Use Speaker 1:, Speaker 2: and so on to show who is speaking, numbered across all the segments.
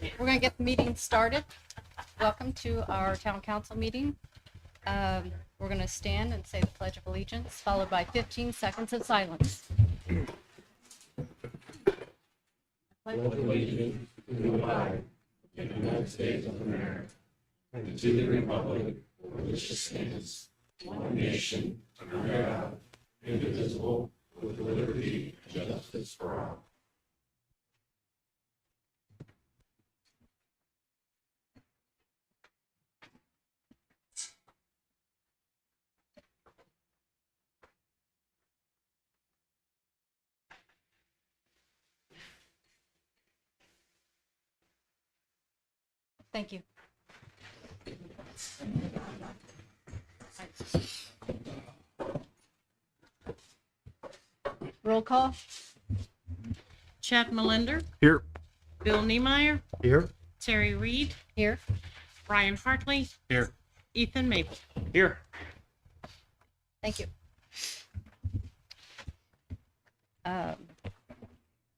Speaker 1: We're going to get the meeting started. Welcome to our town council meeting. We're going to stand and say the Pledge of Allegiance, followed by 15 seconds of silence.
Speaker 2: Pledge allegiance to the flag of the United States of America and to the republic for which it stands, one nation, under God, indivisible, with liberty and justice for all.
Speaker 1: Thank you. Roll call.
Speaker 3: Chad Melinder,
Speaker 4: Here.
Speaker 3: Bill Niemeyer,
Speaker 4: Here.
Speaker 3: Terry Reed,
Speaker 1: Here.
Speaker 3: Brian Hartley,
Speaker 4: Here.
Speaker 3: Ethan Maple.
Speaker 4: Here.
Speaker 1: Thank you.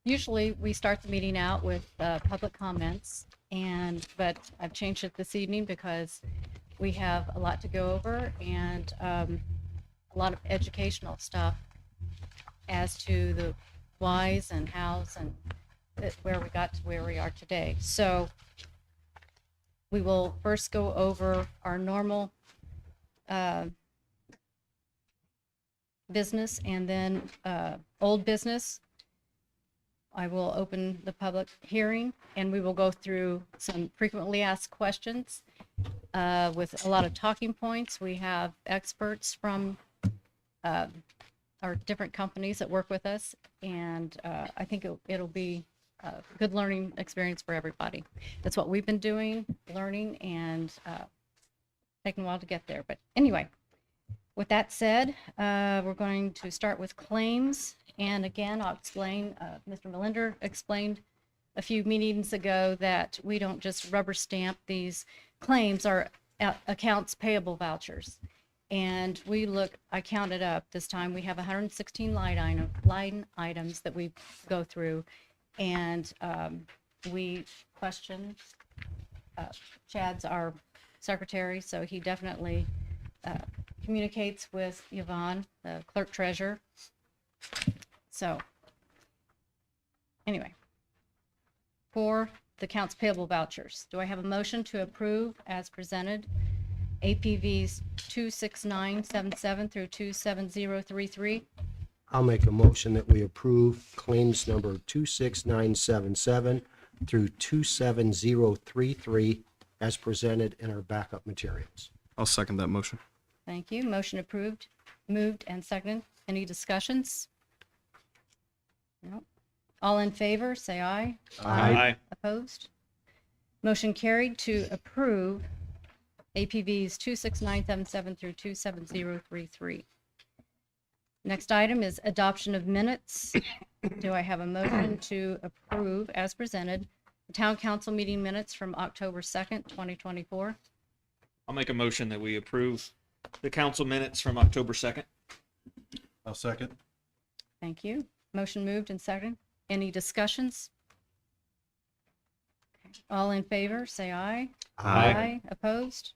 Speaker 1: Usually we start the meeting out with public comments, but I've changed it this evening because we have a lot to go over and a lot of educational stuff as to the whys and hows and where we got to where we are today. So we will first go over our normal business and then old business. I will open the public hearing and we will go through some frequently asked questions with a lot of talking points. We have experts from our different companies that work with us, and I think it'll be a good learning experience for everybody. That's what we've been doing, learning, and taking a while to get there. But anyway, with that said, we're going to start with claims. And again, I'll explain, Mr. Melinder explained a few meetings ago that we don't just rubber stamp these claims, are accounts payable vouchers. And I counted up this time, we have 116 line items that we go through. And we question, Chad's our secretary, so he definitely communicates with Yvonne, the clerk treasurer. So anyway, for the accounts payable vouchers, do I have a motion to approve as presented APVs 26977 through 27033?
Speaker 4: I'll make a motion that we approve claims number 26977 through 27033 as presented in our backup materials.
Speaker 5: I'll second that motion.
Speaker 1: Thank you. Motion approved, moved and seconded. Any discussions? No. All in favor, say aye.
Speaker 5: Aye.
Speaker 1: Opposed? Motion carried to approve APVs 26977 through 27033. Next item is adoption of minutes. Do I have a motion to approve as presented the town council meeting minutes from October 2nd, 2024?
Speaker 6: I'll make a motion that we approve the council minutes from October 2nd.
Speaker 5: I'll second.
Speaker 1: Thank you. Motion moved and seconded. Any discussions? Okay. All in favor, say aye.
Speaker 5: Aye.
Speaker 1: Opposed?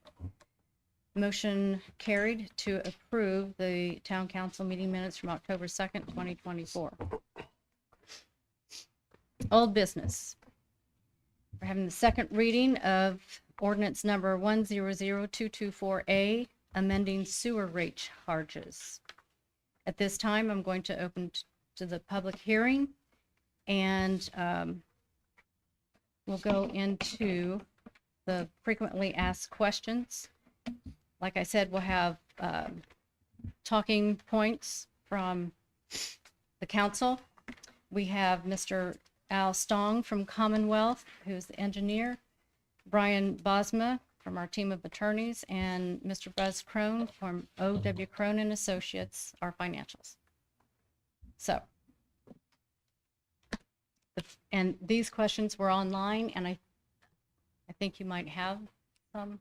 Speaker 1: Motion carried to approve the town council meeting minutes from October 2nd, 2024. Old business. We're having the second reading of ordinance number 100224A, amending sewer rate charges. At this time, I'm going to open to the public hearing, and we'll go into the frequently asked questions. Like I said, we'll have talking points from the council. We have Mr. Al Stong from Commonwealth, who's the engineer, Brian Bosma from our team of attorneys, and Mr. Buzz Crone from O.W. Crone and Associates, our financials. So, and these questions were online, and I think you might have some.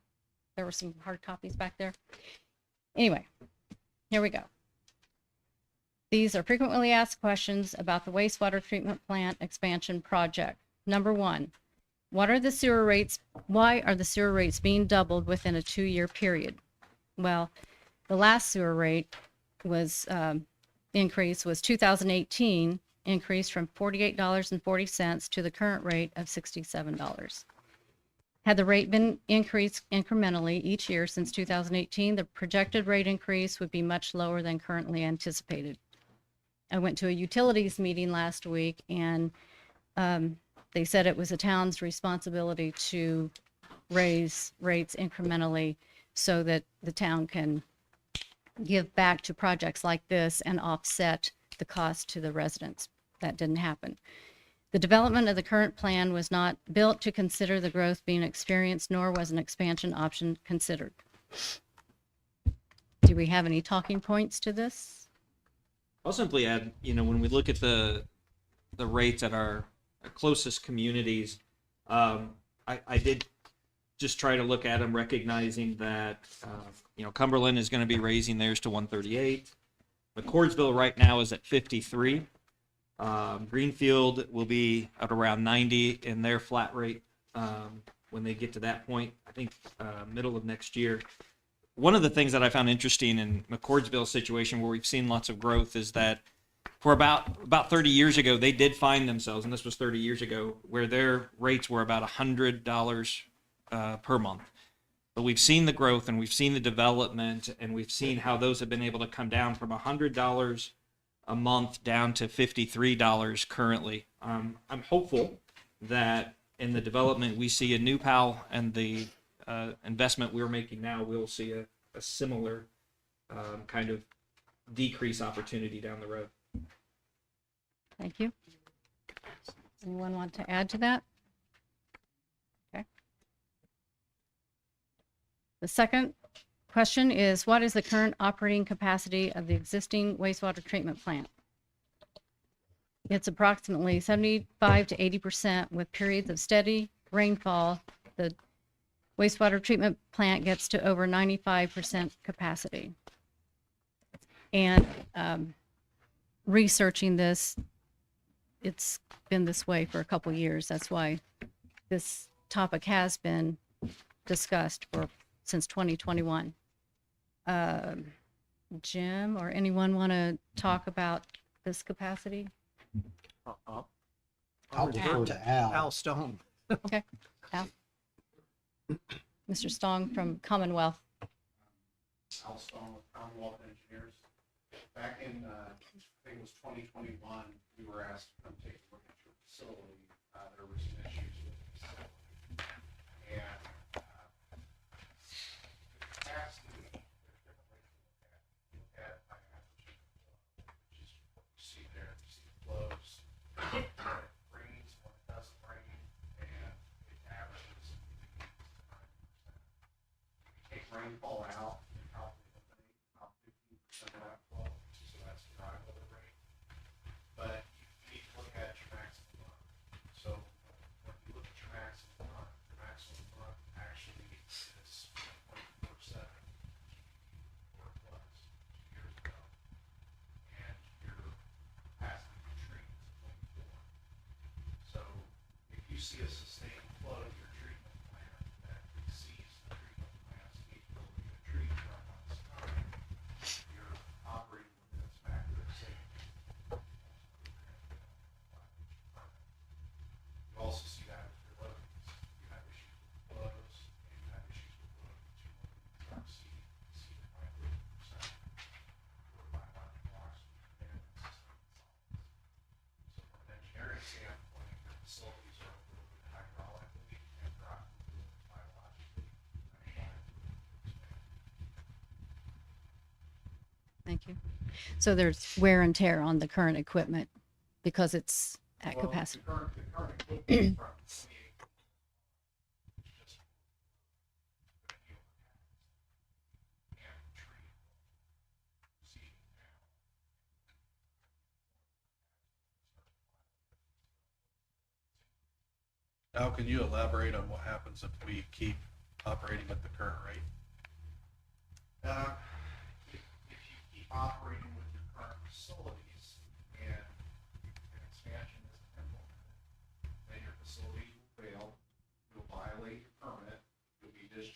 Speaker 1: There were some hard copies back there. Anyway, here we go. These are frequently asked questions about the wastewater treatment plant expansion project. Number one, Why are the sewer rates being doubled within a 2-year period? Well, the last sewer rate was, increase was 2018, increased from $48.40 to the current rate of $67. Had the rate been increased incrementally each year since 2018, the projected rate increase would be much lower than currently anticipated. I went to a utilities meeting last week, and they said it was the town's responsibility to raise rates incrementally so that the town can give back to projects like this and offset the cost to the residents. That didn't happen. The development of the current plan was not built to consider the growth being experienced, nor was an expansion option considered. Do we have any talking points to this?
Speaker 6: I'll simply add, when we look at the rates at our closest communities, I did just try to look at them, recognizing that Cumberland is going to be raising theirs to 138. McCordsville right now is at 53. Greenfield will be at around 90 in their flat rate when they get to that point, I think middle of next year. One of the things that I found interesting in McCordsville's situation, where we've seen lots of growth, is that for about 30 years ago, they did find themselves, and this was 30 years ago, where their rates were about $100 per month. But we've seen the growth, and we've seen the development, and we've seen how those have been able to come down from $100 a month down to $53 currently. I'm hopeful that in the development we see a new PAL, and the investment we're making now, we'll see a similar kind of decrease opportunity down the road.
Speaker 1: Thank you. Anyone want to add to that? Okay. The second question is, what is the current operating capacity of the existing wastewater treatment plant? It's approximately 75 to 80% with periods of steady rainfall. The wastewater treatment plant gets to over 95% capacity. And researching this, it's been this way for a couple years. That's why this topic has been discussed since 2021. Jim or anyone want to talk about this capacity?
Speaker 4: I'll defer to Al.
Speaker 7: Al Stone.
Speaker 1: Okay, Al. Mr. Stong from Commonwealth.
Speaker 2: Al Stone with Commonwealth Engineers. Back in, I think it was 2021, we were asked to come take a look at your facility. There were some issues with the facility. And capacity, there's different ways to look at it. High average flow, which is what you see there. You see the flows. When it rains, when it doesn't rain, and it averages 90%. Take rainfall out, you probably eliminate about 15% of that flow, so that's the dry weather rate. But you need to look at your maximum run. So when you look at your maximum run actually is 24/7 where it was 2 years ago. And your capacity to treat is 24. So if you see a sustained flow to your treatment plant that exceeds the treatment plant's capability to treat for a month's time, you're operating within its factor of safety. You also see that with your loadings. You have issues with flows, and you have issues with loading too low. You start see the plant 50% or biological oxygen and system solids. So from an engineering standpoint, your facilities are overloaded hydraulically and they're overloaded biologically.
Speaker 1: Thank you. So there's wear and tear on the current equipment because it's at
Speaker 2: Well,
Speaker 1: capacity.
Speaker 2: The current equipment from 28 is just and treat seeding now.
Speaker 5: Al, can you elaborate on what happens if we keep operating at the current rate?
Speaker 2: If you keep operating with your current facilities and an expansion isn't implemented, then your facilities will fail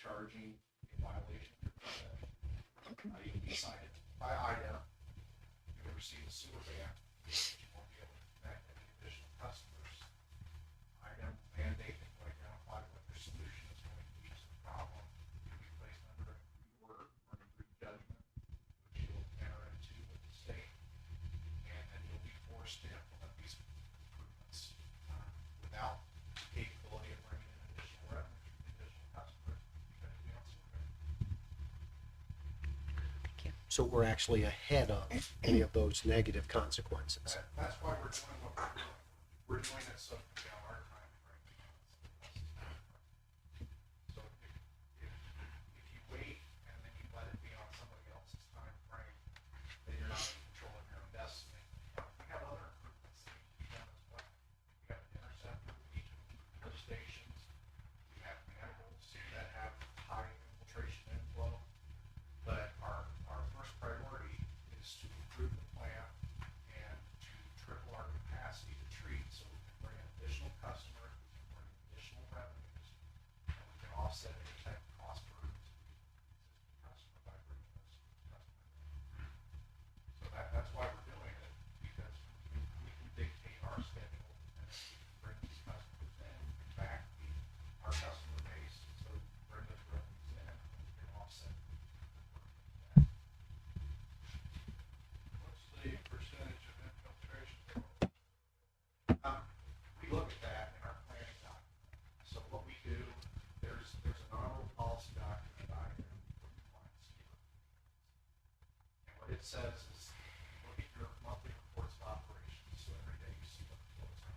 Speaker 5: charging a violation of your permit. You can be cited by IDEM. You will receive a sewer ban, but you won't be able to connect any additional customers. IDEM mandate that you identify what your solution is going to be to the problem. You'll be placed under a order or a judgment, which you'll enter into with the state, and then you'll be forced to implement these improvements without the capability of bringing in additional revenue from additional customers because we don't sewer ban.
Speaker 4: So we're actually ahead of any of those negative consequences.
Speaker 5: That's why we're doing what we're doing. We're doing it so we can our time frame. So if you wait and then you let it be on somebody else's time frame, then you're not in control of your own destiny. We have other improvements that need to be done as well. We have an interceptor with each of the lift stations. We have manholes that have high infiltration inflow. But our first priority is to improve the plant and to triple our capacity to treat so we can bring in additional customers, we can bring in additional revenues, and we can offset any type of cost burden to the existing customer by bringing those customers in. So that's why we're doing it, because we can dictate our schedule and we can bring these customers in fact, our customer base, so we can bring those revenues in and we can offset.
Speaker 2: What's the percentage of infiltration?
Speaker 5: We look at that in our planning document. So what we do, there's a non-old policy document I have for compliance here. And what it says is, look at your monthly reports of operations, so every day you see what the flow is on.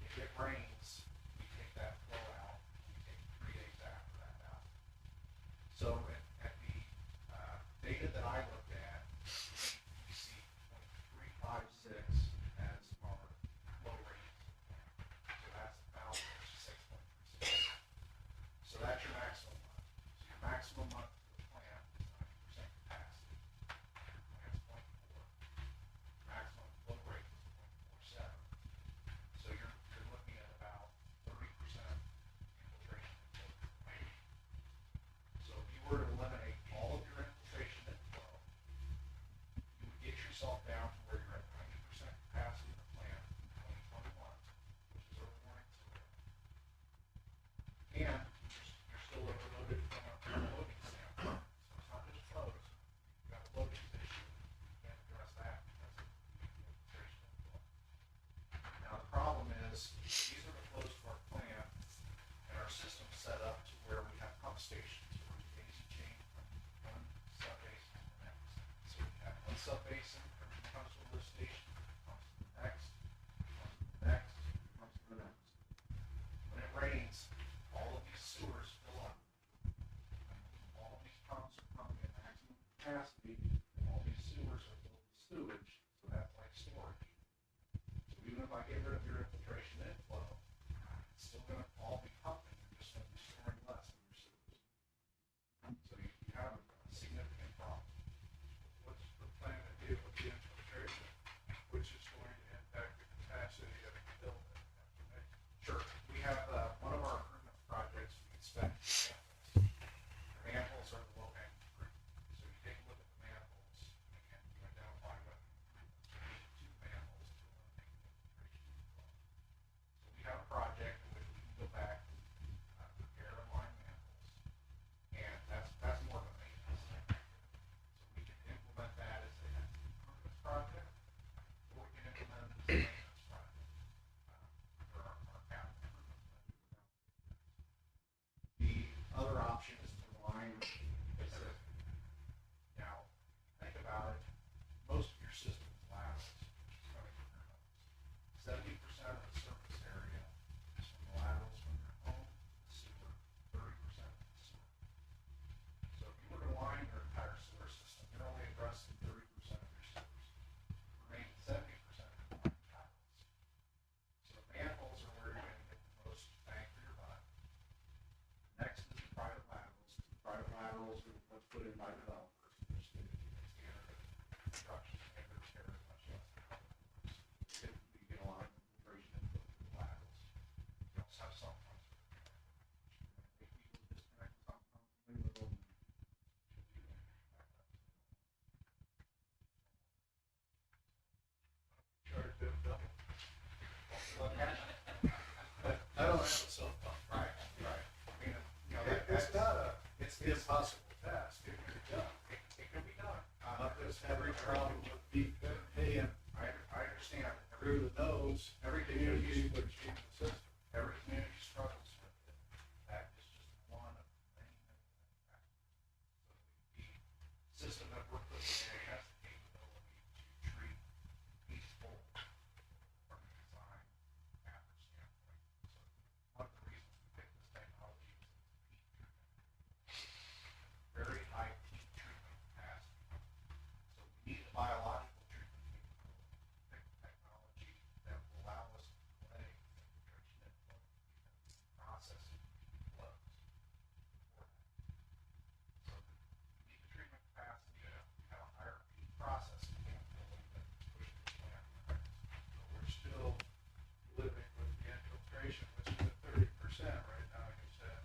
Speaker 5: If it rains, we take that flow out, we take 3 days after that out. So at the data that I looked at, we see 0.356 as our flow rate. So that's about 6.36. So that's your maximum month. So your maximum month for the plant is 90% capacity. Your plant's 0.4. Maximum flow rate is 0.47. So you're looking at about 30% infiltration inflow. So if you were to eliminate all of your infiltration inflow, you would get yourself down to where you're at 90% capacity of the plant in 2021, which is early warning sewer. And you're still overloaded from a loading standpoint. So it's not just flows. You've got a loading issue. You can't address that because of the infiltration inflow. Now the problem is, these are the flows to our plant, and our system's set up to where we have pump stations where we daisy chain from one sub-basin to the next. So we have one sub-basin, everything comes to a lift station, comes to the next, comes to the next, comes to the next. When it rains, all of these sewers fill up. All of these pumps are pumping at maximum capacity, and all these sewers are filled with sewage, so that's like storage. So even if I get rid of your infiltration inflow, it's still gonna all be pumping, you're just gonna be storing less in your sewers. So you have a significant problem.
Speaker 2: What's the plan to deal with the infiltration, which is going to impact the capacity of the building?
Speaker 5: Sure, we have, one of our improvement projects, we inspect manholes. The manholes are the low hanging fruit. So you take a look at the manholes and you identify what improvements we need to manholes to eliminate the infiltration inflow. So we have a project in which we can go back and repair and line manholes. And that's more of a maintenance thing. So we can implement that as an improvements project, or we can implement it as a maintenance project for our capital improvements that we would have. The other option is to line specific. Now, think about it, most of your system is laterals, which is coming from your homes. 70% of the surface area is from the laterals from your home, the sewer, 30% of the sewer. So if you were to line your entire sewer system, you're only addressing 30% of your sewers. The remaining 70% is line laterals. So manholes are where you're gonna get the most bang for your buck. Next is the private laterals. The private laterals are what's put in by developers. They're standard construction standards here as much as typically you get a lot of infiltration input through the laterals. You also have some ones. Make people disconnect the the impossible task. It can be done. It can be done. Not just every problem would be good. Hey, and I understand through the nose, every community would change the system. Every community struggles with it. That is just one of the things. The system that we're putting in has the capability to treat each whole from a design average standpoint. So one of the reasons we picked this technology is very high heat treatment capacity. So we need a biological treatment capability. Pick technology that will allow us to play filtration and processing flows. So we need the treatment capacity to have a higher heat processing capability than pushing the plant. But we're still living with the infiltration, which is at 30% right now, you said.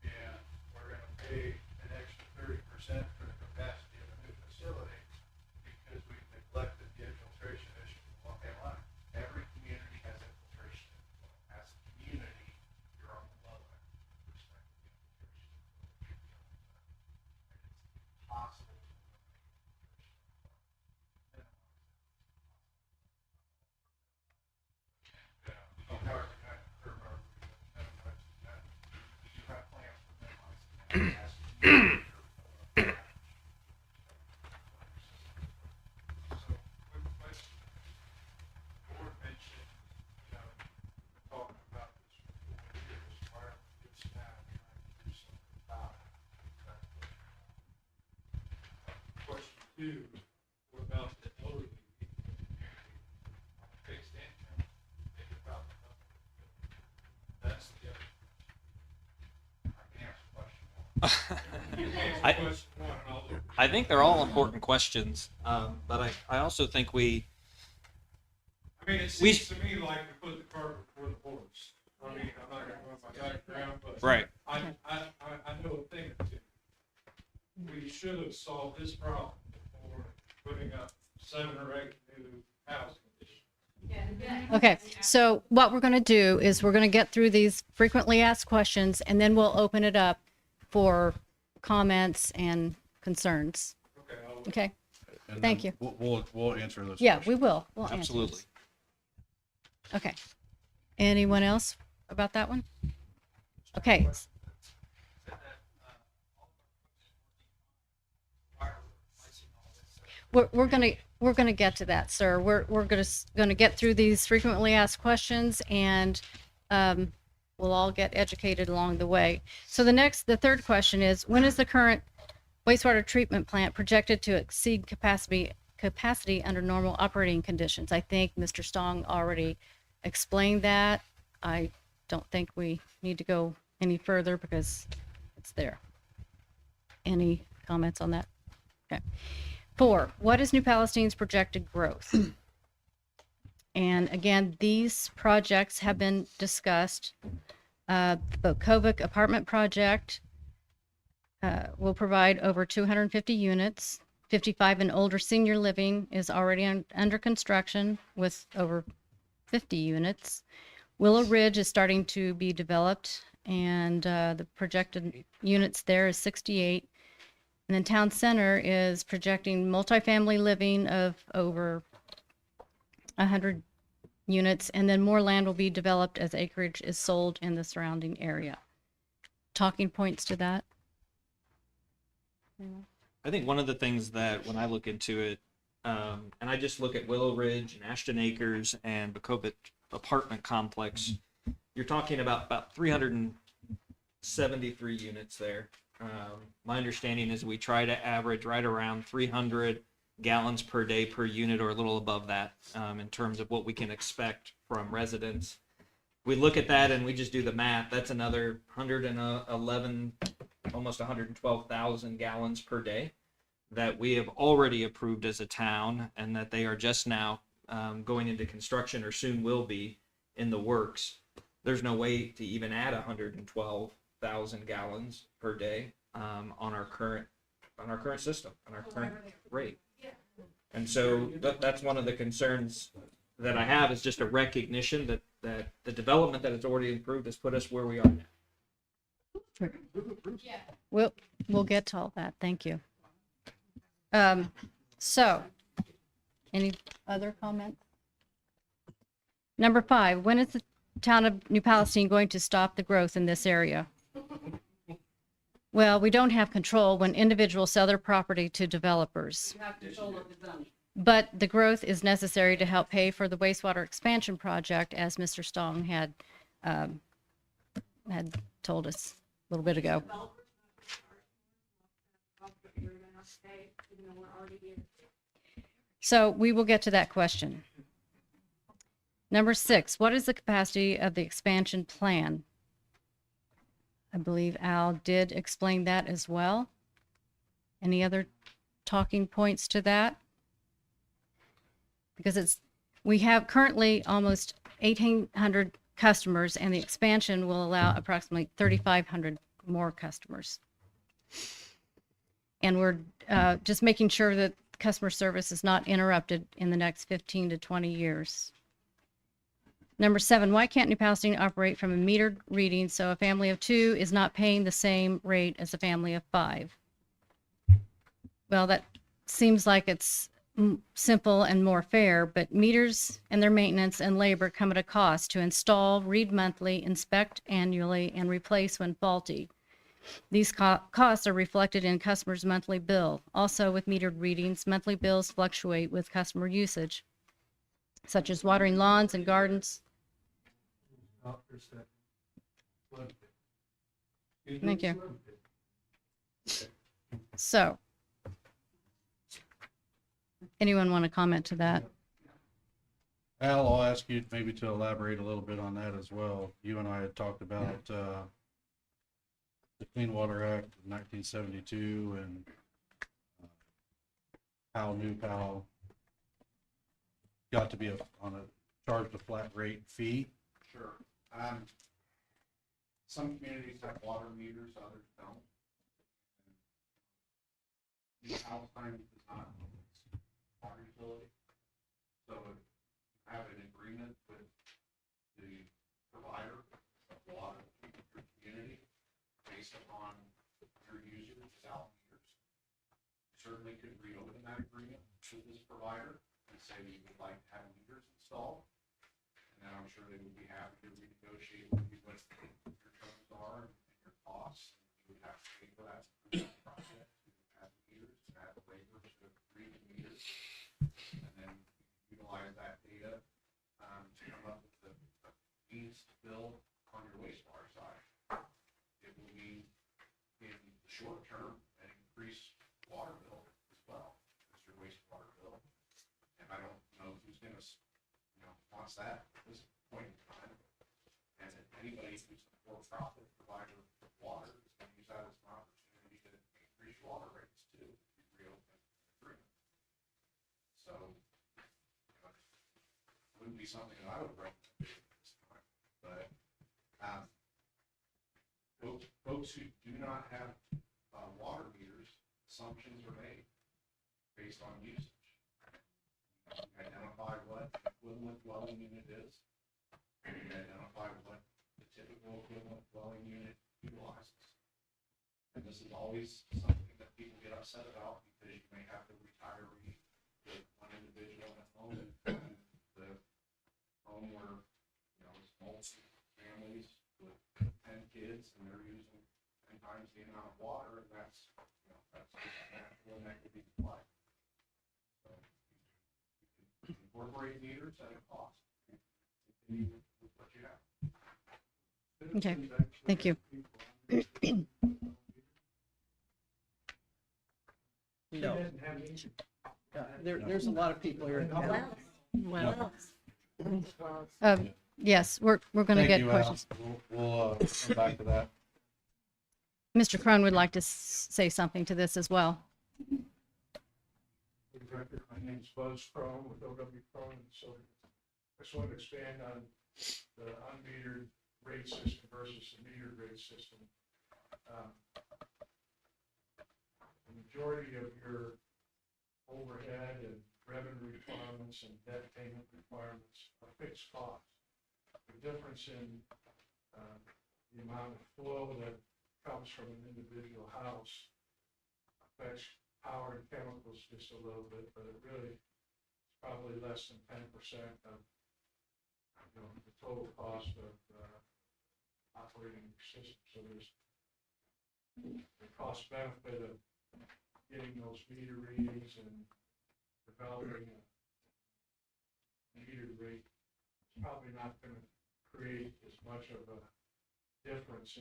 Speaker 5: And we're gonna pay an extra 30% for the capacity of a new facility because we've neglected the infiltration issue. Well, hey, look, every community has infiltration. As a community, you're on the low end with respect to the infiltration. And it's impossible to eliminate infiltration. However, kind of curve our minimize that. We do have plans for minimizing that. As a community, so, quick question. The board mentioned, talking about this for 4 years, why are we just now trying to do something about it?
Speaker 2: Question two, what about the elderly people in the community on a fixed income? Think about the number. That's the other.
Speaker 5: I can answer question one.
Speaker 2: You answer
Speaker 6: I-
Speaker 2: question one, and I'll look.
Speaker 6: I think they're all important questions, but I also think we
Speaker 2: I mean, it
Speaker 6: We-
Speaker 2: seems to me like we put the cart before the horse. I mean, I'm not gonna go into my background, but.
Speaker 6: right.
Speaker 2: I know a thing or two. We should have solved this problem before putting up 7 or 8 new housing additions.
Speaker 1: Okay, so what we're going to do is we're going to get through these frequently asked questions and then we'll open it up for comments and concerns.
Speaker 2: Okay, I'll look.
Speaker 1: Okay,
Speaker 7: And
Speaker 1: Thank
Speaker 7: then
Speaker 1: you.
Speaker 7: We'll answer those.
Speaker 1: yeah,
Speaker 7: questions.
Speaker 1: we will. We'll answer
Speaker 6: Absolutely.
Speaker 1: those. Okay. Anyone else about that one? Okay. We're gonna get to that, sir. We're gonna get through these frequently asked questions, and we'll all get educated along the way. So the third question is, when is the current wastewater treatment plant projected to exceed capacity under normal operating conditions? I think Mr. Stong already explained that. I don't think we need to go any further because it's there. Any comments on that? Okay. 4, what is New Palestine's projected growth? And again, these projects have been discussed. The Kovic apartment project will provide over 250 units. 55 and older senior living is already under construction with over 50 units. Willow Ridge is starting to be developed, and the projected units there is 68. And then Town Center is projecting multifamily living of over 100 units, and then more land will be developed as acreage is sold in the surrounding area. Talking points to that?
Speaker 6: I think one of the things that when I look into it, and I just look at Willow Ridge and Ashton Acres and Bakovit apartment complex, you're talking about 373 units there. My understanding is we try to average right around 300 gallons per day per unit, or a little above that, in terms of what we can expect from residents. We look at that and we just do the math. That's another 111, almost 112,000 gallons per day that we have already approved as a town, and that they are just now going into construction, or soon will be in the works. There's no way to even add 112,000 gallons per day on our current system, on our current rate. And so that's one of the concerns that I have, is just a recognition that the development that has already improved has put us where we are now.
Speaker 1: We'll get to all that. Thank you. So, any other comments? Number 5, when is the town of New Palestine going to stop the growth in this area? Well, we don't have control when individuals sell their property to developers. But the growth is necessary to help pay for the wastewater expansion project, as Mr. Stong had told us a little bit ago. So we will get to that question. Number 6, what is the capacity of the expansion plan? I believe Al did explain that as well. Any other talking points to that? Because we have currently almost 1,800 customers, and the expansion will allow approximately 3,500 more customers. And we're just making sure that customer service is not interrupted in the next 15 to 20 years. Number 7, why can't New Palestine operate from a metered reading so a family of 2 is not paying the same rate as a family of 5? Well, that seems like it's simple and more fair, but meters and their maintenance and labor come at a cost to install, read monthly, inspect annually, and replace when faulty. These costs are reflected in customers' monthly bill. Also, with metered readings, monthly bills fluctuate with customer usage, such as watering lawns and gardens. Thank you. So, anyone want to comment to that?
Speaker 7: Al, I'll ask you maybe to elaborate a little bit on that as well. You and I had talked about the Clean Water Act of 1972 and how New Pal got to be charged a flat rate fee.
Speaker 5: Sure. Some communities have water meters, others don't. New Palestine does not own its water utility, so you have an agreement with the provider of water in your community based upon your users without meters. You certainly could reopen that agreement with this provider and say you would like to have meters installed. And I'm sure they would be happy to renegotiate with you what your terms are and your costs. You would have to pay for that project to have meters, to have labor to read the meters, and then utilize that data to come up with the means to build on your wastewater side. It will mean in the short term an increased water bill as well as your wastewater bill. And I don't know who's going to wants that at this point in time. And if anybody who's a for-profit provider of water is going to use that as an opportunity to increase water rates too, if you reopen the agreement. So, it wouldn't be something that I would recommend at this time. But folks who do not have water meters, assumptions are made based on usage. Identify what the equivalent dwelling unit is, and identify what the typical equivalent dwelling unit utilizes. And this is always something that people get upset about because you may have the retiree with one individual at home, and the home where it's multiple families with 10 kids and they're using 10 times the amount of water, and that's that's natural inequity in life. Incorporate meters at a cost. Continue with what you have.
Speaker 1: Okay, thank you.
Speaker 8: No. There's a lot of people here.
Speaker 3: Well,
Speaker 1: Yes, we're going to
Speaker 7: Thank
Speaker 1: get
Speaker 7: you,
Speaker 1: questions.
Speaker 7: Al. We'll come back to that.
Speaker 1: Mr. Crone would like to say something to this as well.
Speaker 9: Director, my name's Buzz Crone with OW Crone, so I just want to expand on the unmetered rate system versus the metered rate system. The majority of your overhead and revenue requirements and debt payment requirements are fixed costs. The difference in the amount of flow that comes from an individual house affects power and chemicals just a little bit, but it really is probably less than 10% of, the total cost of, operating the system. So there's the cost benefit of getting those meter readings and developing a meter rate. It's probably not going to create as much of a difference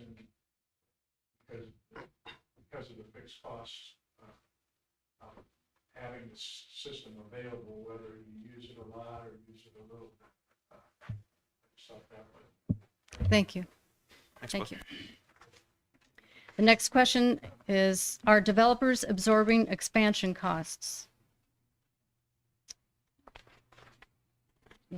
Speaker 9: because of the fixed costs of having the system available, whether you use it a lot or use it a little bit. I just thought that way.
Speaker 1: Thank you.
Speaker 6: Next
Speaker 1: Thank
Speaker 6: question.
Speaker 1: you. The next question is, are developers absorbing expansion costs?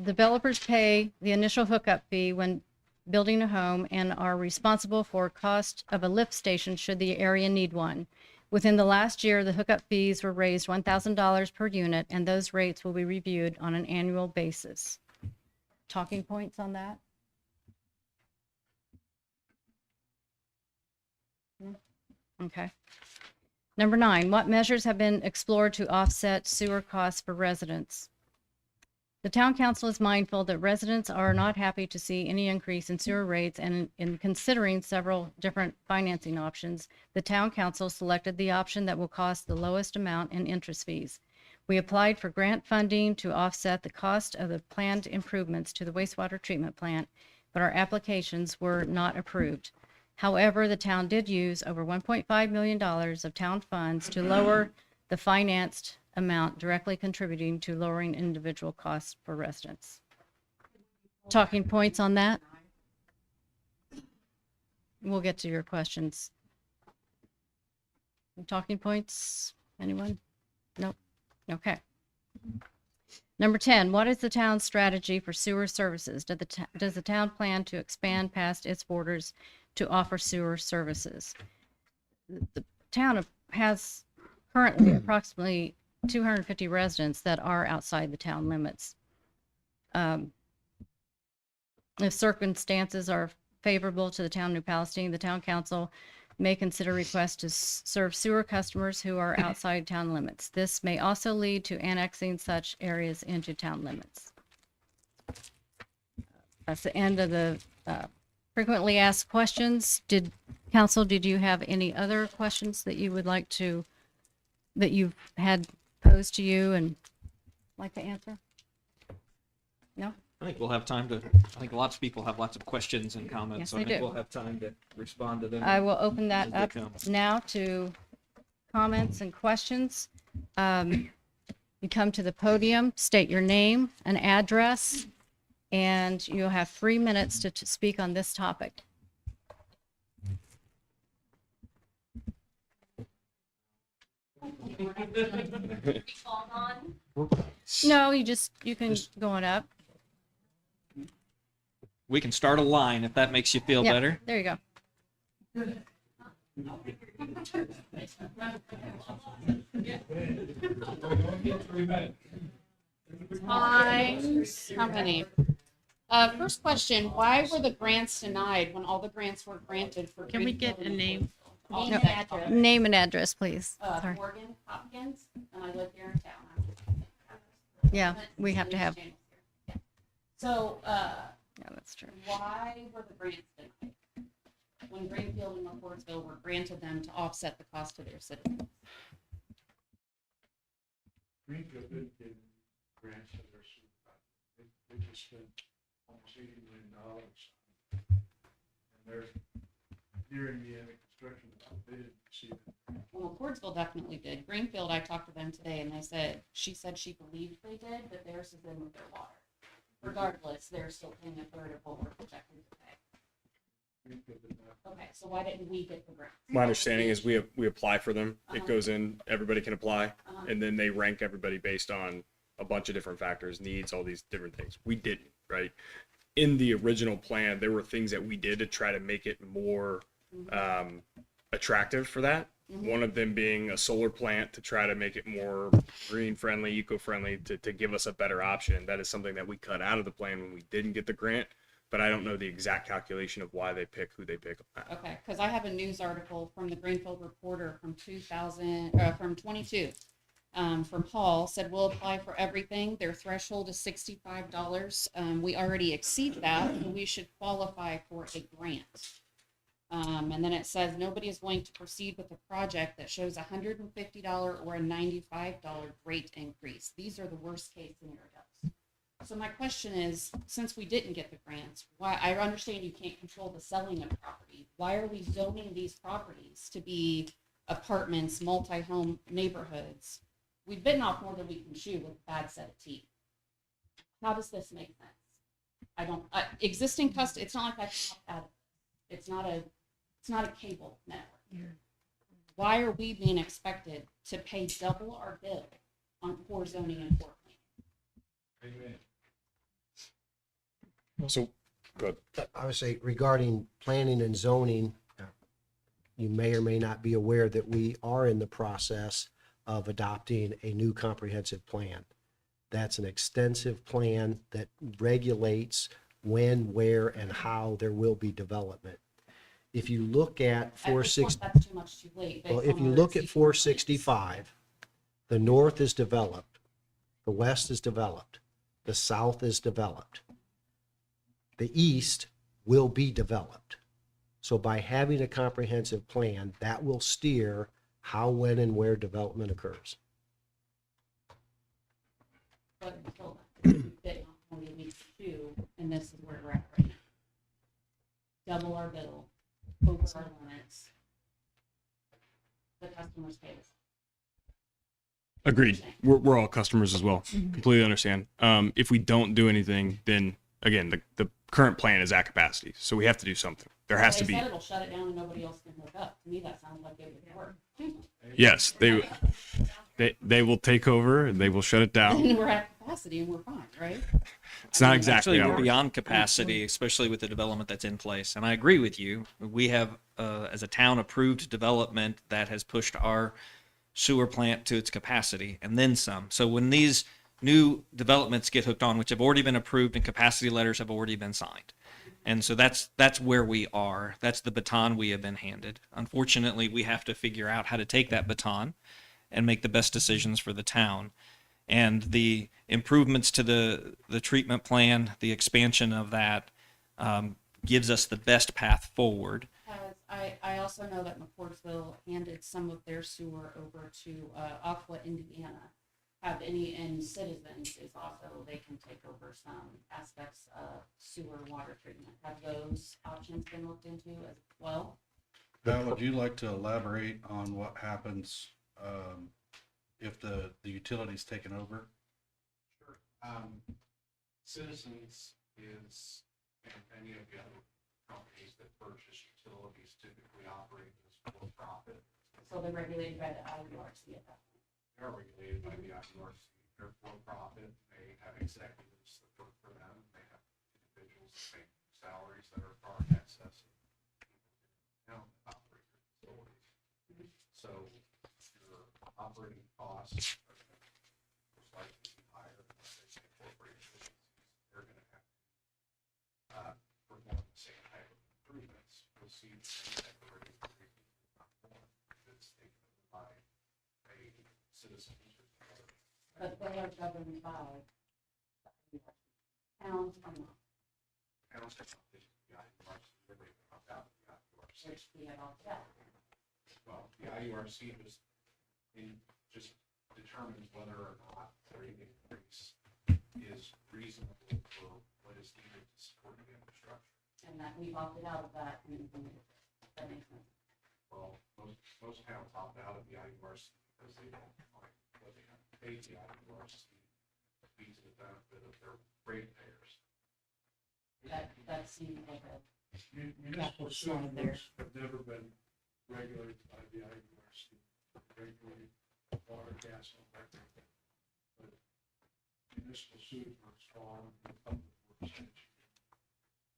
Speaker 1: Developers pay the initial hookup fee when building a home and are responsible for cost of a lift station should the area need one. Within the last year, the hookup fees were raised $1,000 per unit, and those rates will be reviewed on an annual basis. Talking points on that? Okay. Number 9, what measures have been explored to offset sewer costs for residents? The town council is mindful that residents are not happy to see any increase in sewer rates, and in considering several different financing options, the town council selected the option that will cost the lowest amount in interest fees. We applied for grant funding to offset the cost of the planned improvements to the wastewater treatment plant, but our applications were not approved. However, the town did use over $1.5 million of town funds to lower the financed amount, directly contributing to lowering individual costs for residents. Talking points on that? We'll get to your questions. Talking points? Anyone? Nope. Okay. Number 10, what is the town's strategy for sewer services? Does the town plan to expand past its borders to offer sewer services? The town has currently approximately 250 residents that are outside the town limits. If circumstances are favorable to the town of New Palestine, the town council may consider requests to serve sewer customers who are outside town limits. This may also lead to annexing such areas into town limits. That's the end of the frequently asked questions. Did you have any other questions that you would like to, that you've had posed to you and like to answer? No?
Speaker 6: I think we'll have time to, I think lots of people have lots of questions and comments,
Speaker 1: Yes,
Speaker 6: so I
Speaker 1: they
Speaker 6: think
Speaker 1: do.
Speaker 6: we'll have time to respond to them.
Speaker 1: I will open
Speaker 6: as
Speaker 1: that
Speaker 6: they
Speaker 1: up
Speaker 6: come.
Speaker 1: now to comments and questions. You come to the podium, state your name and address, and you'll have 3 minutes to speak on this topic. No, you can go on up.
Speaker 6: We can start a line if that makes you feel
Speaker 1: Yeah,
Speaker 6: better.
Speaker 1: there you go.
Speaker 10: Times, how many? First question, why were the grants denied when all the grants were granted for?
Speaker 3: Can we get a name?
Speaker 10: Name
Speaker 1: No.
Speaker 10: and address.
Speaker 1: Name and address, please. Sorry.
Speaker 10: Morgan Hopkins, and I live here in town.
Speaker 1: Yeah, we have to have,
Speaker 10: Yeah. So,
Speaker 1: yeah, that's true.
Speaker 10: why were the grants denied? When Greenfield and McCordsville were granted them to offset the cost to their citizens?
Speaker 9: Greenfield did get grants to their sewer project. They just spent almost $80 million. And they're nearing the end of construction. They didn't see it.
Speaker 10: Well, McCordsville definitely did. Greenfield, I talked to them today, and she said she believed they did, but theirs is in with their water. Regardless, they're still paying a third of what we're projected to pay.
Speaker 9: Greenfield did not.
Speaker 10: Okay, so why didn't we get the grant?
Speaker 11: My understanding is we apply for them. It
Speaker 10: Uh-huh.
Speaker 11: goes in, everybody can apply,
Speaker 10: Uh-huh.
Speaker 11: and then they rank everybody based on a bunch of different factors, needs, all these different things. We didn't, right? In the original plan, there were things that we did to try to make it more attractive for that. One of them being a solar plant to try to make it more green friendly, eco friendly, to give us a better option. That is something that we cut out of the plan when we didn't get the grant. but I don't know the exact calculation of why they pick who they pick on that.
Speaker 10: Okay, because I have a news article from the Greenfield Reporter from 22, from Paul, said we'll apply for everything. Their threshold is $65. We already exceed that, so we should qualify for a grant. And then it says nobody is going to proceed with a project that shows $150 or a $95 rate increase. These are the worst case scenarios. So my question is, since we didn't get the grants, why, I understand you can't control the selling of property. Why are we zoning these properties to be apartments, multi-home neighborhoods? We've bitten off more than we can chew with a bad set of teeth. How does this make sense? I don't, existing it's not like I can opt out of it. It's not a cable network. Why are we being expected to pay double our bill on poor zoning and poor planning?
Speaker 9: Amen.
Speaker 11: So, good.
Speaker 4: I would say regarding planning and zoning, you may or may not be aware that we are in the process of adopting a new comprehensive plan. That's an extensive plan that regulates when, where, and how there will be development. If you look at 460,
Speaker 10: That's too much too late.
Speaker 4: well,
Speaker 10: based
Speaker 4: if
Speaker 10: on
Speaker 4: you
Speaker 10: our
Speaker 4: look at
Speaker 10: existing
Speaker 4: 465, the north is developed, the west is developed, the south is developed. The east will be developed. So by having a comprehensive plan, that will steer how, when, and where development occurs.
Speaker 10: But until then, bitten off more than we can chew, and this is where we're at right now. Double our bill, over our limits. The customers pay us.
Speaker 11: Agreed. We're all customers as well. Completely understand. If we don't do anything, then again, the current plan is at capacity. So we have to do something. There has to be.
Speaker 10: They said it'll shut it down and nobody else can hook up. To me, that sounds like it would work.
Speaker 11: Yes, they will take over and they will shut it down.
Speaker 10: And we're at capacity and we're fine, right?
Speaker 11: It's not exactly
Speaker 6: Actually,
Speaker 11: how it
Speaker 6: we're
Speaker 11: works.
Speaker 6: beyond capacity, especially with the development that's in place. And I agree with you. We have, as a town, approved development that has pushed our sewer plant to its capacity and then some. So when these new developments get hooked on, which have already been approved and capacity letters have already been signed. And so that's where we are. That's the baton we have been handed. Unfortunately, we have to figure out how to take that baton and make the best decisions for the town. And the improvements to the treatment plan, the expansion of that, gives us the best path forward.
Speaker 10: I also know that McCordsville handed some of their sewer over to Aqua, Indiana. And Citizens is also, they can take over some aspects of sewer water treatment. Have those options been looked into as well?
Speaker 7: Val, would you like to elaborate on what happens if the utility's taken over?
Speaker 5: Sure. Citizens is, and any of the other companies that purchase utilities typically operate as for profit.
Speaker 10: So they're regulated by the IURC at that point.
Speaker 5: They're regulated by the IURC. They're for profit. They have executives that work for them. They have individuals that make salaries that are far in excess of people that operate their facilities. So your operating costs are going to most likely be higher than what they say corporate efficiencies. They're going to have to perform the same type of improvements. You'll see the same type of rate that's taken by a citizen.
Speaker 10: But they are governed by towns or not,
Speaker 5: Towns are not the IURC, they're opt out of the IURC.
Speaker 10: which we have opted out.
Speaker 5: Well, the IURC just determines whether or not the rate increase is reasonable for what is needed to support the infrastructure.
Speaker 10: And that we've opted out of that and implemented it. That makes sense.
Speaker 5: Well, most towns opt out of the IURC because they don't like what they have to pay the IURC to be to the benefit of their ratepayers.
Speaker 10: That seems like a,
Speaker 9: Municipal
Speaker 10: Yeah,
Speaker 9: sewer
Speaker 10: slide there.
Speaker 9: works have never been regulated by the IURC, regulated water, gas, and electric. But municipal sewer works fall under the public works statute.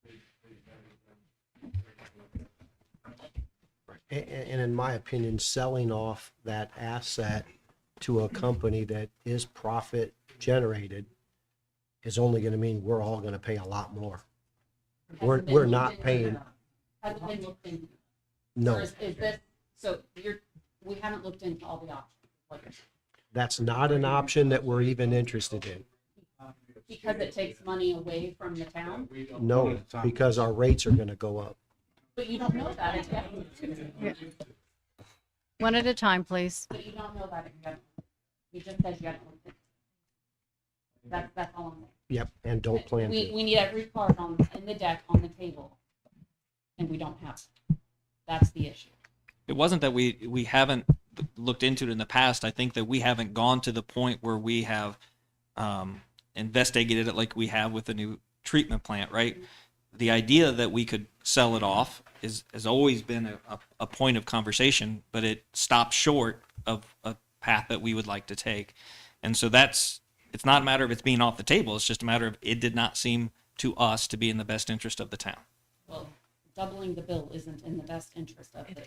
Speaker 9: They've never been regulated.
Speaker 4: And in my opinion, selling off that asset to a company that is profit generated is only going to mean we're all going to pay a lot more.
Speaker 10: Hasn't been
Speaker 4: we're
Speaker 10: looked
Speaker 4: not
Speaker 10: into.
Speaker 4: paying,
Speaker 10: Hasn't been looked into. Or
Speaker 4: no,
Speaker 10: is this, so we haven't looked into all the options, like,
Speaker 4: that's not an option that we're even interested in.
Speaker 10: because it takes money away from the town,
Speaker 4: No, because our rates are gonna go up.
Speaker 10: but you don't know that yet.
Speaker 1: One at a time, please.
Speaker 10: But you don't know that yet. You just said you haven't looked into it. That's all I'm saying.
Speaker 4: Yep, and don't plan
Speaker 10: We,
Speaker 4: to.
Speaker 10: we need every card in the deck on the table, and we don't have it. That's the issue.
Speaker 6: It wasn't that we haven't looked into it in the past. I think that we haven't gone to the point where we have investigated it like we have with the new treatment plant, right? The idea that we could sell it off has always been a point of conversation, but it stopped short of a path that we would like to take. And so it's not a matter of it's being off the table. It's just a matter of it did not seem to us to be in the best interest of the town.
Speaker 10: Well, doubling the bill isn't in the best interest of the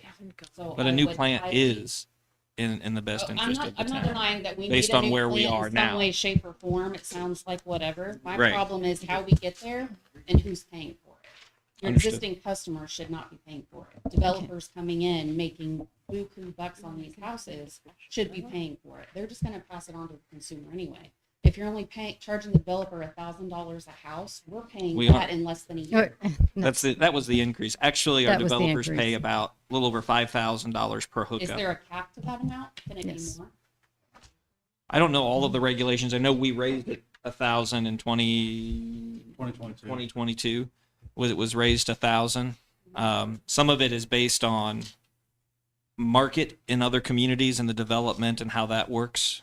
Speaker 10: so
Speaker 6: But a
Speaker 10: I
Speaker 6: new
Speaker 10: would
Speaker 6: plant
Speaker 10: highly-
Speaker 6: is in the best interest of the
Speaker 10: I'm not
Speaker 6: town.
Speaker 10: denying that we
Speaker 6: Based
Speaker 10: need a
Speaker 6: on
Speaker 10: new
Speaker 6: where we
Speaker 10: plant
Speaker 6: are
Speaker 10: in
Speaker 6: now.
Speaker 10: some way, shape, or form. It sounds like whatever. My
Speaker 6: Right.
Speaker 10: problem is how we get there and who's paying for it. Your
Speaker 6: Understood.
Speaker 10: existing customers should not be paying for it. Developers coming in making buku bucks on these houses should be paying for it. They're just going to pass it on to the consumer anyway. If you're only charging the developer $1,000 a house, we're paying
Speaker 6: We
Speaker 10: that
Speaker 6: are.
Speaker 10: in less than a year.
Speaker 6: That was the increase. Actually, our
Speaker 1: That was the
Speaker 6: developers
Speaker 1: increase.
Speaker 6: pay about a little over $5,000 per
Speaker 10: Is
Speaker 6: hookup.
Speaker 10: there a cap to that amount? Can it
Speaker 1: Yes.
Speaker 10: be more?
Speaker 6: I don't know all of the regulations. I know we raised it 1,000 in 2022. It was raised 1,000. Some of it is based on market in other communities and the development and how that works.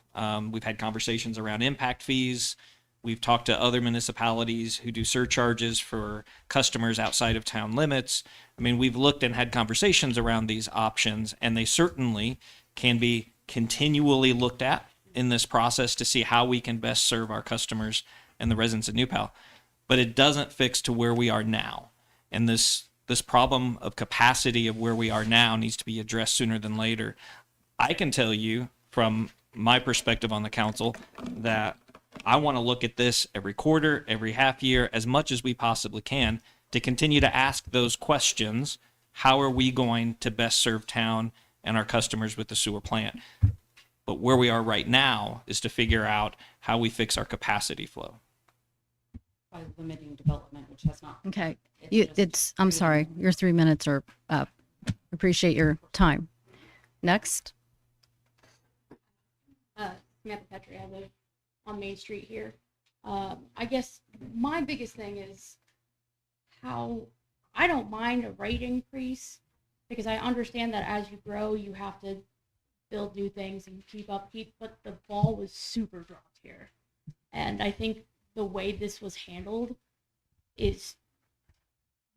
Speaker 6: We've had conversations around impact fees. We've talked to other municipalities who do surcharges for customers outside of town limits. I mean, we've looked and had conversations around these options, and they certainly can be continually looked at in this process to see how we can best serve our customers and the residents of New Pal. But it doesn't fix to where we are now. And this problem of capacity of where we are now needs to be addressed sooner than later. I can tell you from my perspective on the council that I want to look at this every quarter, every half year, as much as we possibly can to continue to ask those questions. How are we going to best serve town and our customers with the sewer plant? But where we are right now is to figure out how we fix our capacity flow.
Speaker 10: By limiting development, which has not.
Speaker 1: Okay.
Speaker 10: just-
Speaker 1: I'm sorry, your 3 minutes are up. Appreciate your time. Next.
Speaker 12: Samantha Petrie. I live on Main Street here. I guess my biggest thing is how I don't mind a rate increase because I understand that as you grow, you have to build new things and keep up. But the ball was super dropped here, and I think the way this was handled is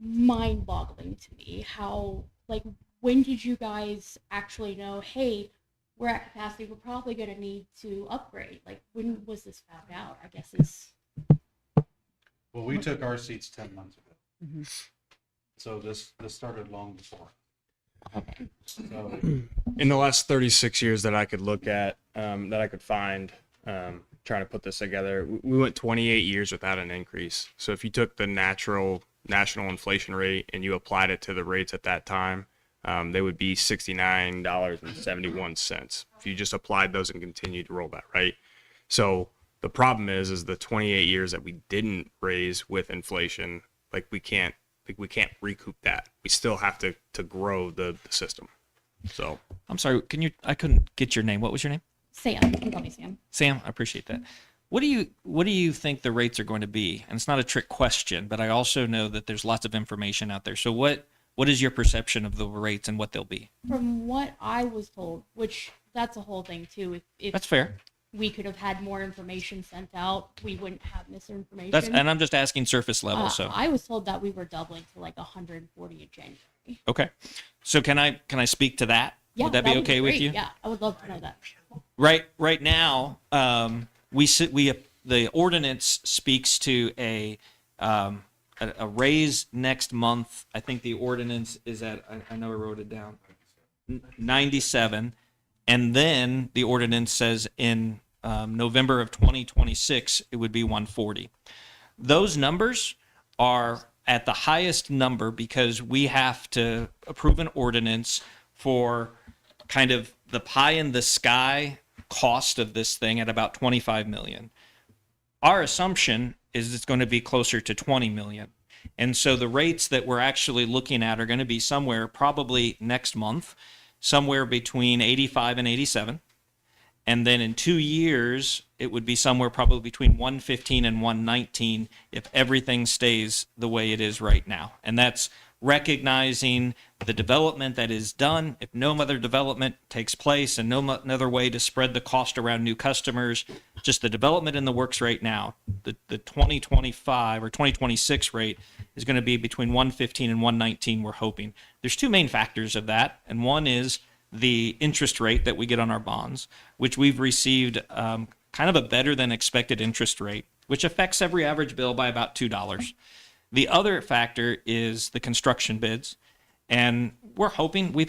Speaker 12: mind-boggling to me. How, like, when did you guys actually know, hey, we're at capacity, we're probably going to need to upgrade? Like, when was this found out? I guess is
Speaker 7: Well, we took our seats 10 months ago.
Speaker 1: Mhm.
Speaker 7: So this started long before.
Speaker 12: okay.
Speaker 7: So
Speaker 11: In the last 36 years that I could look at, that I could find, trying to put this together, we went 28 years without an increase. So if you took the natural national inflation rate and you applied it to the rates at that time, they would be $69.71 if you just applied those and continued to roll that, right? So the problem is the 28 years that we didn't raise with inflation, we can't recoup that. We still have to grow the system. So
Speaker 6: I'm sorry, I couldn't get your name. What was your name?
Speaker 12: Sam, you can call me Sam.
Speaker 6: Sam, I appreciate that. What do you think the rates are going to be? And it's not a trick question, but I also know that there's lots of information out there. So what is your perception of the rates and what they'll be?
Speaker 12: From what I was told, which that's a whole thing too. If
Speaker 6: That's fair.
Speaker 12: we could have had more information sent out, we wouldn't have misinformation.
Speaker 6: And I'm just asking surface level. So
Speaker 12: I was told that we were doubling to like 140 in January.
Speaker 6: okay. So can I speak to that?
Speaker 12: Yeah,
Speaker 6: Would that be
Speaker 12: would
Speaker 6: okay with
Speaker 12: great.
Speaker 6: you?
Speaker 12: Yeah, I would love to know that.
Speaker 6: Right now, the ordinance speaks to a raise next month. I think the ordinance is at, I know I wrote it down, 97, and then the ordinance says in November of 2026 it would be 140. Those numbers are at the highest number because we have to approve an ordinance for kind of the pie in the sky cost of this thing at about 25 million. Our assumption is it's going to be closer to 20 million. And so the rates that we're actually looking at are going to be somewhere probably next month, somewhere between 85 and 87. And then in 2 years, it would be somewhere probably between 115 and 119 if everything stays the way it is right now. And that's recognizing the development that is done. If no other development takes place and no other way to spread the cost around new customers, just the development in the works right now, the 2025 or 2026 rate is going to be between 115 and 119, we're hoping. There's two main factors of that, and one is the interest rate that we get on our bonds, which we've received kind of a better than expected interest rate, which affects every average bill by about $2. The other factor is the construction bids. And we're hoping we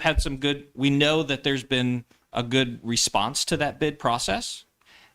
Speaker 6: know that there's been a good response to that bid process.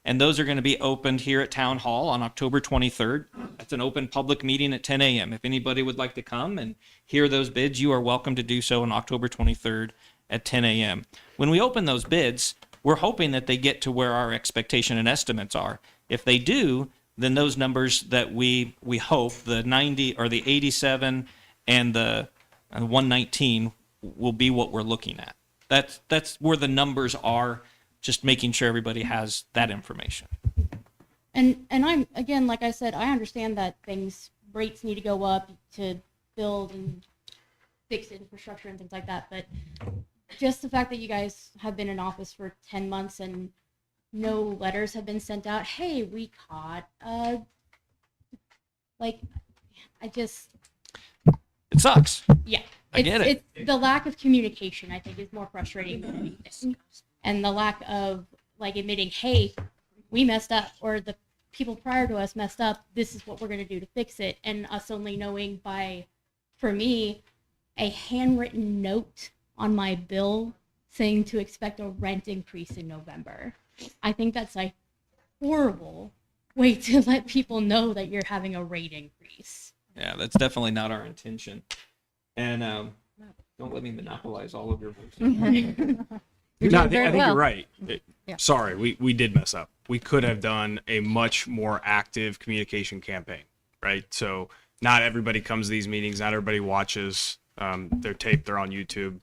Speaker 6: And those are going to be opened here at Town Hall on October 23rd. That's an open public meeting at 10 a.m. If anybody would like to come and hear those bids, you are welcome to do so on October 23rd at 10 a.m. When we open those bids, we're hoping that they get to where our expectation and estimates are. If they do, then those numbers that we hope, the 90 or the 87 and the 119 will be what we're looking at. That's where the numbers are, just making sure everybody has that information.
Speaker 12: And I'm, again, like I said, I understand that rates need to go up to build and fix infrastructure and things like that, but just the fact that you guys have been in office for 10 months and no letters have been sent out. Hey, we caught,
Speaker 6: It sucks.
Speaker 12: yeah.
Speaker 6: I get it.
Speaker 12: It's the lack of communication, I think, is more frustrating than anything. And the lack of, admitting, hey, we messed up, or the people prior to us messed up, this is what we're going to do to fix it. And us only knowing for me, a handwritten note on my bill saying to expect a rent increase in November. I think that's a horrible way to let people know that you're having a rate increase.
Speaker 6: Yeah, that's definitely not our intention. And don't let me monopolize all of your votes.
Speaker 1: You're
Speaker 11: No, I
Speaker 1: doing
Speaker 11: think,
Speaker 1: very
Speaker 11: I think
Speaker 1: well.
Speaker 11: you're right.
Speaker 1: Yeah.
Speaker 11: Sorry, we did mess up. We could have done a much more active communication campaign, right? So not everybody comes to these meetings. Not everybody watches. They're taped. They're on YouTube.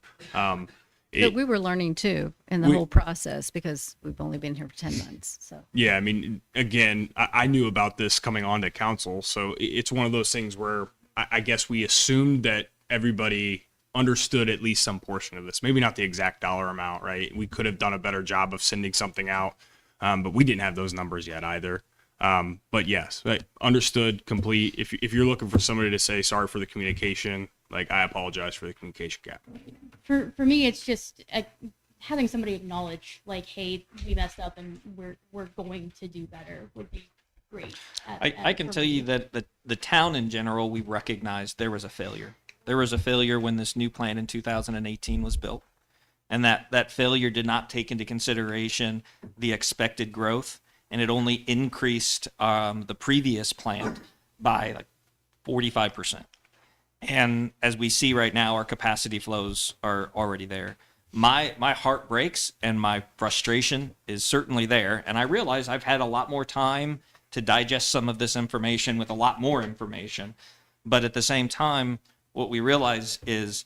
Speaker 1: But we were learning too in the whole process because we've only been here for 10 months. So
Speaker 11: Yeah, I mean, again, I knew about this coming on to council, so it's one of those things where I guess we assumed that everybody understood at least some portion of this. Maybe not the exact dollar amount, right? We could have done a better job of sending something out, but we didn't have those numbers yet either. But yes, right, understood, complete. If you're looking for somebody to say sorry for the communication, I apologize for the communication gap.
Speaker 12: For me, it's just having somebody acknowledge, hey, we messed up and we're going to do better would be great.
Speaker 6: I can tell you that the town in general, we recognized there was a failure. There was a failure when this new plan in 2018 was built. And that failure did not take into consideration the expected growth. And it only increased the previous plant by 45%. And as we see right now, our capacity flows are already there. My heart breaks and my frustration is certainly there. And I realize I've had a lot more time to digest some of this information with a lot more information. But at the same time, what we realize is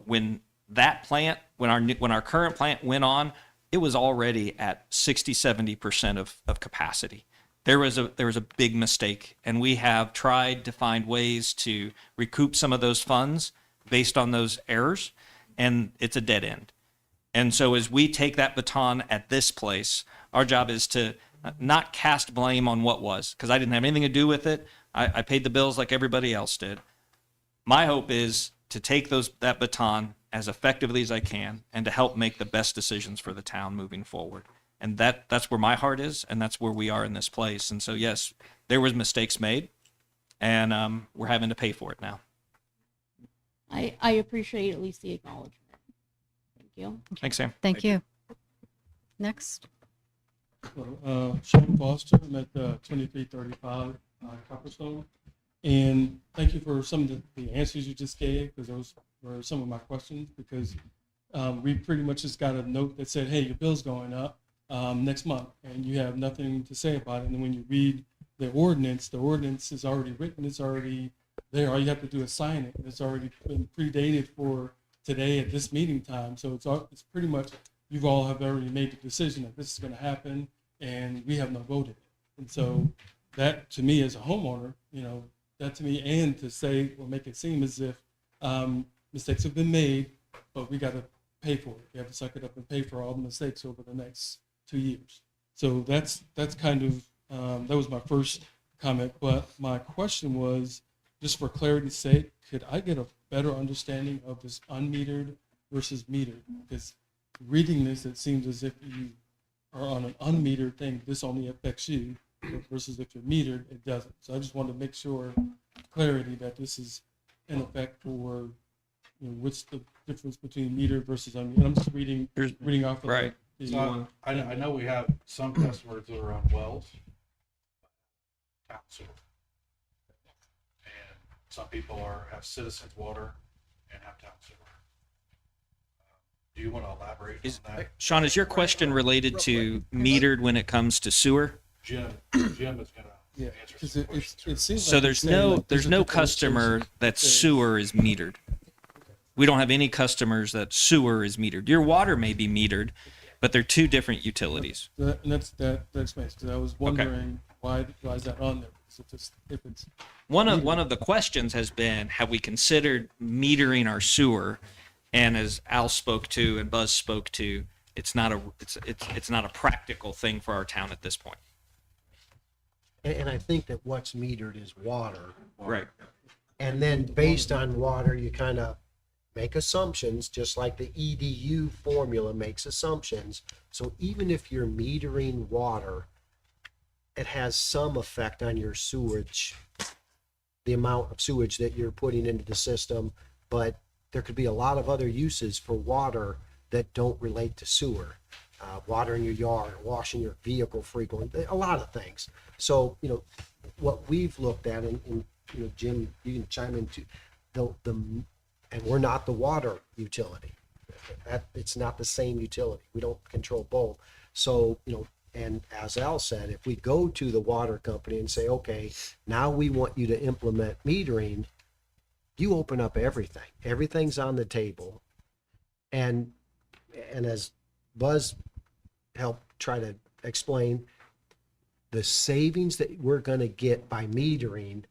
Speaker 6: when our current plant went on, it was already at 60-70% of capacity. There was a big mistake, and we have tried to find ways to recoup some of those funds based on those errors, and it's a dead end. And so as we take that baton at this place, our job is to not cast blame on what was, because I didn't have anything to do with it. I paid the bills like everybody else did. My hope is to take that baton as effectively as I can and to help make the best decisions for the town moving forward. And that's where my heart is, and that's where we are in this place. And so, yes, there was mistakes made, and we're having to pay for it now.
Speaker 12: I appreciate at least the acknowledgement. Thank you.
Speaker 6: Thanks, Sam.
Speaker 1: thank you. Next.
Speaker 9: Sean Foster, I'm at 2335 Copperstone.
Speaker 13: And thank you for some of the answers you just gave, because those were some of my questions. Because we pretty much just got a note that said, "Hey, your bill's going up next month," and you have nothing to say about it. And then when you read the ordinance is already written. It's already there. All you have to do is sign it. It's already been predated for today at this meeting time. So it's pretty much, you all have already made the decision that this is going to happen, and we have not voted. And so that, to me, as a homeowner, that to me, and to say or make it seem as if mistakes have been made, but we got to pay for it. We have to suck it up and pay for all the mistakes over the next 2 years. So that's kind of, that was my first comment. But my question was, just for clarity's sake, could I get a better understanding of this unmetered versus metered? Because reading this, it seems as if you are on an unmetered thing. This only affects you, versus if you're metered, it doesn't. So I just wanted to make sure, clarity, that this is in effect for, what's the difference between metered versus unmetered. I'm just reading off of
Speaker 6: Right.
Speaker 7: So I know we have some customers that are on wells, town sewer. And some people have citizens water and have town sewer. Do you want to elaborate on that?
Speaker 6: Sean, is your question related to metered when it comes to sewer?
Speaker 7: Jim is gonna
Speaker 13: Yeah,
Speaker 7: answer
Speaker 13: because
Speaker 7: some
Speaker 13: it
Speaker 7: questions.
Speaker 13: seems
Speaker 6: So
Speaker 13: like
Speaker 6: there's
Speaker 13: you're saying,
Speaker 6: no
Speaker 13: like,
Speaker 6: there's
Speaker 13: a
Speaker 6: no
Speaker 13: differentiation.
Speaker 6: customer that
Speaker 13: Says-
Speaker 6: sewer is metered. We don't have any customers that sewer is metered. Your water may be metered, but they're two different utilities.
Speaker 13: And that explains, because I was wondering why is that on there? Because if it's
Speaker 6: One of the questions has been, have we considered metering our sewer? And as Al spoke to and Buzz spoke to, it's not a practical thing for our town at this point.
Speaker 4: And I think that what's metered is water.
Speaker 6: Right.
Speaker 4: And then based on water, you kind of make assumptions, just like the EDU formula makes assumptions. So even if you're metering water, it has some effect on your sewage, the amount of sewage that you're putting into the system. But there could be a lot of other uses for water that don't relate to sewer. Watering your yard, washing your vehicle frequently, a lot of things. So, what we've looked at, and Jim, you can chime in too, and we're not the water utility. It's not the same utility. We don't control both. So, and as Al said, if we go to the water company and say, okay, now we want you to implement metering, you open up everything. Everything's on the table. And as Buzz helped try to explain, the savings that we're going to get by metering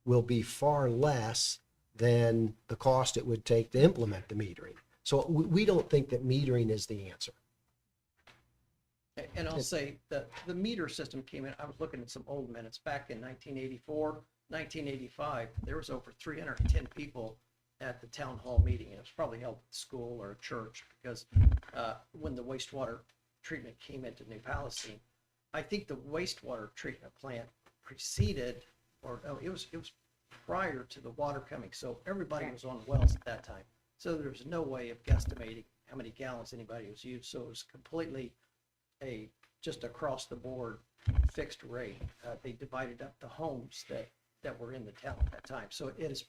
Speaker 4: will be far less than the cost it would take to implement the metering. So we don't think that metering is the answer.
Speaker 8: And I'll say that the meter system came in, I was looking at some old minutes back in 1984, 1985, there was over 310 people at the town hall meeting. It was probably held at school or a church, because when the wastewater treatment came into New Palestine, I think the wastewater treatment plant preceded, or no, it was prior to the water coming. So everybody was on wells at that time. So there was no way of guesstimating how many gallons anybody was used. So it was completely just across the board fixed rate. They divided up the homes that were in the town at that time. So it has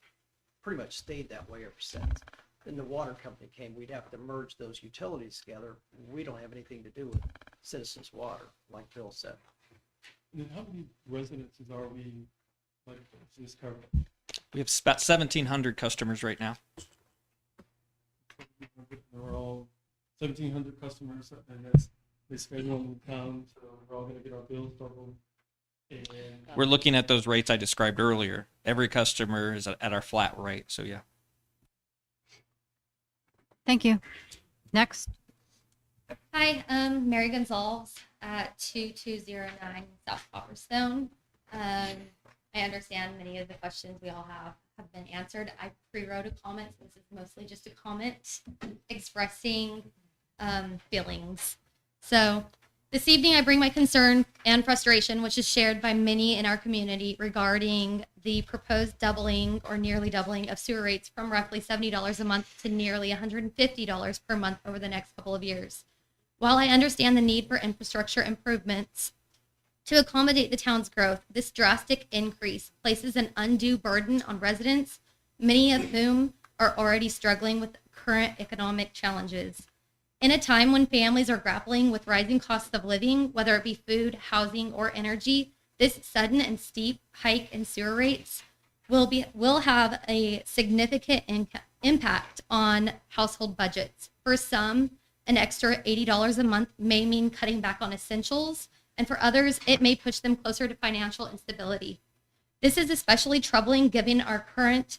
Speaker 8: pretty much stayed that way ever since. Then the water company came, we'd have to merge those utilities together. We don't have anything to do with citizens' water, like Bill said.
Speaker 13: And how many residences are we, like, this covered?
Speaker 6: We have about 1,700 customers right now.
Speaker 13: We're all 1,700 customers, and they schedule in town, so we're all gonna get our bills doubled. And
Speaker 6: We're looking at those rates I described earlier. Every customer is at our flat rate, so yeah.
Speaker 1: Thank you. Next.
Speaker 14: Hi, Mary Gonzalez at 2209 South Copperstone. I understand many of the questions we all have been answered. I pre-wrote a comment. So this is mostly just a comment expressing feelings. So this evening, I bring my concern and frustration, which is shared by many in our community, regarding the proposed doubling or nearly doubling of sewer rates from roughly $70 a month to nearly $150 per month over the next couple of years. While I understand the need for infrastructure improvements, To accommodate the town's growth, this drastic increase places an undue burden on residents, many of whom are already struggling with current economic challenges. In a time when families are grappling with rising costs of living, whether it be food, housing, or energy, this sudden and steep hike in sewer rates will have a significant impact on household budgets. For some, an extra $80 a month may mean cutting back on essentials, and for others, it may push them closer to financial instability. This is especially troubling given our current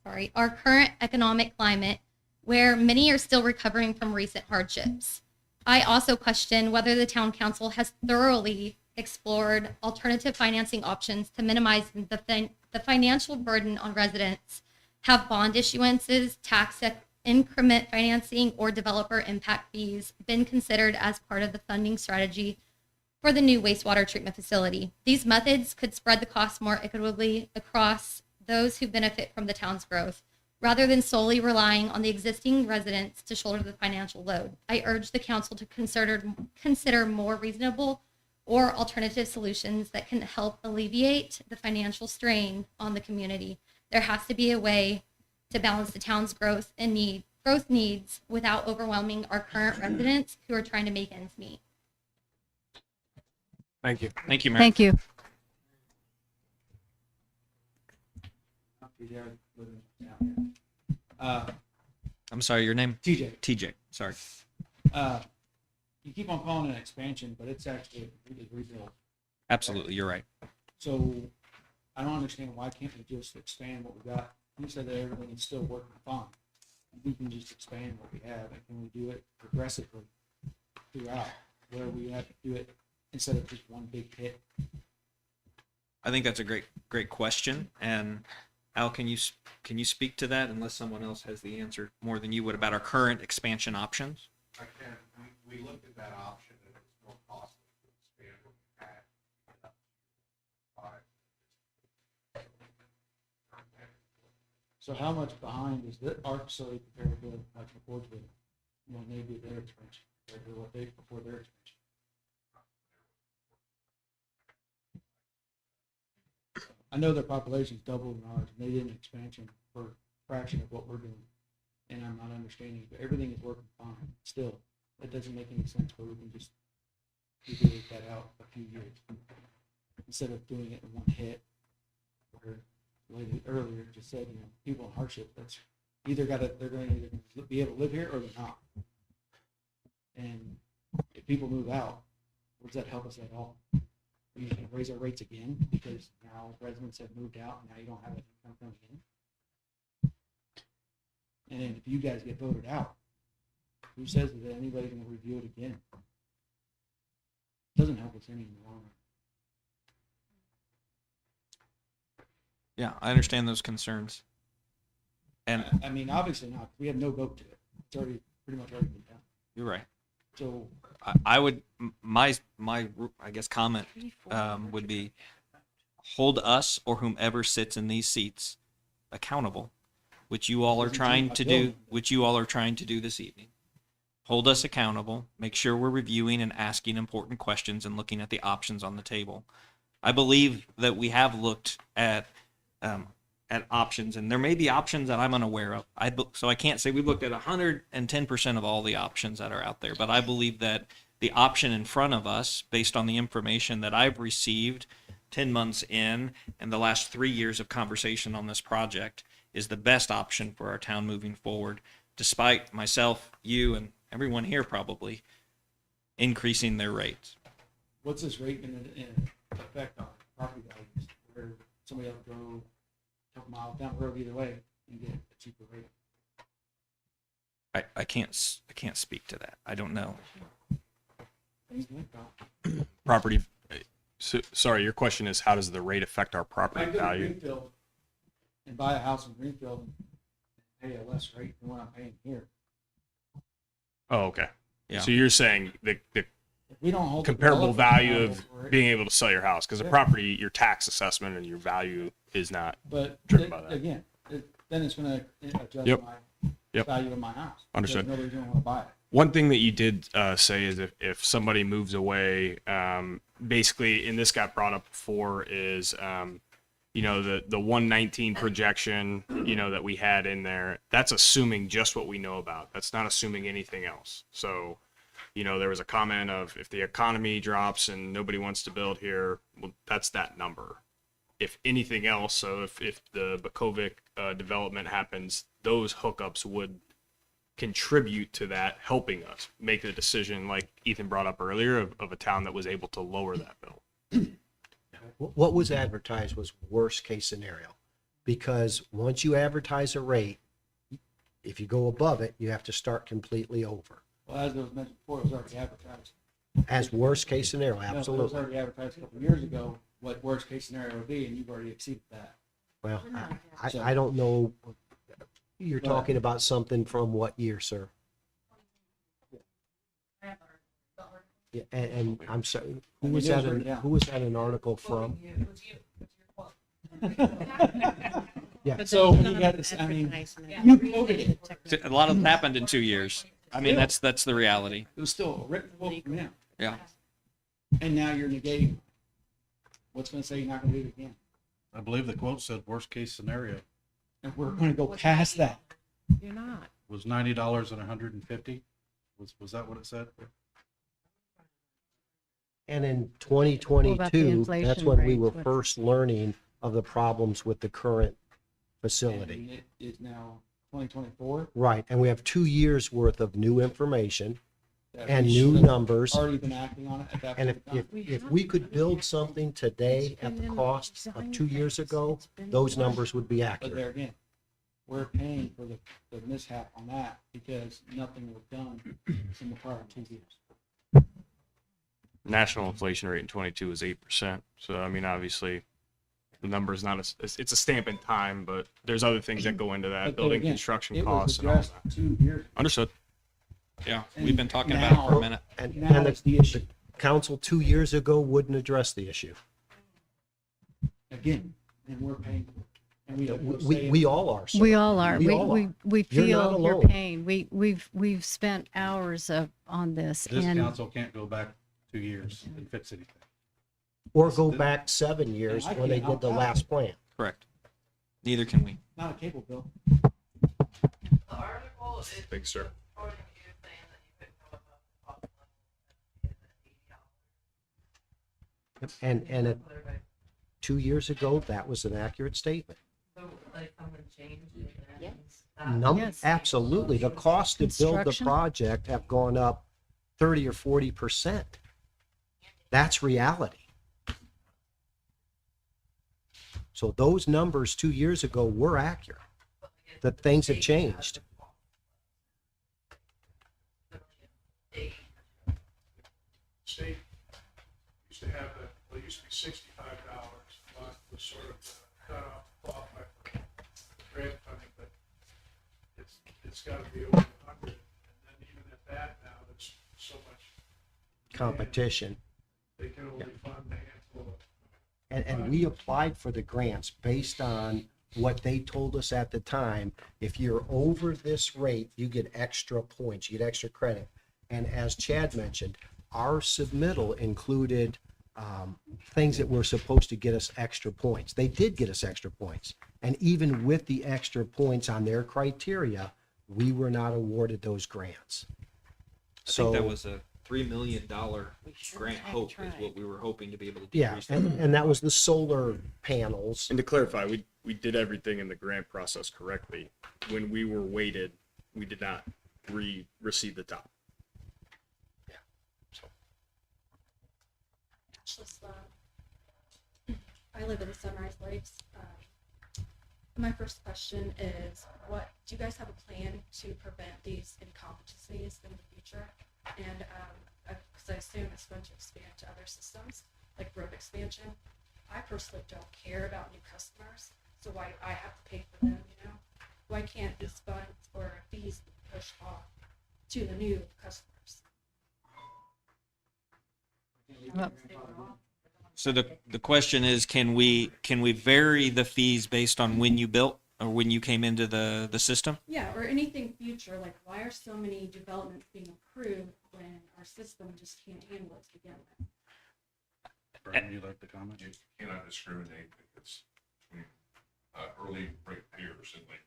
Speaker 14: economic climate, where many are still recovering from recent hardships. I also question whether the town council has thoroughly explored alternative financing options to minimize the financial burden on residents. Have bond issuances, tax increment financing, or developer impact fees been considered as part of the funding strategy for the new wastewater treatment facility? These methods could spread the cost more equitably across those who benefit from the town's growth, rather than solely relying on the existing residents to shoulder the financial load. I urge the council to consider more reasonable or alternative solutions that can help alleviate the financial strain on the community. There has to be a way to balance the town's growth needs without overwhelming our current residents who are trying to make ends meet.
Speaker 11: Thank you.
Speaker 6: Thank you, Mary.
Speaker 1: Thank you.
Speaker 6: I'm sorry, your name?
Speaker 15: TJ.
Speaker 6: TJ, sorry.
Speaker 15: You keep on calling it an expansion, but it's actually a completely rebuild.
Speaker 6: Absolutely, you're right.
Speaker 15: So I don't understand why can't we just expand what we got? You said that everything is still working fine. We can just expand what we have, and can we do it progressively throughout, where we have to do it instead of just one big hit?
Speaker 6: I think that's a great question. And Al, can you speak to that, unless someone else has the answer more than you would about our current expansion options?
Speaker 5: I can, we looked at that option and it was more costly to expand what we had.
Speaker 15: So how much behind is our facility compared to like McCord's building? Well, maybe their expansion compared to what they before their expansion. I know their population's double than ours, and they did an expansion for a fraction of what we're doing. And I'm not understanding, but everything is working fine. Still, it doesn't make any sense where we can just deviate that out a few years instead of doing it in one hit. Where, like earlier, just said, people in hardship, that's they're going to either be able to live here or they're not. And if people move out, does that help us at all? Are you going to raise our rates again because now residents have moved out and now you don't have that income coming in? And then if you guys get voted out, who says that anybody's going to review it again? It doesn't help us any in the long run.
Speaker 6: Yeah, I understand those concerns. And
Speaker 15: I mean, obviously not. We have no vote to it. It's already pretty much already been done.
Speaker 6: you're right.
Speaker 15: So
Speaker 6: I would, my I guess comment would be hold us or whomever sits in these seats accountable, which you all are trying to do, this evening. Hold us accountable, make sure we're reviewing and asking important questions and looking at the options on the table. I believe that we have looked at options, and there may be options that I'm unaware of. So I can't say we've looked at 110% of all the options that are out there, but I believe that the option in front of us, based on the information that I've received 10 months in and the last 3 years of conversation on this project, is the best option for our town moving forward, despite myself, you, and everyone here probably increasing their rates.
Speaker 15: what's this rate going to affect on property values? Where somebody else will go a couple miles down the road either way and get a cheaper rate.
Speaker 6: I can't speak to that. I don't know.
Speaker 11: Property. So, sorry, your question is how does the rate affect our
Speaker 15: I
Speaker 11: property
Speaker 15: go to
Speaker 11: value?
Speaker 15: Greenfield and buy a house in Greenfield and pay a less rate than what I'm paying here.
Speaker 11: Oh, okay.
Speaker 6: Yeah.
Speaker 11: So you're saying the
Speaker 15: If we don't hold the
Speaker 11: comparable
Speaker 15: developer
Speaker 11: value
Speaker 15: accountable
Speaker 11: of
Speaker 15: for it,
Speaker 11: being able to sell your house, because a
Speaker 15: Yeah.
Speaker 11: property, your tax assessment and your value is not.
Speaker 15: but
Speaker 11: driven by that.
Speaker 15: again, then it's going to adjust
Speaker 11: Yep.
Speaker 15: my
Speaker 11: Yep.
Speaker 15: value of my house.
Speaker 11: Understood.
Speaker 15: Because nobody's going to want to buy it.
Speaker 11: One thing that you did say is if somebody moves away, basically, and this got brought up before, is the 119 projection, that we had in there. That's assuming just what we know about. That's not assuming anything else. So, there was a comment of if the economy drops and nobody wants to build here, well, that's that number. If anything else, so if the Bakovic development happens, those hookups would contribute to that, helping us make the decision, like Ethan brought up earlier, of a town that was able to lower that bill.
Speaker 4: What was advertised was worst case scenario, because once you advertise a rate, if you go above it, you have to start completely over.
Speaker 15: Well, as it was mentioned before, it was already advertised.
Speaker 4: As worst case scenario,
Speaker 15: No, it was
Speaker 4: absolutely.
Speaker 15: already advertised a couple of years ago what worst case scenario would be, and you've already exceeded that.
Speaker 4: Well, I don't know. You're talking about something from what year, sir? Yeah, and I'm sorry, who was that an article from? Yeah.
Speaker 15: So you got this, I mean, you quoted it.
Speaker 6: A lot of it happened in 2 years. I mean, that's the reality.
Speaker 15: It was still a written quote from him.
Speaker 6: Yeah.
Speaker 15: And now you're negating. What's going to say you're not going to do it again?
Speaker 7: I believe the quote said worst case scenario
Speaker 15: And we're going to go past that.
Speaker 3: You're not.
Speaker 7: was $90 and 150. Was that what it said?
Speaker 4: And in
Speaker 1: What about the
Speaker 4: 2022,
Speaker 1: inflation
Speaker 4: that's when we
Speaker 1: rate?
Speaker 4: were
Speaker 1: What-
Speaker 4: first learning of the problems with the current facility.
Speaker 15: And it is now 2024.
Speaker 4: Right, and we have 2 years worth of new information
Speaker 15: that
Speaker 4: and
Speaker 15: we
Speaker 4: new
Speaker 15: should have
Speaker 4: numbers.
Speaker 15: Already been acting on it at that
Speaker 4: And
Speaker 15: point in time.
Speaker 4: if we could build something today at the cost of 2 years ago, those numbers would be
Speaker 15: But
Speaker 4: accurate.
Speaker 15: there again, we're paying for the mishap on that because nothing was done in the prior 2 years.
Speaker 11: National inflation rate in 22 was 8%. So, I mean, obviously, the number is not it's a stamp in time, but there's other things that go into that,
Speaker 15: But there
Speaker 11: building
Speaker 15: again,
Speaker 11: construction
Speaker 15: it was
Speaker 11: costs and all
Speaker 15: addressed
Speaker 11: that.
Speaker 15: 2 years ago.
Speaker 11: Understood.
Speaker 6: Yeah,
Speaker 15: And
Speaker 6: we've been talking about it for a minute.
Speaker 4: And,
Speaker 15: Now
Speaker 4: and
Speaker 15: it's the issue.
Speaker 4: council 2 years ago wouldn't address the issue.
Speaker 15: Again, and we're paying for it. And
Speaker 4: We all are, sir.
Speaker 1: We all are.
Speaker 4: We
Speaker 1: We,
Speaker 4: all
Speaker 1: we,
Speaker 4: are.
Speaker 1: we
Speaker 4: You're not
Speaker 1: feel your
Speaker 4: alone.
Speaker 1: pain. We've spent hours on this,
Speaker 7: This
Speaker 1: and
Speaker 7: council can't go back 2 years and fix anything.
Speaker 4: Or go back 7 years
Speaker 15: And I
Speaker 4: when they
Speaker 15: can't
Speaker 4: did the
Speaker 15: opt out.
Speaker 4: last plan.
Speaker 6: Correct. Neither can we.
Speaker 15: Not a cable bill.
Speaker 16: The article is
Speaker 11: Thanks, sir.
Speaker 16: quoting you saying that you couldn't go above the cost level and $80.
Speaker 4: And at 2 years ago, that was an accurate statement.
Speaker 16: So like someone changed it. and
Speaker 1: Yes.
Speaker 4: Absolutely. The cost to build the
Speaker 1: Construction.
Speaker 4: project have gone up 30 or 40%. That's reality. So those numbers 2 years ago were accurate. The things have changed.
Speaker 9: State used to have it used to be $65, but was sort of cut off to qualify for grant funding, but it's got to be over 100. And then even at that now, there's so much
Speaker 4: Competition.
Speaker 9: they can only fund a handful of.
Speaker 4: And we applied for the grants based on what they told us at the time. If you're over this rate, you get extra points, you get extra credit. And as Chad mentioned, our submittal included things that were supposed to get us extra points. They did get us extra points. And even with the extra points on their criteria, we were not awarded those grants.
Speaker 6: I think that was a $3 million grant hope is what we were hoping to be able to
Speaker 4: Yeah,
Speaker 6: decrease.
Speaker 4: and that was the solar panels.
Speaker 11: And to clarify, we did everything in the grant process correctly. When we were weighted, we did not receive the top.
Speaker 17: I live in Sunrise Lakes. My first question is, what do you guys have a plan to prevent these incompetencies in the future? And because I assume it's going to expand to other systems, like road expansion. I personally don't care about new customers, so why I have to pay for them, you know? Why can't these funds or fees be pushed off to the new customers?
Speaker 1: Well,
Speaker 6: So the question is, can we vary the fees based on when you built? or when you came into the system?
Speaker 17: Yeah, or anything future, like why are so many developments being approved when our system just can't handle it to begin with?
Speaker 7: Brian, you like the comment?
Speaker 2: You cannot discriminate because between early ratepayers and late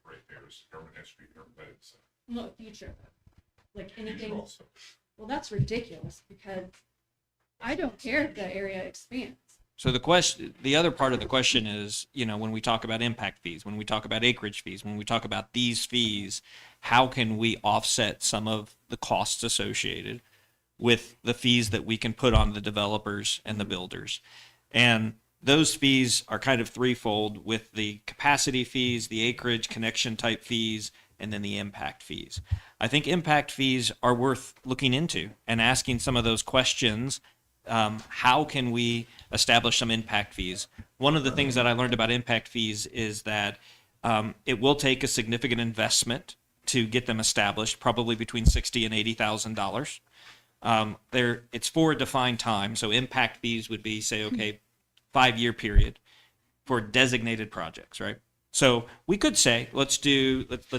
Speaker 2: ratepayers. The government has to be government. So.
Speaker 17: No, future, like
Speaker 2: Future
Speaker 17: anything.
Speaker 2: also.
Speaker 17: Well, that's ridiculous because I don't care if the area expands.
Speaker 6: So the other part of the question is, when we talk about impact fees, when we talk about acreage fees, when we talk about these fees, how can we offset some of the costs associated with the fees that we can put on the developers and the builders? And those fees are kind of threefold, with the capacity fees, the acreage connection type fees, and then the impact fees. I think impact fees are worth looking into and asking some of those questions. How can we establish some impact fees? One of the things that I learned about impact fees is that it will take a significant investment to get them established, probably between $60,000 and $80,000. It's for a defined time. So impact fees would be, say, okay, 5-year period for designated projects, right? So we could say, let's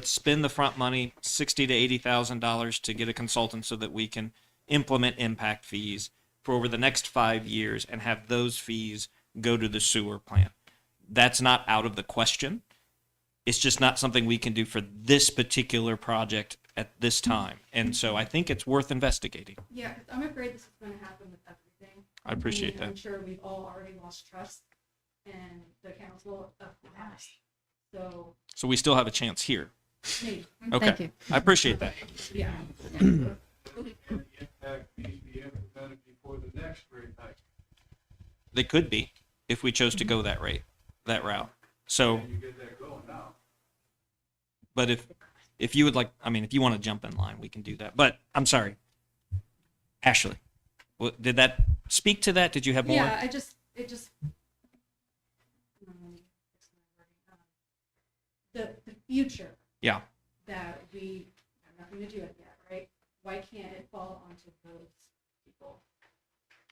Speaker 6: spend the front money, $60,000 to $80,000, to get a consultant so that we can implement impact fees for over the next 5 years and have those fees go to the sewer plant. That's not out of the question. It's just not something we can do for this particular project at this time. And so I think it's worth investigating.
Speaker 17: Yeah, 'cause I'm afraid this is going to happen with everything.
Speaker 6: I appreciate
Speaker 17: And
Speaker 6: that.
Speaker 17: I'm sure we've all already lost trust in the council of the past. So
Speaker 6: we still have a chance here.
Speaker 17: maybe.
Speaker 6: Okay.
Speaker 1: Thank you.
Speaker 6: I appreciate that.
Speaker 17: Yeah.
Speaker 9: The impact fees be implemented before the next rate hike.
Speaker 6: They could be, if we chose to go that route. So,
Speaker 9: And you get that going now.
Speaker 6: but if you would like, if you want to jump in line, we can do that. But I'm sorry, Ashley, did that speak to that? Did you have more?
Speaker 17: Yeah, it just the future
Speaker 6: Yeah.
Speaker 17: that we have nothing to do with yet, right? Why can't it fall onto those people?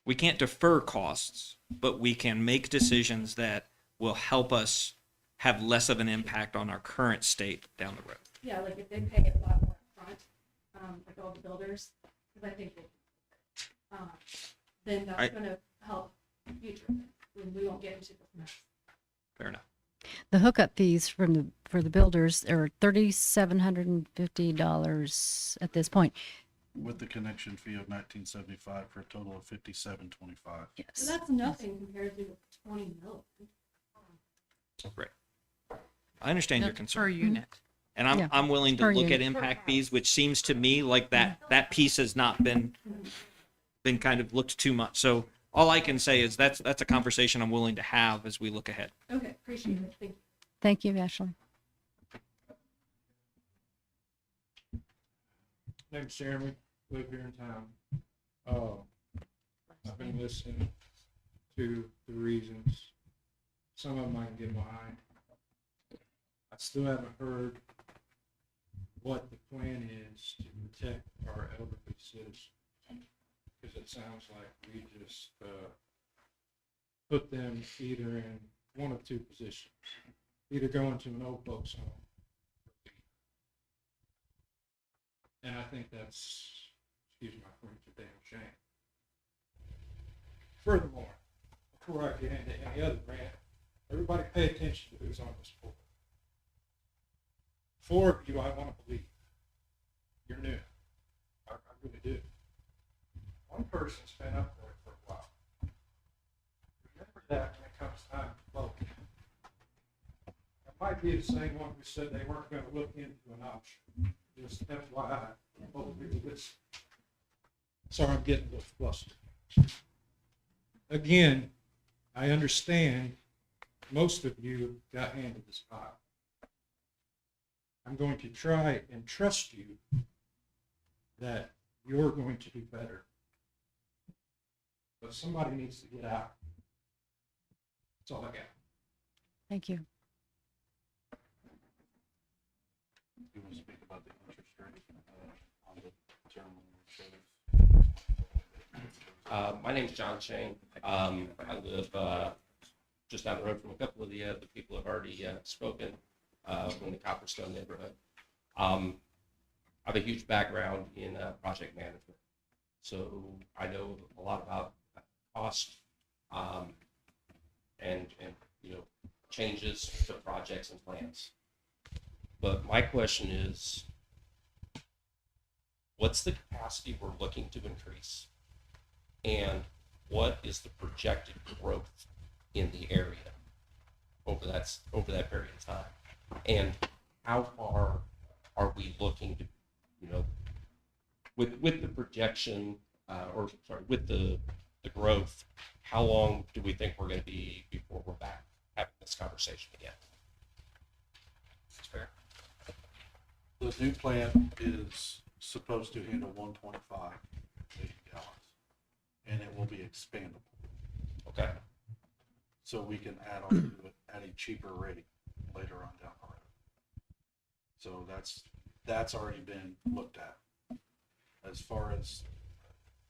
Speaker 6: We can't defer costs, but we can make decisions that will help us have less of an impact on our current state down the road.
Speaker 17: Yeah, like if they pay a lot more upfront, like all the builders, because I think then that's going to help future when we won't get into this mess.
Speaker 6: Fair enough.
Speaker 1: The hookup fees for the builders are $3,750 at this point.
Speaker 7: With the connection fee of $19.75 for a total of $57.25.
Speaker 17: So
Speaker 1: Yes.
Speaker 17: that's nothing compared to the 20 million.
Speaker 6: Right. I understand your
Speaker 3: Per
Speaker 6: concern.
Speaker 3: unit.
Speaker 6: And
Speaker 1: Yeah.
Speaker 6: I'm willing to
Speaker 1: Per
Speaker 6: look at
Speaker 1: unit.
Speaker 6: impact fees, which seems to me like that piece has not been kind of looked too much. So all I can say is that's a conversation I'm willing to have as we look ahead.
Speaker 17: Okay, appreciate it. Thank you.
Speaker 1: Thank you, Ashley.
Speaker 9: Name's Jeremy, live here in town. I've been listening to the reasons. Some of them I can get behind. I still haven't heard what the plan is to protect our elderly citizens. Because it sounds like we just put them either in one of two positions. Either go into an old folks home. And I think that's, excuse my French, a damn shame. Furthermore, before I get into any other rant, everybody pay attention to who's on this board. 4 of you I want to believe. You're new. I really do. One person's been up there for a while. Remember that when it comes time to vote. That might be the same one who said they weren't going to look into an option. Just FYI. Hopefully this. Sorry, I'm getting a little flustered. Again, I understand most of you got handed this file. I'm going to try and trust you that you're going to do better. But somebody needs to get out. That's all I got.
Speaker 1: Thank you.
Speaker 7: You want to speak about the interest rate on the term insurance?
Speaker 18: My name's John Shane. I live just down the road from a couple of the people who have already spoken.
Speaker 2: in the Copperstone neighborhood. I have a huge background in project management, so I know a lot about cost and changes to projects and plans. But my question is, what's the capacity we're looking to increase, and what is the projected growth in the area over that period of time, and how far are we looking to, with the projection, with the growth, how long do we think we're going to be before we're back having this conversation again? That's fair.
Speaker 7: The new plant is supposed to handle 1.5 million gallons, and it will be expandable.
Speaker 2: Okay.
Speaker 7: So we can add on to it at a cheaper rate later on down the road. So that's already been looked at. As far as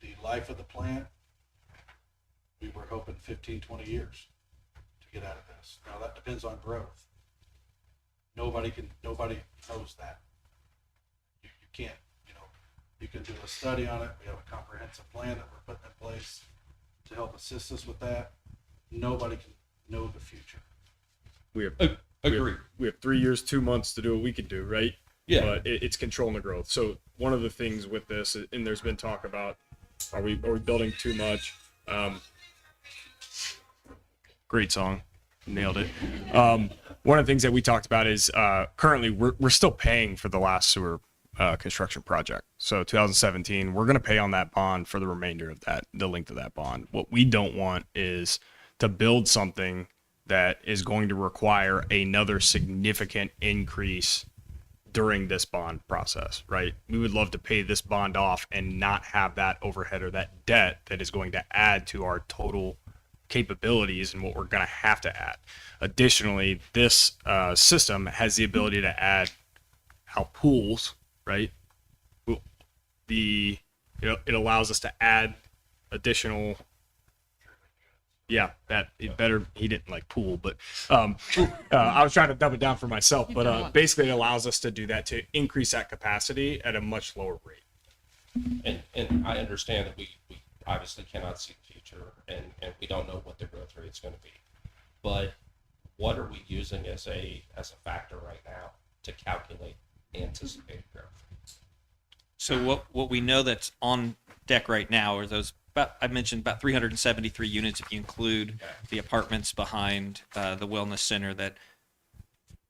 Speaker 7: the life of the plant, we were hoping 15, 20 years to get out of this. Now that depends on growth. Nobody knows that. You can't, you can do a study on it. We have a comprehensive plan that we're putting in place to help assist us with that. Nobody can know the future.
Speaker 11: We have
Speaker 2: Agree.
Speaker 11: we have 3 years, 2 months to do what we can do, right?
Speaker 2: Yeah.
Speaker 11: But it's controlling the growth. So one of the things with this, and there's been talk about, are we building too much? Great song, nailed it. One of the things that we talked about is currently we're still paying for the last sewer construction project. So 2017, we're going to pay on that bond for the remainder of the length of that bond. What we don't want is to build something that is going to require another significant increase during this bond process, right? We would love to pay this bond off and not have that overhead or that debt that is going to add to our total capabilities and what we're going to have to add. Additionally, this system has the ability to add out pools, right? It allows us to add additional. Yeah, he didn't like pool, but I was trying to dumb it down for myself. But basically, it allows us to do that, to increase that capacity at a much lower rate.
Speaker 2: And I understand that we obviously cannot see the future, and we don't know what the growth rate is going to be. But what are we using as a factor right now to calculate anticipated growth?
Speaker 6: So what we know that's on deck right now are those. I mentioned about 373 units if you include the apartments behind the wellness center. That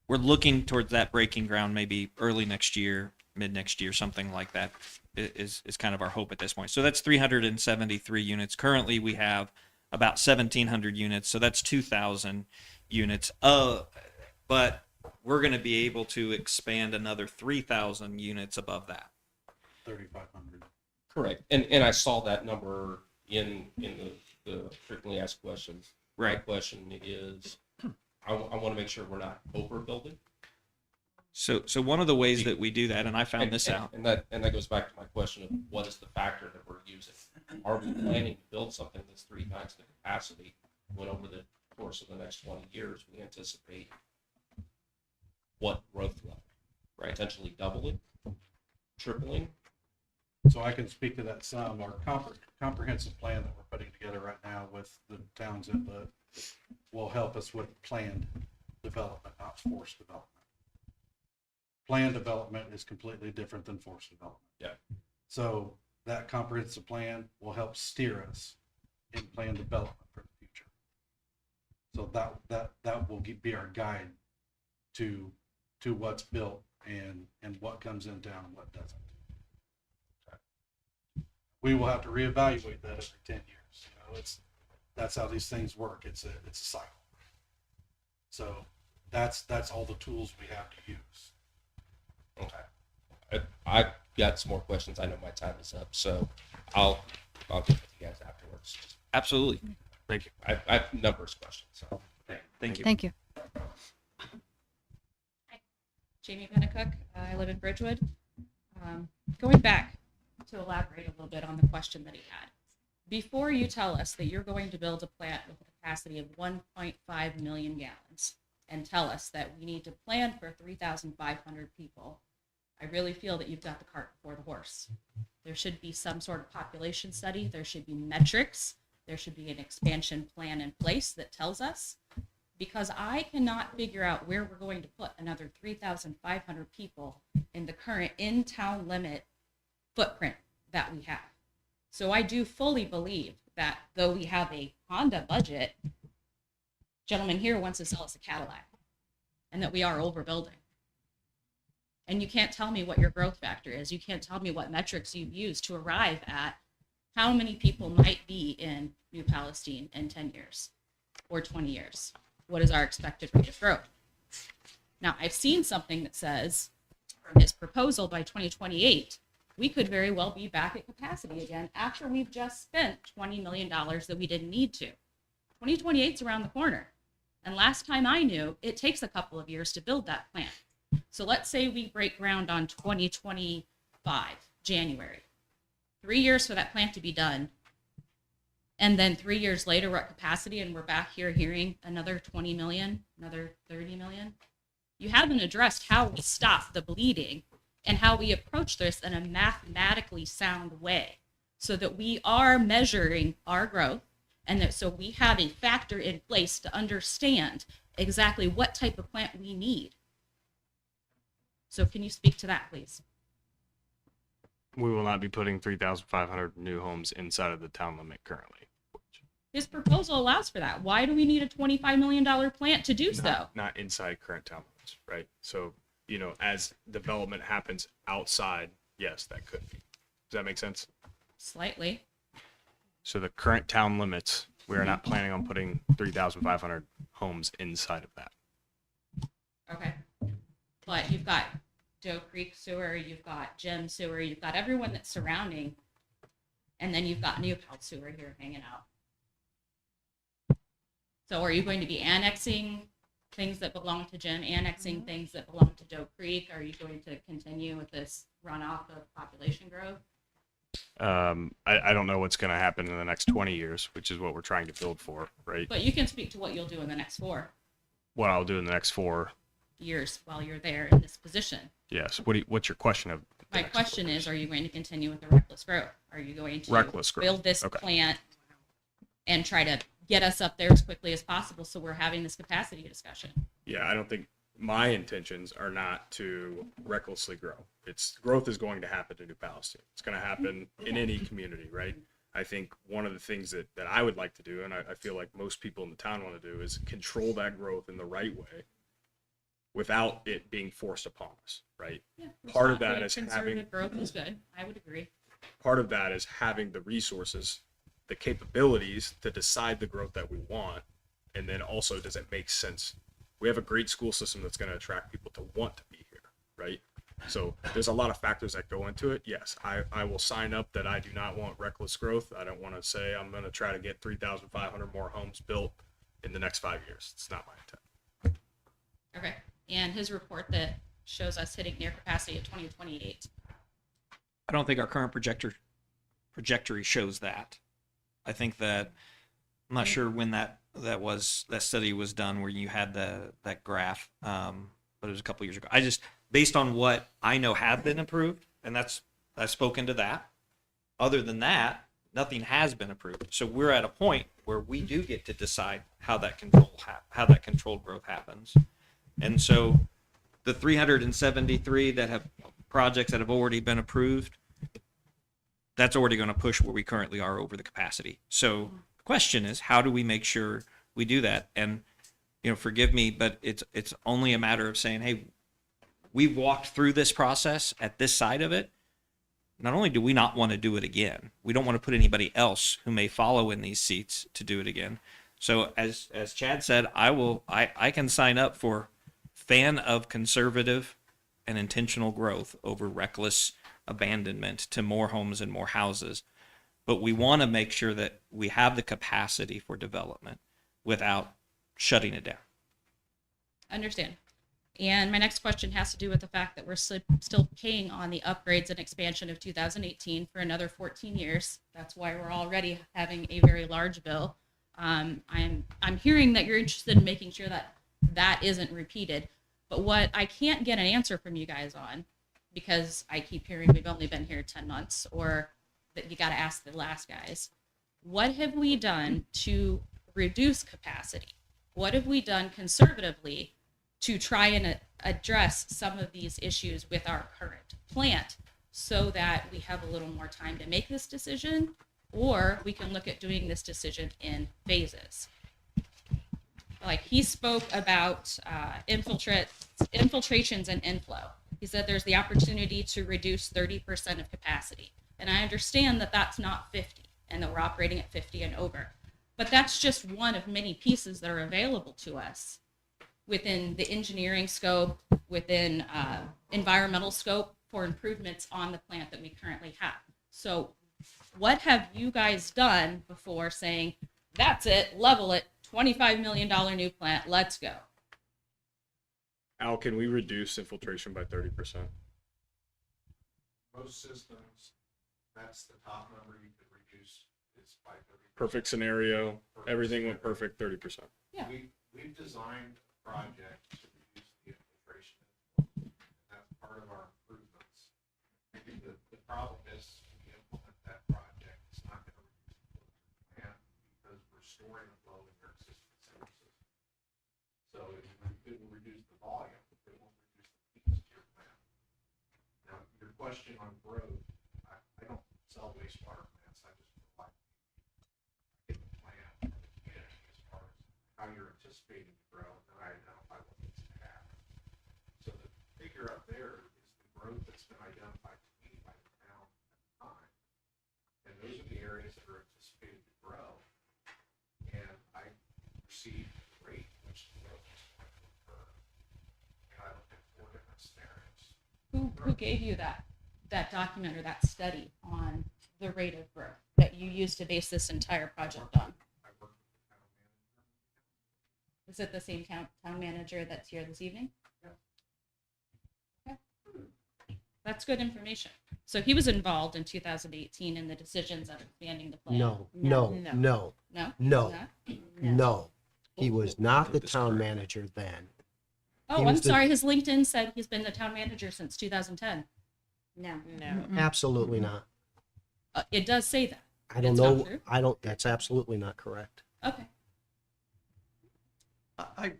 Speaker 6: we're looking towards that breaking ground maybe early next year, mid next year, something like that is kind of our hope at this point. So that's 373 units. Currently we have about 1,700 units, so that's 2,000 units. But we're going to be able to expand another 3,000 units above that.
Speaker 7: 3,500.
Speaker 2: Correct. And I saw that number in the frequently asked questions.
Speaker 6: Right.
Speaker 2: My question is, I want to make sure we're not overbuilding.
Speaker 6: So one of the ways that we do that, and I found this out.
Speaker 2: And that goes back to my question of what is the factor that we're using? Are we planning to build something that's 3 times the capacity when over the course of the next 20 years we anticipate what growth level? Right. Potentially doubling, tripling?
Speaker 7: So I can speak to that some. Our comprehensive plan that we're putting together right now with the town's input will help us with planned development, not forced development. Planned development is completely different than forced development.
Speaker 2: Yeah.
Speaker 7: So that comprehensive plan will help steer us in planned development for the future. So that will be our guide to what's built and what comes in town and what doesn't. We will have to reevaluate that every 10 years. That's how these things work. It's a cycle. So that's all the tools we have to use.
Speaker 2: Okay. I've got some more questions. I know my time is up, so I'll get with you guys afterwards.
Speaker 6: Absolutely. Thank you.
Speaker 2: I have numerous questions. So
Speaker 6: thank you.
Speaker 1: Thank you.
Speaker 10: Jamie Pennicook. I live in Bridgewood. Going back to elaborate a little bit on the question that he had. Before you tell us that you're going to build a plant with a capacity of 1.5 million gallons, and tell us that we need to plan for 3,500 people, I really feel that you've got the cart before the horse. There should be some sort of population study. There should be metrics. There should be an expansion plan in place that tells us, because I cannot figure out where we're going to put another 3,500 people in the current in-town limit footprint that we have. So I do fully believe that though we have a Honda budget, gentleman here wants to sell us a Cadillac, and that we are overbuilding. And you can't tell me what your growth factor is. You can't tell me what metrics you've used to arrive at how many people might be in New Palestine in 10 years or 20 years. What is our expected rate of growth? Now, I've seen something that says from his proposal by 2028, we could very well be back at capacity again after we've just spent $20 million that we didn't need to. 2028 is around the corner. And last time I knew, it takes a couple of years to build that plant. So let's say we break ground on 2025, January. 3 years for that plant to be done. And then 3 years later, we're at capacity and we're back here hearing another 20 million, another 30 million. You haven't addressed how we stop the bleeding and how we approach this in a mathematically sound way so that we are measuring our growth and that so we have a factor in place to understand exactly what type of plant we need. So can you speak to that, please?
Speaker 11: We will not be putting 3,500 new homes inside of the town limit currently.
Speaker 10: His proposal allows for that. Why do we need a $25 million plant to do so?
Speaker 11: Not inside current town limits, right? So, you know, as development happens outside, yes, that could be. Does that make sense?
Speaker 10: Slightly.
Speaker 11: So the current town limits, we are not planning on putting 3,500 homes inside of that.
Speaker 10: Okay. But you've got Doe Creek Sewer, you've got Gem Sewer, you've got everyone that's surrounding, and then you've got New Pal Sewer here hanging out. So are you going to be annexing things that belong to Gem, annexing things that belong to Doe Creek? Are you going to continue with this runoff of population growth?
Speaker 11: I don't know what's going to happen in the next 20 years, which is what we're trying to build for, right?
Speaker 10: But you can speak to what you'll do in the next 4
Speaker 11: What I'll do in the next 4
Speaker 10: years while you're there in this position.
Speaker 11: Yes. What's your question of?
Speaker 10: My question is, are you going to continue with the reckless growth? Are you going to
Speaker 11: Reckless growth.
Speaker 10: build this
Speaker 11: Okay.
Speaker 10: plant and try to get us up there as quickly as possible so we're having this capacity discussion?
Speaker 11: Yeah, I don't think my intentions are not to recklessly grow. Growth is going to happen in New Palestine. It's going to happen in any community, right? I think one of the things that I would like to do, and I feel like most people in the town want to do, is control that growth in the right way without it being forced upon us, right?
Speaker 10: Yeah,
Speaker 11: Part of that
Speaker 10: responsible,
Speaker 11: is
Speaker 10: conservative growth is good. I would agree.
Speaker 11: Part of that is having the resources, the capabilities to decide the growth that we want, and then also, does it make sense? We have a great school system that's going to attract people to want to be here, right? So there's a lot of factors that go into it. Yes, I will sign up that I do not want reckless growth. I don't want to say I'm going to try to get 3,500 more homes built in the next 5 years. It's not my intent.
Speaker 10: Okay. And his report that shows us hitting near capacity at 2028.
Speaker 6: I don't think our current trajectory shows that. I think that I'm not sure when that study was done where you had that graph, but it was a couple years ago. I just, based on what I know have been approved, and I've spoken to that. Other than that, nothing has been approved. So we're at a point where we do get to decide how that controlled growth happens. And so the 373 that have projects that have already been approved, that's already going to push where we currently are over the capacity. So the question is, how do we make sure we do that? And, you know, forgive me, but it's only a matter of saying, hey, we've walked through this process at this side of it. Not only do we not want to do it again, we don't want to put anybody else who may follow in these seats to do it again. So as Chad said, I can sign up for fan of conservative and intentional growth over reckless abandonment to more homes and more houses. But we want to make sure that we have the capacity for development without shutting it down.
Speaker 10: Understand. And my next question has to do with the fact that we're still paying on the upgrades and expansion of 2018 for another 14 years. That's why we're already having a very large bill. I'm hearing that you're interested in making sure that that isn't repeated. But what I can't get an answer from you guys on, because I keep hearing we've only been here 10 months, or that you got to ask the last guys, what have we done to reduce capacity? What have we done conservatively to try and address some of these issues with our current plant so that we have a little more time to make this decision, or we can look at doing this decision in phases? Like, he spoke about infiltrations and inflow. He said there's the opportunity to reduce 30% of capacity. And I understand that that's not 50 and that we're operating at 50 and over. But that's just one of many pieces that are available to us within the engineering scope, within environmental scope for improvements on the plant that we currently have. So what have you guys done before saying, that's it, level it, $25 million new plant, let's go?
Speaker 11: Al, can we reduce infiltration by 30%?
Speaker 5: Most systems, that's the top number you could reduce is by 30%.
Speaker 11: Perfect scenario, everything went perfect, 30%.
Speaker 10: Yeah.
Speaker 5: We've designed a project to reduce the infiltration. That's part of our improvements. The problem is when you implement that project, it's not going to reduce the flow to the plant because we're storing the flow in your existing sewer system. So it will reduce the volume, it won't reduce the fees to your plant. Now, your question on growth, I don't sell wastewater plants, I just provide get the plan from the community as far as how you're anticipating to grow, and then I identify what needs to happen. So the figure up there is the growth that's been identified to me by the town at the time. And those are the areas that are anticipated to grow. And I perceive the rate in which the growth is going to occur. And I looked at 4 different scenarios.
Speaker 10: Who gave you that document or that study on the rate of growth that you used to base this entire project on?
Speaker 5: I worked with the town manager.
Speaker 10: Is it the same town manager that's here this evening?
Speaker 5: Yeah.
Speaker 10: Okay. That's good information. So he was involved in 2018 in the decisions of expanding the plant?
Speaker 4: No.
Speaker 10: No.
Speaker 4: No. He was not the town manager then.
Speaker 10: Oh,
Speaker 4: He
Speaker 10: I'm
Speaker 4: was the-
Speaker 10: sorry. His LinkedIn said he's been the town manager since 2010.
Speaker 3: No.
Speaker 4: Absolutely not.
Speaker 10: It does say that.
Speaker 4: I don't
Speaker 10: It's not
Speaker 4: know.
Speaker 10: true?
Speaker 4: That's absolutely not correct.
Speaker 10: Okay.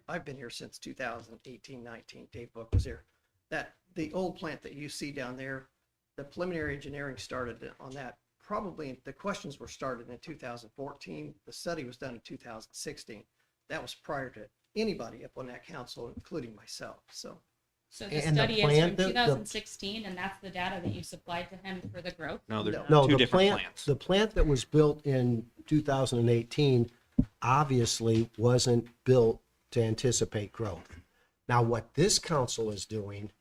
Speaker 8: I've been here since 2018, 19. Dave Book was here. The old plant that you see down there, the preliminary engineering started on that. Probably the questions were started in 2014. The study was done in 2016. That was prior to anybody up on that council, including myself. So
Speaker 10: So the
Speaker 4: And the
Speaker 10: study is
Speaker 4: plant,
Speaker 10: from
Speaker 4: the-
Speaker 10: 2016, and that's the data that you supplied to him for the growth?
Speaker 6: No, they're
Speaker 4: No,
Speaker 6: two
Speaker 4: the
Speaker 6: different
Speaker 4: plant,
Speaker 6: plants.
Speaker 4: the plant that was built in 2018 obviously wasn't built to anticipate growth. Now, what this council is doing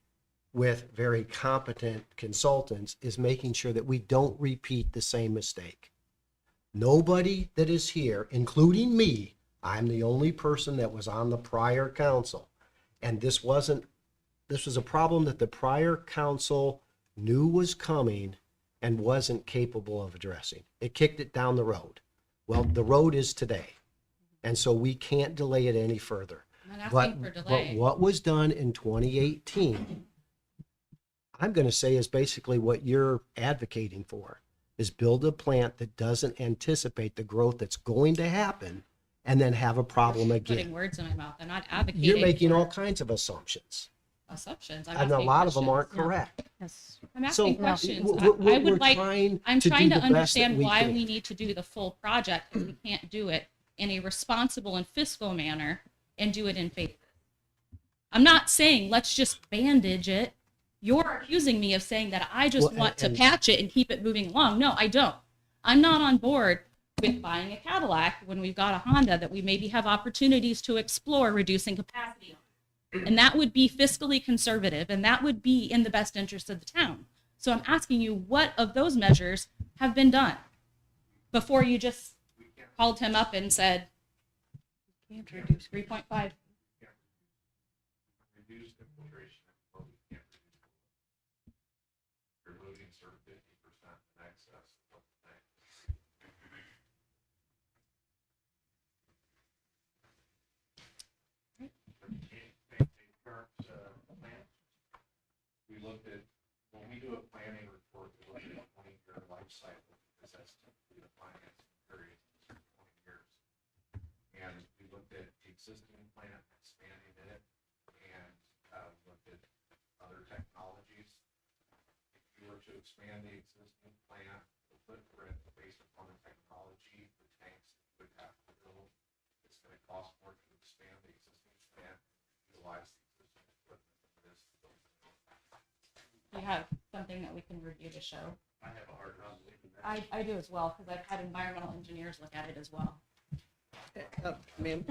Speaker 4: with very competent consultants is making sure that we don't repeat the same mistake. Nobody that is here, including me, I'm the only person that was on the prior council. And this was a problem that the prior council knew was coming and wasn't capable of addressing. It kicked it down the road. Well, the road is today. And so we can't delay it any further.
Speaker 10: I'm not asking for delay.
Speaker 4: But what was done in 2018, I'm going to say is basically what you're advocating for, is build a plant that doesn't anticipate the growth that's going to happen and then have a problem
Speaker 10: Putting
Speaker 4: again.
Speaker 10: words in my mouth. I'm not advocating.
Speaker 4: You're making
Speaker 10: for
Speaker 4: all kinds of assumptions,
Speaker 10: assumptions. I'm
Speaker 4: and a
Speaker 10: asking
Speaker 4: lot of them aren't
Speaker 10: questions.
Speaker 4: correct.
Speaker 1: Yes.
Speaker 10: I'm
Speaker 4: So
Speaker 10: asking questions.
Speaker 4: we're
Speaker 10: I would like.
Speaker 4: trying
Speaker 10: I'm
Speaker 4: to
Speaker 10: trying
Speaker 4: do
Speaker 10: to
Speaker 4: the best that
Speaker 10: understand
Speaker 4: we
Speaker 10: why
Speaker 4: can.
Speaker 10: we need to do the full project, and we can't do it in a responsible and fiscal manner and do it in faith. I'm not saying let's just bandage it. You're accusing me of saying that I just
Speaker 4: Well,
Speaker 10: want to
Speaker 4: and-
Speaker 10: patch it and keep it moving along. No, I don't. I'm not on board with buying a Cadillac when we've got a Honda that we maybe have opportunities to explore reducing capacity on. And that would be fiscally conservative, and that would be in the best interest of the town. So I'm asking you, what of those measures have been done before you just called him up and said, can't reduce 3.5?
Speaker 5: Reduce infiltration and flow, we can't reduce flow. You're moving sort of 50% in excess of the tank. looked at, when we do a planning report, we look at a 20-year life cycle, because that's typically the financing period, 20 years. And we looked at the existing plant, expanding it, and looked at other technologies. If you were to expand the existing plant, the footprint based upon the technology, the tanks that you would have to build, it's going to cost more to expand the existing plant, utilize the existing equipment than it is to build the new plant.
Speaker 10: You have something that we can review to show.
Speaker 5: I have a hard time believing that.
Speaker 10: I do as well, because I've had environmental engineers look at it as well.
Speaker 8: Ma'am,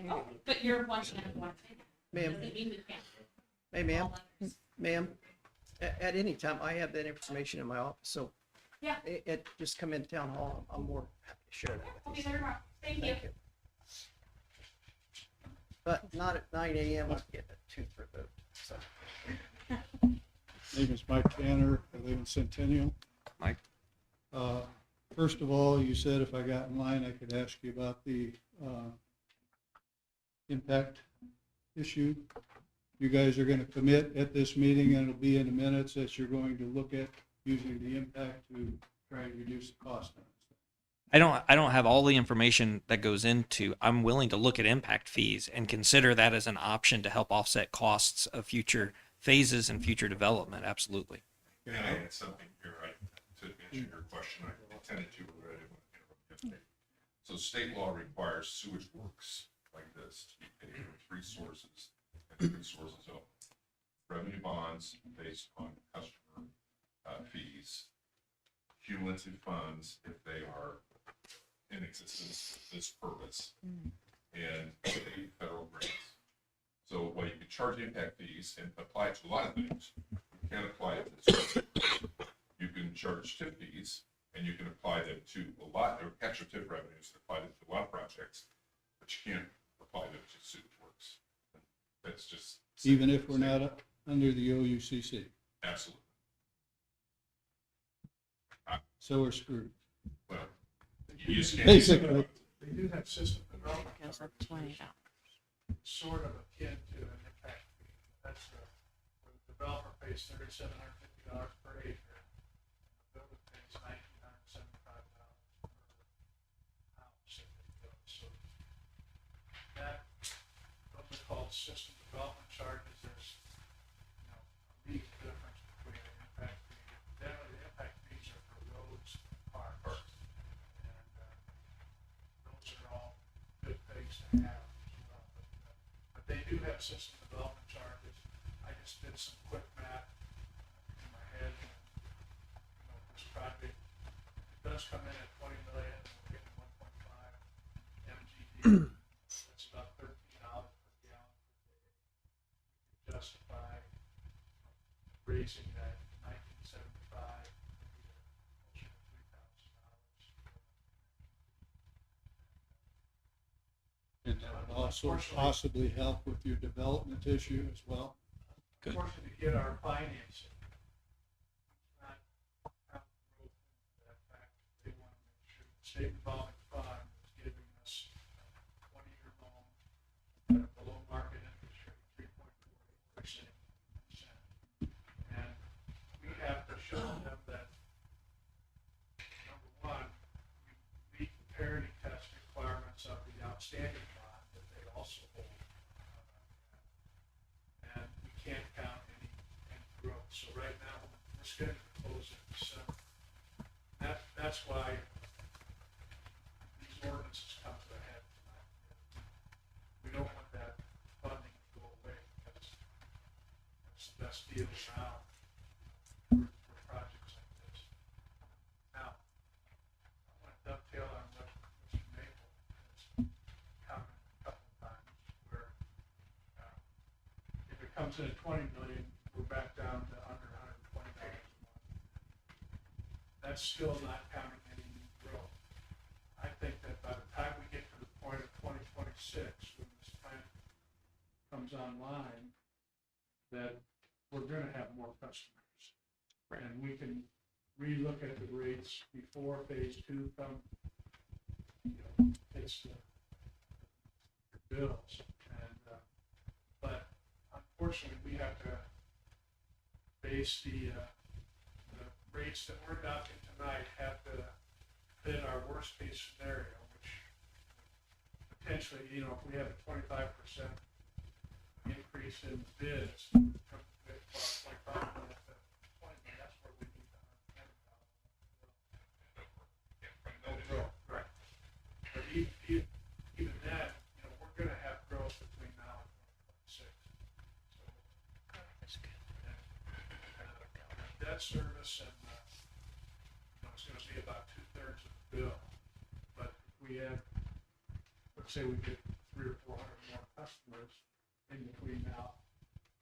Speaker 10: Oh, but you're one and one.
Speaker 8: Ma'am.
Speaker 10: Doesn't mean we can't.
Speaker 8: hey, ma'am, at any time, I have that information in my office, so
Speaker 10: Yeah.
Speaker 8: just come in town hall. I'm more happy to share that
Speaker 10: I'll
Speaker 8: with
Speaker 10: be
Speaker 8: you.
Speaker 10: there tomorrow. Thank you.
Speaker 8: But not at 9 a.m. I'm getting a tooth removed, so.
Speaker 9: Name is Mike Tanner. I live in Centennial.
Speaker 6: Mike.
Speaker 9: First of all, you said if I got in line, I could ask you about the impact issue. You guys are going to commit at this meeting, and it'll be in the minutes, that you're going to look at using the impact to try and reduce the cost on it.
Speaker 6: I don't have all the information that goes into. I'm willing to look at impact fees and consider that as an option to help offset costs of future phases and future development. Absolutely.
Speaker 2: Can I add something here, to answer your question? I intended to already. So state law requires sewage works like this to be paid from three sources and three sources only. Revenue bonds based on customer fees, cumulative funds if they are in existence for this purpose, and state federal grants. So while you can charge impact fees and apply it to a lot of things, you can't apply it to this. You can charge tip fees, and you can apply them to a lot, or capture tip revenues and apply them to a lot of projects, but you can't apply them to sewage works. That's just.
Speaker 9: Even if we're not under the OUCC.
Speaker 2: Absolutely.
Speaker 9: So we're screwed.
Speaker 2: Well, you just can't.
Speaker 9: Basically.
Speaker 5: They do have system development.
Speaker 3: Goes up $20.
Speaker 5: Sort of akin to an impact fee. That's where the developer pays $3,750 per acre. The builder pays $1,975 per house. So that, those are called system development charges. There's, a big difference between an impact fee. Generally, the impact fees are for roads and parks. And those are all good things to have as well. But they do have system development charges. I just did some quick math in my head. This project, it does come in at 20 million, we're getting 1.5 MGD. That's about $13 per gallon per day. We could justify raising that 1975 closer to $3,000.
Speaker 9: And that would also possibly help with your development issue as well.
Speaker 6: Good.
Speaker 5: Unfortunately, to get our financing, it's not out the road for that fact. They want to make sure the state revolving fund is giving us a 20-year loan at a below market interest rate, 3.48%. And we have to show them that, number one, we meet the parity test requirements of the outstanding bond that they also hold. And we can't count any growth. So right now, we're scheduled to close in December. That's why these ordinances come to a head tonight. We don't want that funding to go away because it's the best deal around for projects like this. Now, I want to dovetail on what Mr. Maple has commented a couple of times where if it comes in at 20 million, we're back down to under $120 a month. That's still not counting any new growth. I think that by the time we get to the point of 2026, when this plant comes online, that we're gonna have more customers. And we can relook at the rates before phase two hits the bills. And, but unfortunately, we have to
Speaker 9: case, the rates that we're adopting tonight have to fit our worst case scenario, which potentially, you know, if we have a 25% increase in bids, that's where we need the $100,000. Right. But even then, you know, we're gonna have growth between now and 2026. Debt service and, you know, it's gonna be about 2/3 of the bill. But if we have, let's say we get 300 or 400 more customers in between now